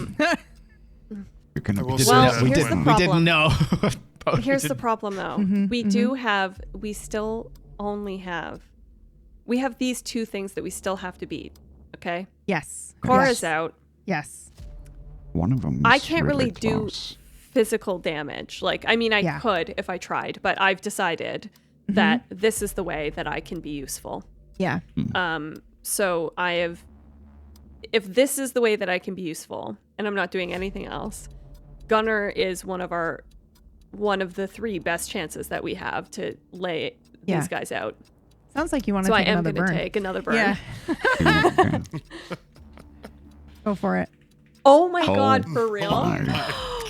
Speaker 8: you're gonna be
Speaker 5: here's the
Speaker 4: We
Speaker 5: problem.
Speaker 4: didn't know.
Speaker 5: Here's the problem, though. We still only have, we have these 2 things that we still have to beat. Okay.
Speaker 10: Yes.
Speaker 5: Cora's out.
Speaker 10: Yes.
Speaker 8: One of them.
Speaker 5: I can't really do physical damage. Like, I mean, I could if I tried, but I've decided that this is the way that I can be useful.
Speaker 10: Yeah.
Speaker 5: So I have, if this is the way that I can be useful and I'm not doing anything else, Gunnar is one of the 3 best chances that we have to lay these guys out.
Speaker 10: Sounds like you want to
Speaker 5: So I
Speaker 10: take
Speaker 5: am
Speaker 10: another
Speaker 5: going to
Speaker 10: burn.
Speaker 5: take another burn.
Speaker 10: Yeah. Go for it.
Speaker 5: Oh my god, for real?
Speaker 8: my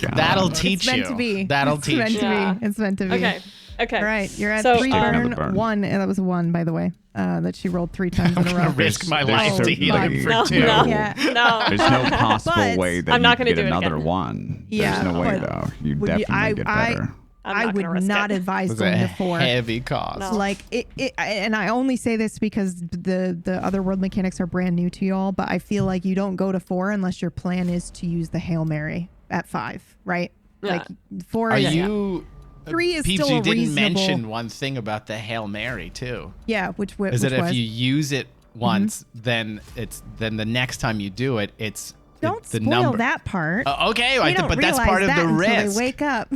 Speaker 8: God.
Speaker 4: That'll teach
Speaker 10: It's meant
Speaker 4: you.
Speaker 10: to be.
Speaker 4: That'll
Speaker 10: It's
Speaker 4: teach
Speaker 10: meant
Speaker 4: you.
Speaker 10: to
Speaker 5: Yeah.
Speaker 10: be. It's meant to be.
Speaker 5: Okay. Okay.
Speaker 10: All right, you're at
Speaker 5: So,
Speaker 10: 3
Speaker 8: Taking
Speaker 10: burn,
Speaker 8: another burn.
Speaker 10: 1. And that was 1, by the way. That she rolled 3 times in a
Speaker 4: I'm
Speaker 10: row.
Speaker 4: gonna risk my life to
Speaker 8: There's
Speaker 4: heal him for
Speaker 5: No,
Speaker 4: 2.
Speaker 5: no.
Speaker 10: Yeah.
Speaker 5: No.
Speaker 8: There's no possible
Speaker 10: But
Speaker 8: way that
Speaker 5: I'm not
Speaker 8: you
Speaker 5: gonna
Speaker 8: get
Speaker 5: do it
Speaker 8: another
Speaker 5: again.
Speaker 8: one.
Speaker 10: Yeah,
Speaker 8: There's no way
Speaker 10: but
Speaker 8: though. You
Speaker 10: would you-
Speaker 8: definitely get better.
Speaker 5: I'm
Speaker 10: I
Speaker 5: not
Speaker 10: would
Speaker 5: gonna risk
Speaker 10: not
Speaker 5: it.
Speaker 10: advise
Speaker 4: It's
Speaker 10: going
Speaker 4: a
Speaker 10: to 4.
Speaker 4: heavy cost.
Speaker 5: No.
Speaker 10: Like and I only say this because the other world mechanics are brand new to y'all, but I feel like you don't go to 4 unless your plan is to use the Hail Mary at 5, right?
Speaker 5: Yeah.
Speaker 10: Like 4
Speaker 4: Are
Speaker 10: is
Speaker 4: you?
Speaker 10: 3 is
Speaker 4: Peeps,
Speaker 10: still
Speaker 4: you
Speaker 10: a
Speaker 4: didn't
Speaker 10: reasonable.
Speaker 4: mention one thing about the Hail Mary too.
Speaker 10: Yeah, which
Speaker 4: Is
Speaker 10: which
Speaker 4: that if
Speaker 10: was?
Speaker 4: you use it once, then the next time you do it, it's
Speaker 10: Don't
Speaker 4: the
Speaker 10: spoil
Speaker 4: number.
Speaker 10: that part.
Speaker 4: Okay,
Speaker 10: They don't
Speaker 4: but that's
Speaker 10: realize
Speaker 4: part of
Speaker 10: that
Speaker 4: the
Speaker 10: until
Speaker 4: risk.
Speaker 10: They wake up.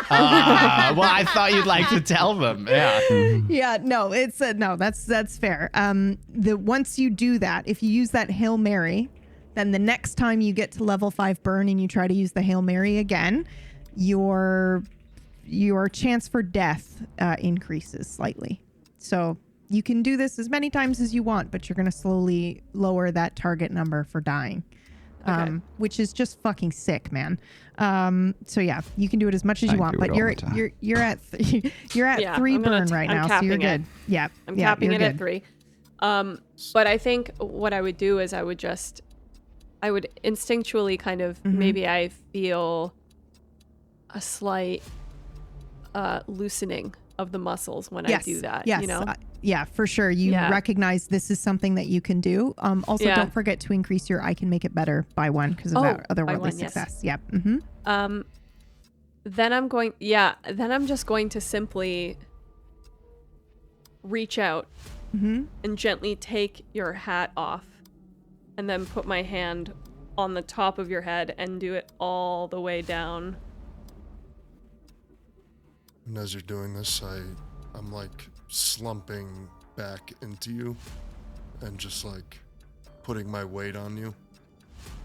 Speaker 4: Well, I thought you'd like to tell them. Yeah.
Speaker 10: Yeah, no, it's no. That's fair. Once you do that, if you use that Hail Mary, then the next time you get to level 5 burn and you try to use the Hail Mary again, your chance for death increases slightly. So you can do this as many times as you want, but you're going to slowly lower that target number for dying.
Speaker 5: Okay.
Speaker 10: Which is just fucking sick, man. So yeah, you can do it as much as
Speaker 8: I
Speaker 10: you want,
Speaker 8: do
Speaker 10: but
Speaker 8: it all
Speaker 10: you're
Speaker 8: the time.
Speaker 10: you're at you're at
Speaker 5: Yeah,
Speaker 10: 3
Speaker 5: I'm gonna
Speaker 10: burn
Speaker 5: t-
Speaker 10: right
Speaker 5: I'm
Speaker 10: now, so you're
Speaker 5: capping it.
Speaker 10: good. Yeah,
Speaker 5: I'm
Speaker 10: yeah,
Speaker 5: capping
Speaker 10: you're
Speaker 5: it at
Speaker 10: good.
Speaker 5: 3. But I think what I would do is I would instinctually kind of maybe I feel a slight loosening of the muscles when I do that.
Speaker 10: Yes,
Speaker 5: You know?
Speaker 10: yeah, for sure. You
Speaker 5: Yeah.
Speaker 10: recognize this is something that you can do. Also,
Speaker 5: Yeah.
Speaker 10: don't forget to increase your I can make it better by 1 because of that
Speaker 5: by
Speaker 10: otherworldly
Speaker 5: 1, yes.
Speaker 10: success. Yep. Mm-hmm.
Speaker 5: Then I'm just going to simply reach out and gently take your hat off and then put my hand on the top of your head and do it all the way down.
Speaker 7: And as you're doing this, I'm like slumping back into you and just like putting my weight on you.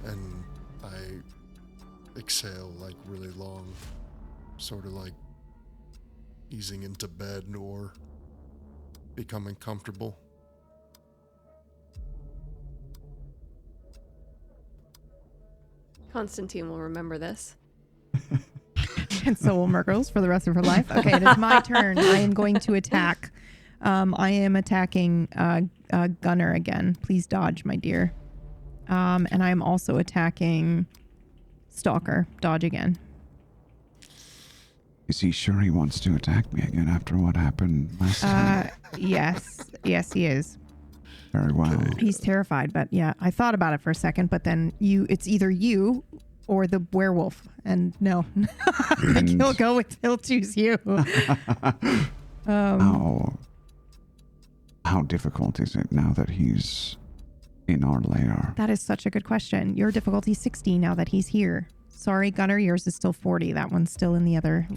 Speaker 7: And I exhale like really long, sort of like easing into bed or becoming comfortable.
Speaker 5: Constantine will remember this.
Speaker 10: And so will Murgles for the rest of her life. Okay, it is my turn. I am going to attack. I am attacking Gunner again. Please dodge, my dear. And I am also attacking Stalker. Dodge again.
Speaker 8: Is he sure he wants to attack me again after what happened last time?
Speaker 10: Yes, he is.
Speaker 8: Very well.
Speaker 10: He's terrified, but yeah, I thought about it for a second, but then it's either you or the werewolf, and no, he'll choose you.
Speaker 8: How difficult is it now that he's in our lair?
Speaker 10: That is such a good question. Your difficulty 60 now that he's here. Sorry, Gunner, yours is still 40. That one's still in the other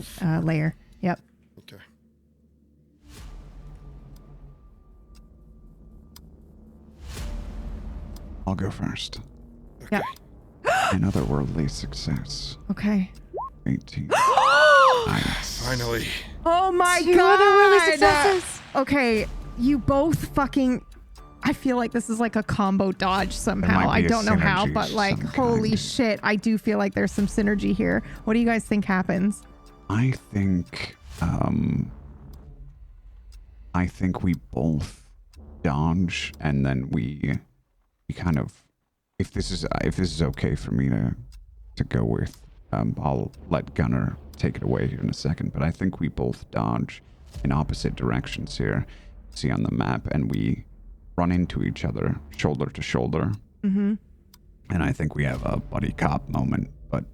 Speaker 10: layer. Yep.
Speaker 7: Okay.
Speaker 8: I'll go first.
Speaker 10: Yep.
Speaker 8: Another worldly success.
Speaker 10: Okay.
Speaker 8: 18. Nice.
Speaker 7: Finally.
Speaker 10: Oh my
Speaker 3: Two
Speaker 10: god!
Speaker 3: other worldly successes.
Speaker 10: Okay, you both fucking. I feel like this is like a combo dodge somehow.
Speaker 8: might
Speaker 10: I
Speaker 8: be a
Speaker 10: don't know how,
Speaker 8: synergy
Speaker 10: but
Speaker 8: of
Speaker 10: like,
Speaker 8: some
Speaker 10: holy
Speaker 8: kind.
Speaker 10: shit! I do feel like there's some synergy here. What do you guys think happens?
Speaker 8: I think we both dodge, and then we kind of, if this is okay for me to go with, I'll let Gunner take it away here in a second. But I think we both dodge in opposite directions here. See on the map, and we run into each other shoulder to shoulder.
Speaker 10: Mm-hmm.
Speaker 8: And I think we have a buddy cop moment, but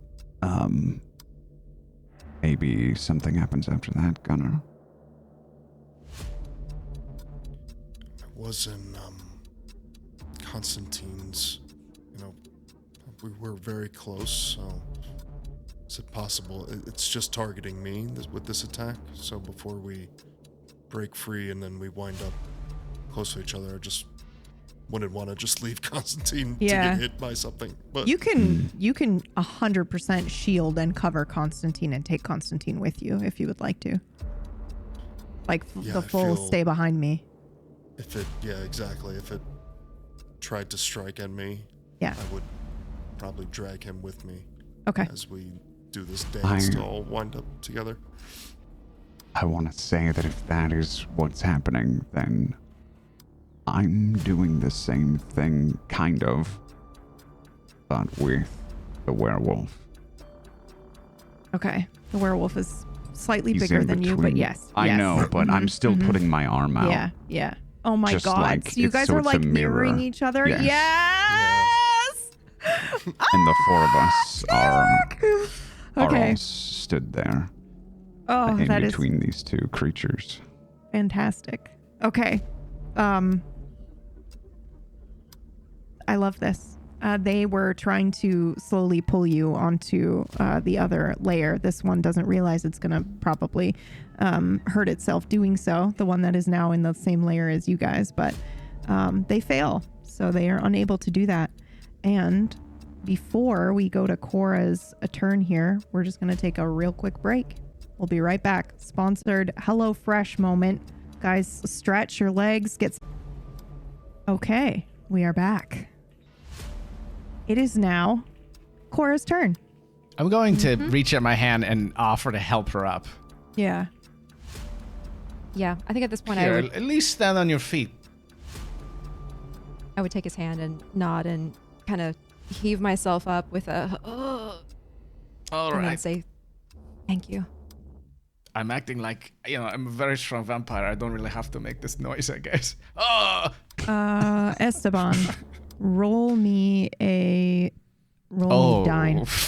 Speaker 8: maybe something happens after that, Gunner.
Speaker 7: I was in Constantine's, we were very close, so is it possible? It's just targeting me with this attack, so before we break free and then we wind up close to each other, I just wouldn't want to just leave Constantine to get hit by something. But
Speaker 10: You can 100% shield and cover Constantine and take Constantine with you if you would like to. Like
Speaker 7: Yeah,
Speaker 10: the
Speaker 7: I
Speaker 10: full
Speaker 7: feel-
Speaker 10: stay behind me.
Speaker 7: if it tried to strike at me,
Speaker 10: Yeah.
Speaker 7: I would probably drag him with me
Speaker 10: Okay.
Speaker 7: as we do this dance
Speaker 8: I-
Speaker 7: to all wind up together.
Speaker 8: I want to say that if that is what's happening, then I'm doing the same thing, kind of, but with the werewolf.
Speaker 10: Okay. The werewolf is slightly
Speaker 8: He's
Speaker 10: bigger
Speaker 8: in
Speaker 10: than you, but
Speaker 8: between.
Speaker 10: yes.
Speaker 8: I
Speaker 10: yes.
Speaker 8: know, but I'm still putting my arm out.
Speaker 10: Yeah, yeah. Oh my
Speaker 8: Just
Speaker 10: god.
Speaker 8: like
Speaker 10: So you
Speaker 8: it's-
Speaker 10: guys
Speaker 8: so
Speaker 10: are
Speaker 8: it's a
Speaker 10: like
Speaker 8: mirror.
Speaker 10: mirroring each other?
Speaker 8: Yes.
Speaker 10: Yes!
Speaker 8: And the four of us are
Speaker 10: Okay.
Speaker 8: all stood there
Speaker 10: Oh,
Speaker 8: in
Speaker 10: that is
Speaker 8: between these two creatures.
Speaker 10: fantastic. Okay. I love this. They were trying to slowly pull you onto the other layer. This one doesn't realize it's going to probably hurt itself doing so, the one that is now in the same layer as you guys, but they fail. So they are unable to do that. And before we go to Cora's turn here, we're just going to take a real quick break. We'll be right back. Sponsored HelloFresh moment. Guys, stretch your legs. Okay, we are back. It is now Cora's turn.
Speaker 4: I'm going to reach out my hand and offer to help her up.
Speaker 10: Yeah.
Speaker 3: Yeah, I think at this point
Speaker 4: Here,
Speaker 3: I would
Speaker 4: at least stand on your feet.
Speaker 3: take his hand and nod and kind of heave myself up with a
Speaker 4: All
Speaker 3: and then
Speaker 4: right.
Speaker 3: say thank you.
Speaker 4: I'm acting like, I'm a very strong vampire. I don't really have to make this noise, I guess. Oh!
Speaker 10: Esteban, roll me dine.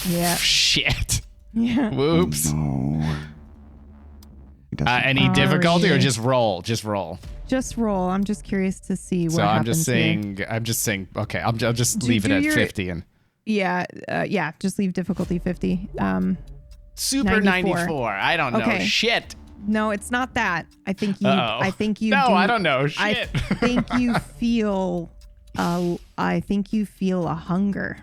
Speaker 10: Yeah.
Speaker 4: Shit.
Speaker 10: Yeah.
Speaker 4: Whoops.
Speaker 8: No. He doesn't
Speaker 4: Any difficulty or
Speaker 10: yeah.
Speaker 4: just roll? Just roll.
Speaker 10: Just roll. I'm just curious to see what
Speaker 4: So I'm
Speaker 10: happens
Speaker 4: just saying, okay, I'll just
Speaker 10: Do-
Speaker 4: leave it
Speaker 10: do
Speaker 4: at
Speaker 10: your-
Speaker 4: 50 and
Speaker 10: here. Yeah, just leave difficulty 50.
Speaker 4: super 94. I don't know.
Speaker 10: Okay.
Speaker 4: Shit.
Speaker 10: No, it's not that. I think you
Speaker 4: Uh-oh.
Speaker 10: No,
Speaker 4: I don't know.
Speaker 10: I
Speaker 4: Shit.
Speaker 10: think you feel a hunger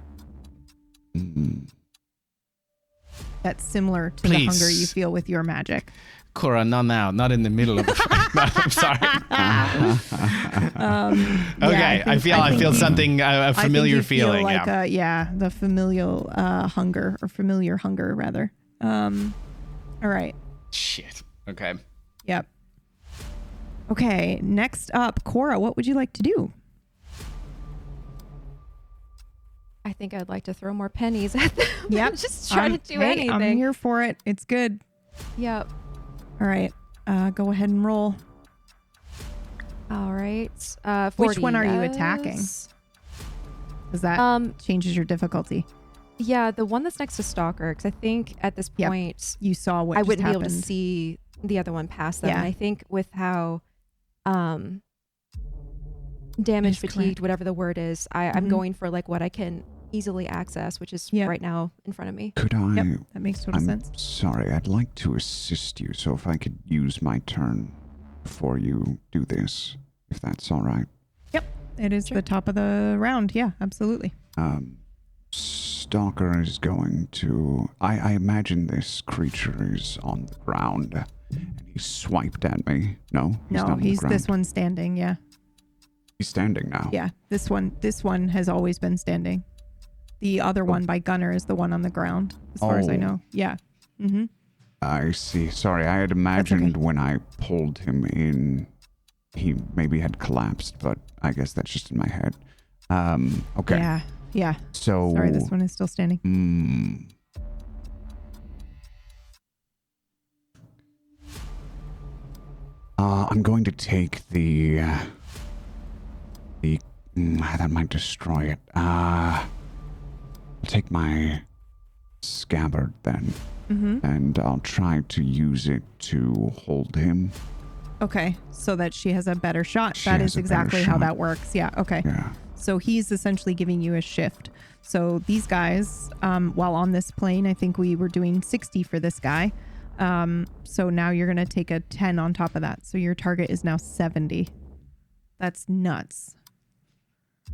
Speaker 10: that's similar to the hunger you
Speaker 4: Please.
Speaker 10: feel with your magic.
Speaker 4: Cora, not now. Not in the middle of the fight. No, I'm sorry. Okay, I feel something, a familiar
Speaker 10: I think you
Speaker 4: feeling.
Speaker 10: Feel like
Speaker 4: Yeah.
Speaker 10: the familial hunger, or familiar hunger rather. All right.
Speaker 4: Shit. Okay.
Speaker 10: Yep. Okay, next up, Cora, what would you like to do?
Speaker 3: I think I'd like to throw more pennies at them.
Speaker 10: Yep.
Speaker 3: Just try to do
Speaker 10: hey,
Speaker 3: anything.
Speaker 10: I'm here for it. It's good.
Speaker 3: Yep.
Speaker 10: All right. Go ahead and roll.
Speaker 3: All right. 40,
Speaker 10: Which one are you attacking?
Speaker 3: yes.
Speaker 10: Because that changes your difficulty.
Speaker 3: Yeah, the one that's next to Stalker, because I think at this
Speaker 10: Yep.
Speaker 3: point
Speaker 10: You saw what
Speaker 3: I
Speaker 10: just
Speaker 3: wouldn't be able to
Speaker 10: happened.
Speaker 3: see the other one past them.
Speaker 10: Yeah.
Speaker 3: And I think with how damage
Speaker 10: That's
Speaker 3: fatigued,
Speaker 10: correct.
Speaker 3: whatever the word is, I'm
Speaker 10: Mhm.
Speaker 3: going for like what I can easily access, which is
Speaker 10: Yep.
Speaker 3: right now in front of me.
Speaker 8: Could I?
Speaker 10: Yep, that makes total
Speaker 8: I'm
Speaker 10: sense.
Speaker 8: sorry. I'd like to assist you, so if I could use my turn before you do this, if that's all right.
Speaker 10: It is the top of the round. Yeah, absolutely.
Speaker 8: Stalker is going to. I imagine this creature is on the ground, and he swiped at me. No, he's not on the
Speaker 10: He's
Speaker 8: ground.
Speaker 10: this one standing. Yeah,
Speaker 8: He's standing now.
Speaker 10: yeah. This one has always been standing. The other one by Gunner is the one on the ground, as far as I
Speaker 8: Oh.
Speaker 10: know. Yeah. Mm-hmm.
Speaker 8: I see. Sorry, I had imagined when I pulled him in, he maybe had collapsed, but I guess that's just in my head. Okay.
Speaker 10: Yeah. Yeah.
Speaker 8: So.
Speaker 10: Sorry, this one is still standing.
Speaker 8: I'm going to take that might destroy it. I'll take my scabbard then, and I'll try to use it to hold him.
Speaker 10: Okay, so that she has a better shot.
Speaker 8: She
Speaker 10: That
Speaker 8: has
Speaker 10: is
Speaker 8: a better
Speaker 10: exactly how
Speaker 8: shot.
Speaker 10: that works. Yeah. Okay.
Speaker 8: Yeah.
Speaker 10: So he's essentially giving you a shift. So these guys, while on this plane, I think we were doing 60 for this guy. So now you're going to take a 10 on top of that. So your target is now 70. That's nuts.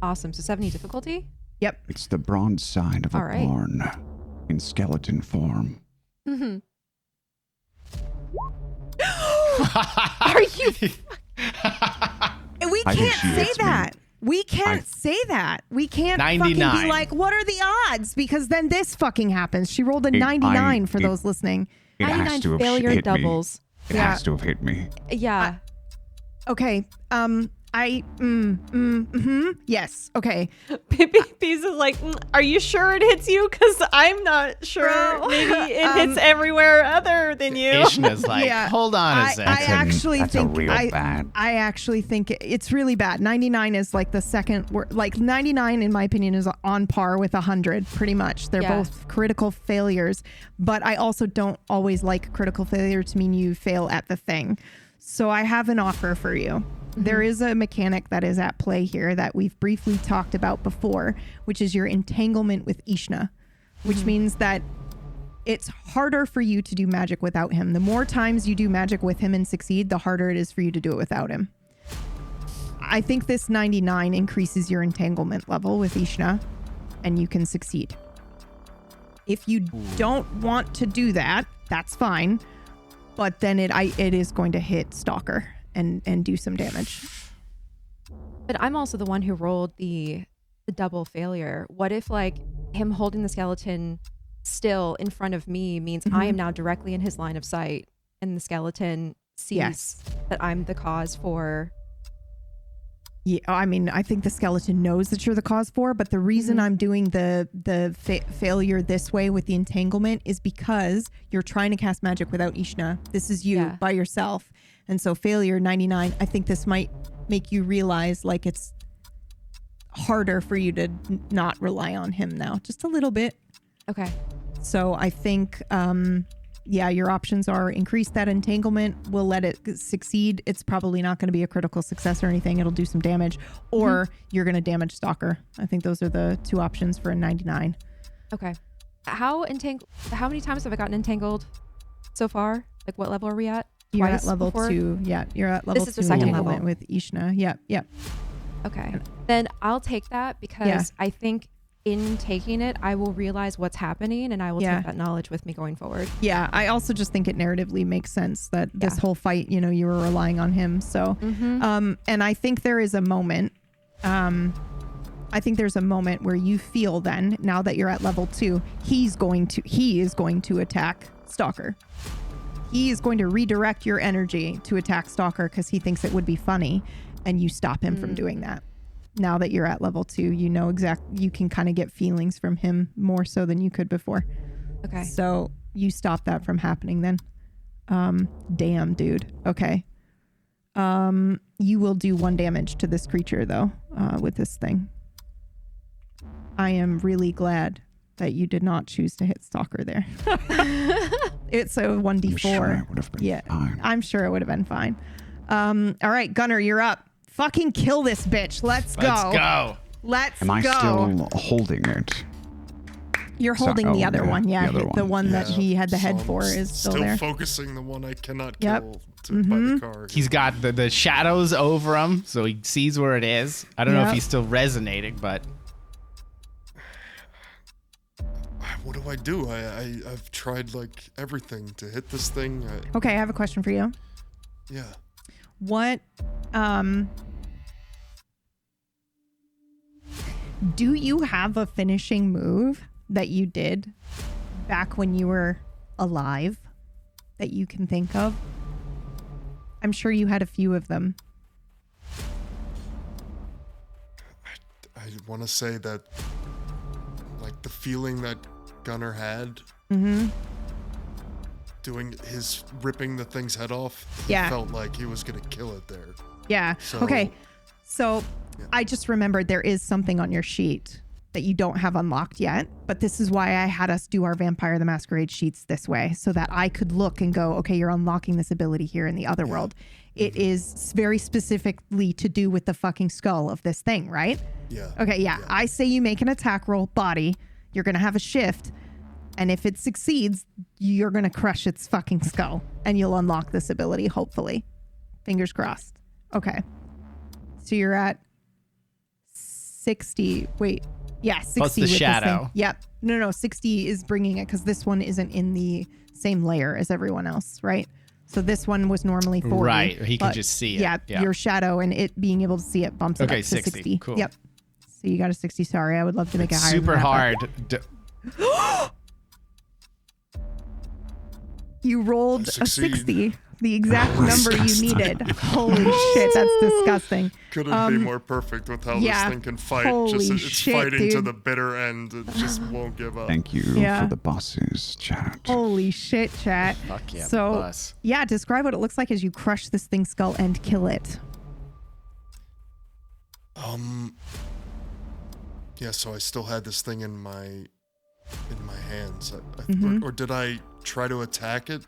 Speaker 3: Awesome. So 70 difficulty?
Speaker 10: Yep.
Speaker 8: It's the broadside of a
Speaker 3: All right.
Speaker 8: barn in skeleton form.
Speaker 3: Mm-hmm. Are you?
Speaker 10: We
Speaker 8: I think
Speaker 10: can't
Speaker 8: she
Speaker 10: say
Speaker 8: hits me.
Speaker 10: that. We can't say that. We can't fucking
Speaker 4: 99.
Speaker 10: be like, what are the odds? Because then this fucking happens. She rolled a 99 for those listening.
Speaker 8: It has
Speaker 3: 99
Speaker 8: to have
Speaker 3: failure
Speaker 8: hit
Speaker 3: doubles.
Speaker 8: me. It has to have hit me.
Speaker 3: Yeah.
Speaker 10: Okay. Yes. Okay.
Speaker 5: Peace is like, are you sure it hits you? Because I'm not sure.
Speaker 10: Bro.
Speaker 5: Maybe it hits everywhere other than you.
Speaker 4: Ishna's like,
Speaker 10: Yeah.
Speaker 4: hold on a second.
Speaker 10: I actually
Speaker 8: that's
Speaker 10: think
Speaker 8: a real bad.
Speaker 10: I actually think it's really bad. 99 is like the second word. Like 99, in my opinion, is on par with 100. Pretty much, they're
Speaker 3: Yeah.
Speaker 10: both critical failures. But I also don't always like critical failure to mean you fail at the thing. So I have an offer for you. There is a mechanic that is at play here that we've briefly talked about before, which is your entanglement with Ishna, which means that it's harder for you to do magic without him. The more times you do magic with him and succeed, the harder it is for you to do it without him. I think this 99 increases your entanglement level with Ishna, and you can succeed. If you don't want to do that, that's fine. But then it is going to hit Stalker and do some damage.
Speaker 3: But I'm also the one who rolled the double failure. What if like him holding the skeleton still in front of me means I am now directly in his line of sight, and the skeleton sees that I'm the cause for.
Speaker 10: Yeah, I mean, I think the skeleton knows that you're the cause for, but the reason I'm doing the failure this way with the entanglement is because you're trying to cast magic without Ishna. This is you by yourself. And so failure 99, I think this might make you realize like it's harder for you to not rely on him now, just a little bit.
Speaker 3: Okay.
Speaker 10: So I think, your options are increase that entanglement. We'll let it succeed. It's probably not going to be a critical success or anything. It'll do some damage, or you're going to damage Stalker. I think those are the two options for a 99.
Speaker 3: Okay. How many times have I gotten entangled so far? Like what level are we at?
Speaker 10: You're
Speaker 3: Twice
Speaker 10: at level
Speaker 3: before?
Speaker 10: 2. Yeah, you're at level 2.
Speaker 3: This is the second
Speaker 10: entanglement
Speaker 3: level.
Speaker 10: with Ishna. Yep.
Speaker 3: Okay. Then I'll take that because I think in taking it, I will realize what's happening and I will take that knowledge with me going forward.
Speaker 10: Yeah, I also just think it narratively makes sense that this whole fight, you were relying on him. So, and I think there is a moment, where you feel then, now that you're at level 2, he is going to attack Stalker. He is going to redirect your energy to attack Stalker because he thinks it would be funny, and you stop him from doing that. Now that you're at level 2, you can kind of get feelings from him more so than you could before.
Speaker 3: Okay.
Speaker 10: So you stop that from happening then. Damn, dude. Okay. You will do 1 damage to this creature though, with this thing. I am really glad that you did not choose to hit Stalker there. It's a 1d4.
Speaker 8: I'm sure it would have been fine.
Speaker 10: I'm sure it would have been fine. All right, Gunnar, you're up. Fucking kill this bitch. Let's go.
Speaker 8: Am I still holding it?
Speaker 10: You're holding the other one. Yeah,
Speaker 8: the other
Speaker 10: the one that he had the head
Speaker 7: I'm
Speaker 10: for is still there.
Speaker 7: Focusing the one I cannot
Speaker 10: Yep.
Speaker 7: kill by the car.
Speaker 4: He's got the shadows over him, so he sees where it is. I don't know if he's still resonating, but
Speaker 7: What do I do? I've tried like everything to hit this thing.
Speaker 10: Okay, I have a question for you.
Speaker 7: Yeah.
Speaker 10: What do you have a finishing move that you did back when you were alive that you can think of? I'm sure you had a few of them.
Speaker 7: I want to say that like the feeling that Gunnar had doing his ripping the thing's head off,
Speaker 10: Yeah.
Speaker 7: he felt like he was gonna kill it there.
Speaker 10: Yeah.
Speaker 7: So-
Speaker 10: Okay. So
Speaker 7: Yeah.
Speaker 10: I just remembered there is something on your sheet that you don't have unlocked yet, but this is why I had us do our Vampire the Masquerade sheets this way, so that I could look and go, okay, you're unlocking this ability here in the other world. It is very specifically to do with the fucking skull of this thing, right?
Speaker 7: Yeah.
Speaker 10: Okay, yeah. I say you make an attack roll, body. You're going to have a shift. And if it succeeds, you're going to crush its fucking skull. And you'll unlock this ability, hopefully. Fingers crossed. Okay. So you're at 60. Wait. Yeah, 60
Speaker 4: Plus the
Speaker 10: with
Speaker 4: shadow.
Speaker 10: This thing. Yep. No, 60 is bringing it because this one isn't in the same layer as everyone else, right? So this one was normally 40.
Speaker 4: Right, he can
Speaker 10: but
Speaker 4: just see it.
Speaker 10: Yeah,
Speaker 4: Yeah.
Speaker 10: your shadow and it being able to see it bumps it
Speaker 4: Okay,
Speaker 10: up to 60.
Speaker 4: cool.
Speaker 10: Yep. So you got a 60. Sorry, I would love to make it higher.
Speaker 4: Super
Speaker 10: than that,
Speaker 4: hard.
Speaker 10: but- You rolled a
Speaker 7: succeed.
Speaker 10: 60, the exact number you needed. Holy shit, that's disgusting.
Speaker 7: Couldn't be more perfect with how
Speaker 10: yeah,
Speaker 7: this thing can fight.
Speaker 10: holy
Speaker 7: It's
Speaker 10: shit,
Speaker 7: fighting to
Speaker 10: dude.
Speaker 7: the bitter end. It just won't give up.
Speaker 8: Thank you
Speaker 10: Yeah.
Speaker 8: for the buses, chat.
Speaker 10: Holy shit, chat.
Speaker 4: Fuck yeah,
Speaker 10: So,
Speaker 4: the bus.
Speaker 10: yeah, describe what it looks like as you crush this thing's skull and kill it.
Speaker 7: Yeah, so I still had this thing in my hands.
Speaker 10: Mm-hmm.
Speaker 7: Or did I try to attack it?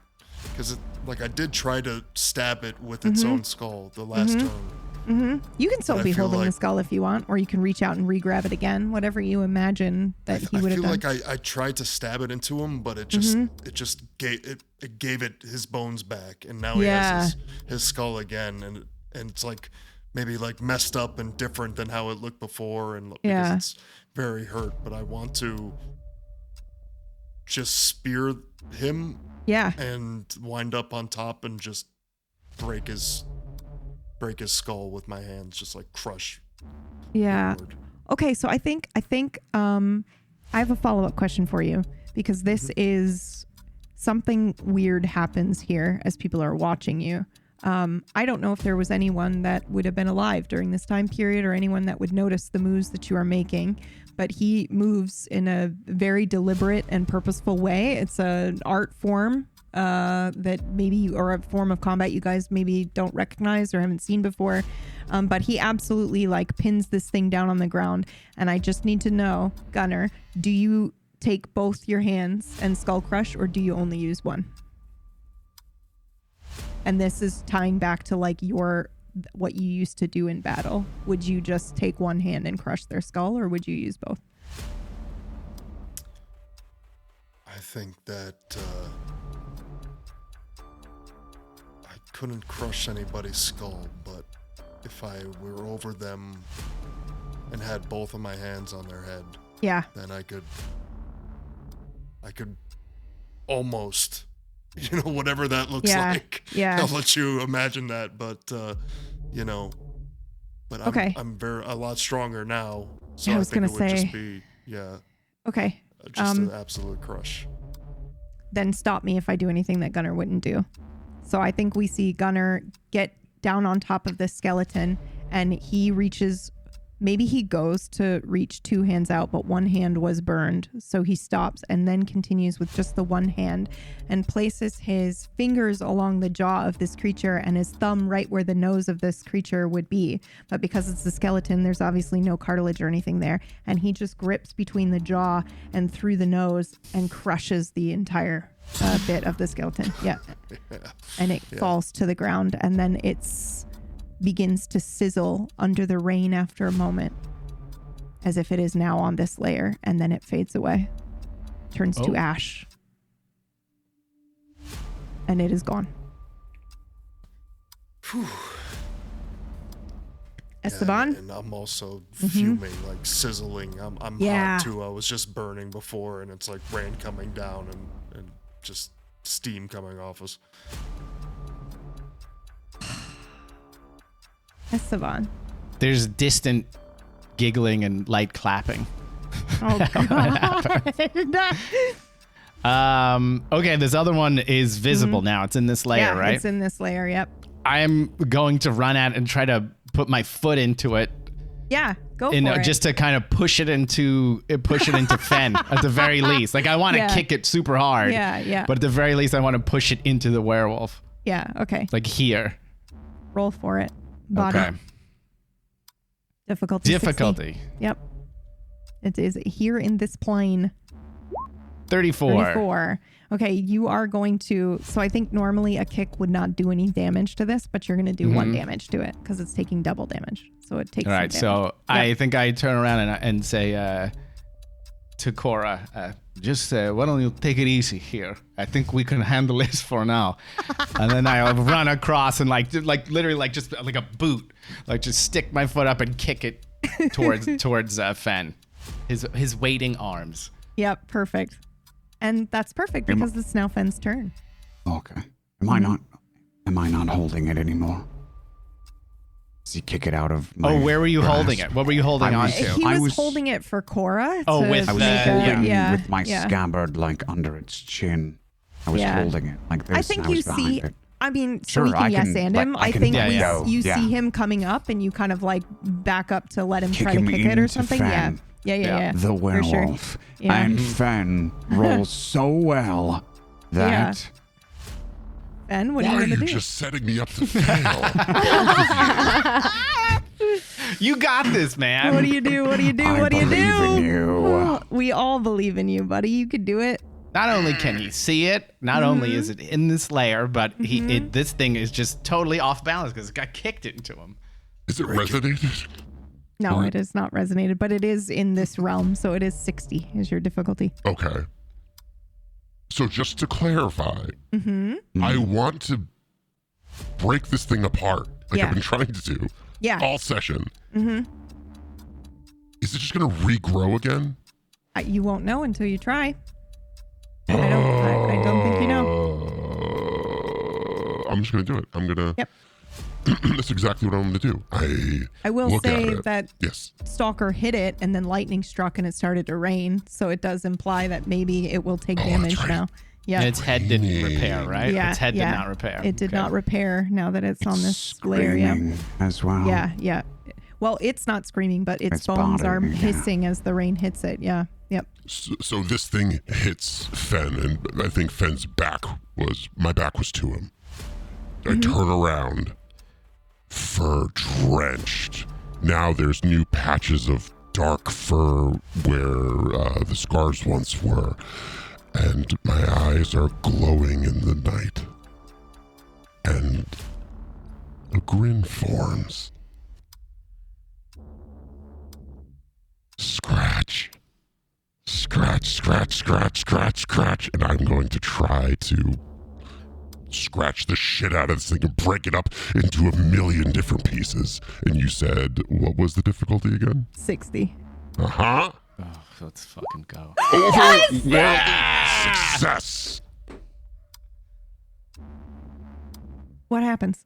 Speaker 7: Because I did try to stab it with its own skull the last turn.
Speaker 10: You can still
Speaker 7: But I
Speaker 10: be
Speaker 7: feel
Speaker 10: holding the
Speaker 7: like-
Speaker 10: skull if you want, or you can reach out and re-grab it again, whatever you imagine that he
Speaker 7: I
Speaker 10: would have
Speaker 7: feel
Speaker 10: done.
Speaker 7: like I tried to stab it into him, but it just gave it his bones back, and now he has his skull again, and it's like maybe like messed up and different than how it looked before, and because it's very hurt. But I want to just spear him
Speaker 10: Yeah.
Speaker 7: and wind up on top and just break his skull with my hands, just like crush.
Speaker 10: Yeah.
Speaker 7: inward.
Speaker 10: Okay, so I think I have a follow-up question for you because this is something weird happens here as people are watching you. I don't know if there was anyone that would have been alive during this time period or anyone that would notice the moves that you are making, but he moves in a very deliberate and purposeful way. It's an art form that maybe, or a form of combat you guys maybe don't recognize or haven't seen before. But he absolutely like pins this thing down on the ground. And I just need to know, Gunnar, do you take both your hands and skull crush, or do you only use one? And this is tying back to like what you used to do in battle. Would you just take one hand and crush their skull, or would you use both?
Speaker 7: I think that I couldn't crush anybody's skull, but if I were over them and had both of my hands on their head,
Speaker 10: Yeah.
Speaker 7: then I could almost, whatever that looks
Speaker 10: Yeah,
Speaker 7: like.
Speaker 10: yeah.
Speaker 7: I'll let you imagine that, but but
Speaker 10: Okay.
Speaker 7: I'm a lot stronger now, so
Speaker 10: I
Speaker 7: I
Speaker 10: was
Speaker 7: think
Speaker 10: gonna
Speaker 7: it would
Speaker 10: say-
Speaker 7: just be
Speaker 10: Okay.
Speaker 7: just an absolute crush.
Speaker 10: Then stop me if I do anything that Gunnar wouldn't do. So I think we see Gunnar get down on top of this skeleton and he reaches, maybe he goes to reach two hands out, but one hand was burned. So he stops and then continues with just the one hand and places his fingers along the jaw of this creature and his thumb right where the nose of this creature would be. But because it's a skeleton, there's obviously no cartilage or anything there. And he just grips between the jaw and through the nose and crushes the entire bit of the skeleton. Yeah. And it falls to the ground and then begins to sizzle under the rain after a moment, as if it is now on this layer, and then it fades away, turns to ash, and it is gone. Esteban?
Speaker 7: And I'm also fuming, like sizzling. I'm
Speaker 10: Yeah.
Speaker 7: hot too. I was just burning before, and it's like rain coming down and just steam coming off us.
Speaker 10: Esteban.
Speaker 4: There's distant giggling and light clapping.
Speaker 10: Oh, God.
Speaker 4: Okay, this other one is visible now. It's in this layer,
Speaker 10: yeah,
Speaker 4: right?
Speaker 10: it's in this layer, yep.
Speaker 4: I'm going to run at it and try to put my foot into it,
Speaker 10: Yeah, go for it.
Speaker 4: just to kind of push it into Fen at the very least. Like I want to
Speaker 10: Yeah.
Speaker 4: kick it super hard.
Speaker 10: Yeah, yeah.
Speaker 4: But at the very least, I want to push it into the werewolf,
Speaker 10: Yeah, okay.
Speaker 4: like here.
Speaker 10: Roll for it. Body.
Speaker 4: Okay.
Speaker 10: Difficulty. 60.
Speaker 4: Difficulty.
Speaker 10: Yep. It is here in this plane.
Speaker 4: 34.
Speaker 10: 34. Okay, you are going to. So I think normally a kick would not do any damage to this, but you're going to do one damage to it because it's taking double damage. So it takes.
Speaker 4: All right,
Speaker 10: some
Speaker 4: so
Speaker 10: damage.
Speaker 4: I think I turn around and say to Cora, just why don't you take it easy here? I think we can handle this for now. And then I run across and like literally like just like a boot, like just stick my foot up and kick it towards Fen, his waiting arms.
Speaker 10: Yep, perfect. And that's perfect because it's now Fen's turn.
Speaker 8: Okay. Am I not Am I not holding it anymore? Does he kick it out of my
Speaker 4: where were you
Speaker 8: grasp?
Speaker 4: holding it? What were you holding on to?
Speaker 10: He was holding it for Cora.
Speaker 4: Oh,
Speaker 10: to
Speaker 4: with
Speaker 8: I was
Speaker 10: make a-
Speaker 8: holding
Speaker 10: yeah,
Speaker 8: with my
Speaker 10: yeah.
Speaker 8: scabbard like under its chin. I was
Speaker 10: Yeah.
Speaker 8: holding it like this.
Speaker 10: I think
Speaker 8: and
Speaker 10: you
Speaker 8: was behind
Speaker 10: see.
Speaker 8: it.
Speaker 10: I mean,
Speaker 8: Sure,
Speaker 10: so we can
Speaker 8: I
Speaker 10: yes
Speaker 8: can,
Speaker 10: and
Speaker 8: like,
Speaker 10: him.
Speaker 8: I
Speaker 10: I
Speaker 8: can
Speaker 10: think
Speaker 8: let
Speaker 10: we,
Speaker 8: go.
Speaker 10: you
Speaker 8: Yeah.
Speaker 10: see him coming up, and you kind of like back up to let him
Speaker 8: Kick
Speaker 10: try to
Speaker 8: him
Speaker 10: kick it or
Speaker 8: into
Speaker 10: something.
Speaker 8: Fen.
Speaker 10: Yeah.
Speaker 8: The
Speaker 10: For sure.
Speaker 8: werewolf.
Speaker 10: Yeah.
Speaker 8: And Fen rolls so well that
Speaker 10: Ben, what
Speaker 9: Why
Speaker 10: are
Speaker 9: are
Speaker 10: you
Speaker 9: you
Speaker 10: gonna do?
Speaker 9: just setting me up to fail?
Speaker 4: You got this, man.
Speaker 10: What do you do? What do you do?
Speaker 8: I
Speaker 10: What do you
Speaker 8: believe
Speaker 10: do?
Speaker 8: in you.
Speaker 10: We all believe in you, buddy. You could do it.
Speaker 4: Not only can he see it, not only is it in this layer, but this thing is just totally off balance because it got kicked into him.
Speaker 9: Is it resonated?
Speaker 10: No, it is not resonated, but it is in this realm, so it is 60 is your difficulty.
Speaker 9: Okay. So just to clarify, I want to break this thing apart, like
Speaker 10: Yeah.
Speaker 9: I've been trying to do
Speaker 10: Yeah.
Speaker 9: all session. Is it just going to regrow again?
Speaker 10: You won't know until you try. I don't think you know.
Speaker 9: I'm just going to do it. I'm going to.
Speaker 10: Yep.
Speaker 9: That's exactly what I'm going to do.
Speaker 10: I will
Speaker 9: look
Speaker 10: say
Speaker 9: at it.
Speaker 10: that
Speaker 9: Yes.
Speaker 10: Stalker hit it and then lightning struck and it started to rain. So it does imply that maybe it will take damage
Speaker 9: right.
Speaker 10: now. Yeah.
Speaker 4: And its head didn't repair, right?
Speaker 10: Yeah,
Speaker 4: Its head
Speaker 10: yeah.
Speaker 4: did not repair.
Speaker 10: It did
Speaker 4: Okay.
Speaker 10: not repair now that it's on this layer. Yeah.
Speaker 8: screaming as well.
Speaker 10: Yeah. Well, it's not screaming, but its
Speaker 8: It's
Speaker 10: bones are
Speaker 8: bothering me, yeah.
Speaker 10: hissing as the rain hits it. Yeah. Yep.
Speaker 9: So this thing hits Fen, and I think Fen's my back was to him. I turn around, fur drenched. Now there's new patches of dark fur where the scars once were, and my eyes are glowing in the night. And a grin forms. Scratch. Scratch. And I'm going to try to scratch the shit out of this thing and break it up into a million different pieces. And you said, what was the difficulty again?
Speaker 10: 60.
Speaker 9: Uh-huh.
Speaker 4: Oh, let's fucking go.
Speaker 9: Overwhelming success.
Speaker 10: What happens?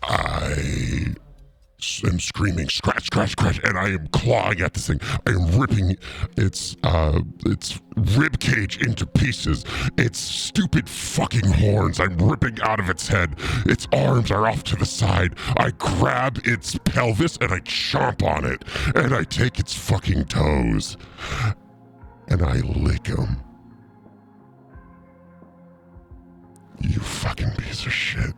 Speaker 9: I am screaming, scratch, and I am clawing at this thing. I am ripping its rib cage into pieces. Its stupid fucking horns I'm ripping out of its head. Its arms are off to the side. I grab its pelvis and I chomp on it. And I take its fucking toes. And I lick them. You fucking piece of shit.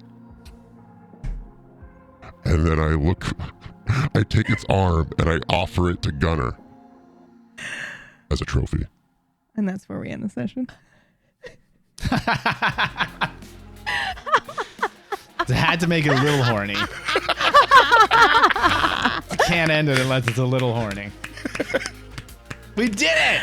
Speaker 9: And then I take its arm and I offer it to Gunner as a trophy.
Speaker 10: And that's where we end the session.
Speaker 4: It had to make it a little horny. Can't end it unless it's a little horny. We did it!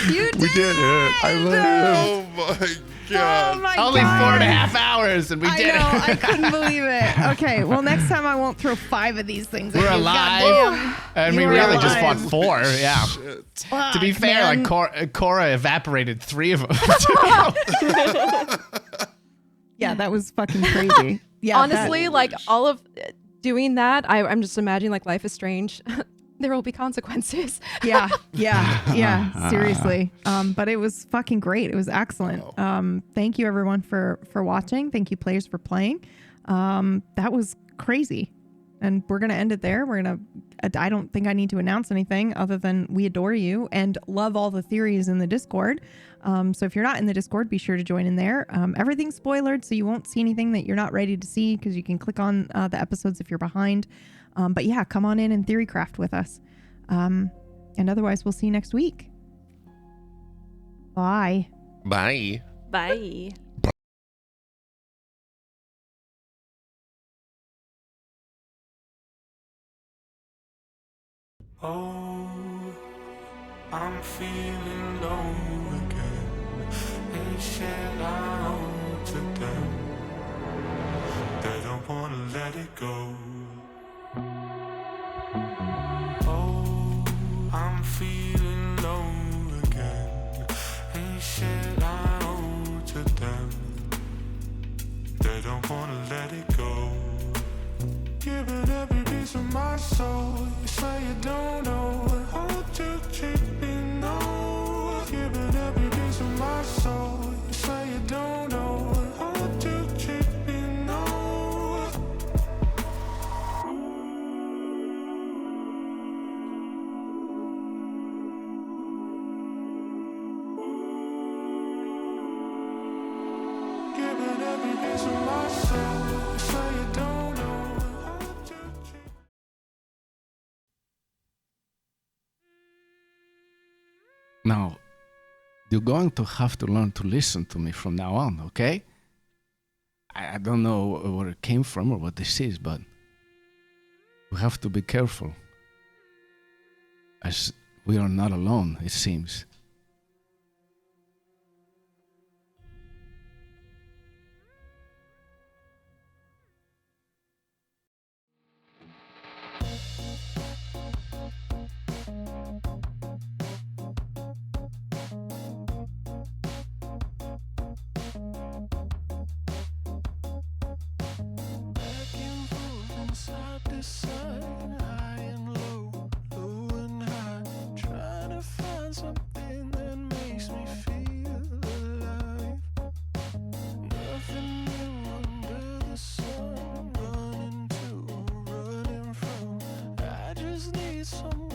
Speaker 10: You did!
Speaker 9: We did it. I love it.
Speaker 7: Oh my
Speaker 10: Oh
Speaker 7: god.
Speaker 10: my
Speaker 4: Only
Speaker 10: God.
Speaker 4: 4.5 hours and we
Speaker 10: I
Speaker 4: did
Speaker 10: know,
Speaker 4: it.
Speaker 10: I couldn't believe it. Okay, well, next time I won't throw 5 of these things. at
Speaker 4: We're
Speaker 10: you.
Speaker 4: alive.
Speaker 10: Goddamn.
Speaker 4: And we
Speaker 10: You
Speaker 4: really
Speaker 10: are
Speaker 4: just fought
Speaker 10: alive.
Speaker 4: 4, yeah. To be
Speaker 10: Fuck,
Speaker 4: fair,
Speaker 10: man.
Speaker 4: like Cora evaporated 3 of them.
Speaker 10: Yeah, that was fucking crazy. Yeah,
Speaker 3: Honestly, like all of doing that, I'm just imagining like life is strange. There will be consequences.
Speaker 10: yeah, seriously. But it was fucking great. It was excellent. Thank you everyone for watching. Thank you players for playing. That was crazy. And we're going to end it there. I don't think I need to announce anything other than we adore you and love all the theories in the Discord. So if you're not in the Discord, be sure to join in there. Everything's spoilered, so you won't see anything that you're not ready to see because you can click on the episodes if you're behind. But yeah, come on in and theorycraft with us. And otherwise, we'll see you next week. Bye.
Speaker 6: Bye.
Speaker 5: Bye.
Speaker 11: Oh, I'm feeling low again. Ain't shit I owe to them. They don't wanna let it go. Oh, I'm feeling low again. Ain't shit I owe to them. They wanna let it go. Giving every piece of my soul. You say you don't know how to treat me, no. Giving every piece of my soul. You say you don't know how to treat me, no. Giving every piece of my soul. You say you don't know how to treat.
Speaker 4: Now, you're going to have to learn to listen to me from now on, okay? I don't know where it came from or what this is, but we have to be careful. As we are not alone, it seems.
Speaker 11: Back and forth and side to side, high and low, low and high. Trying to find something that makes me feel alive. Nothing new under the sun. Running to, running from. I just need someone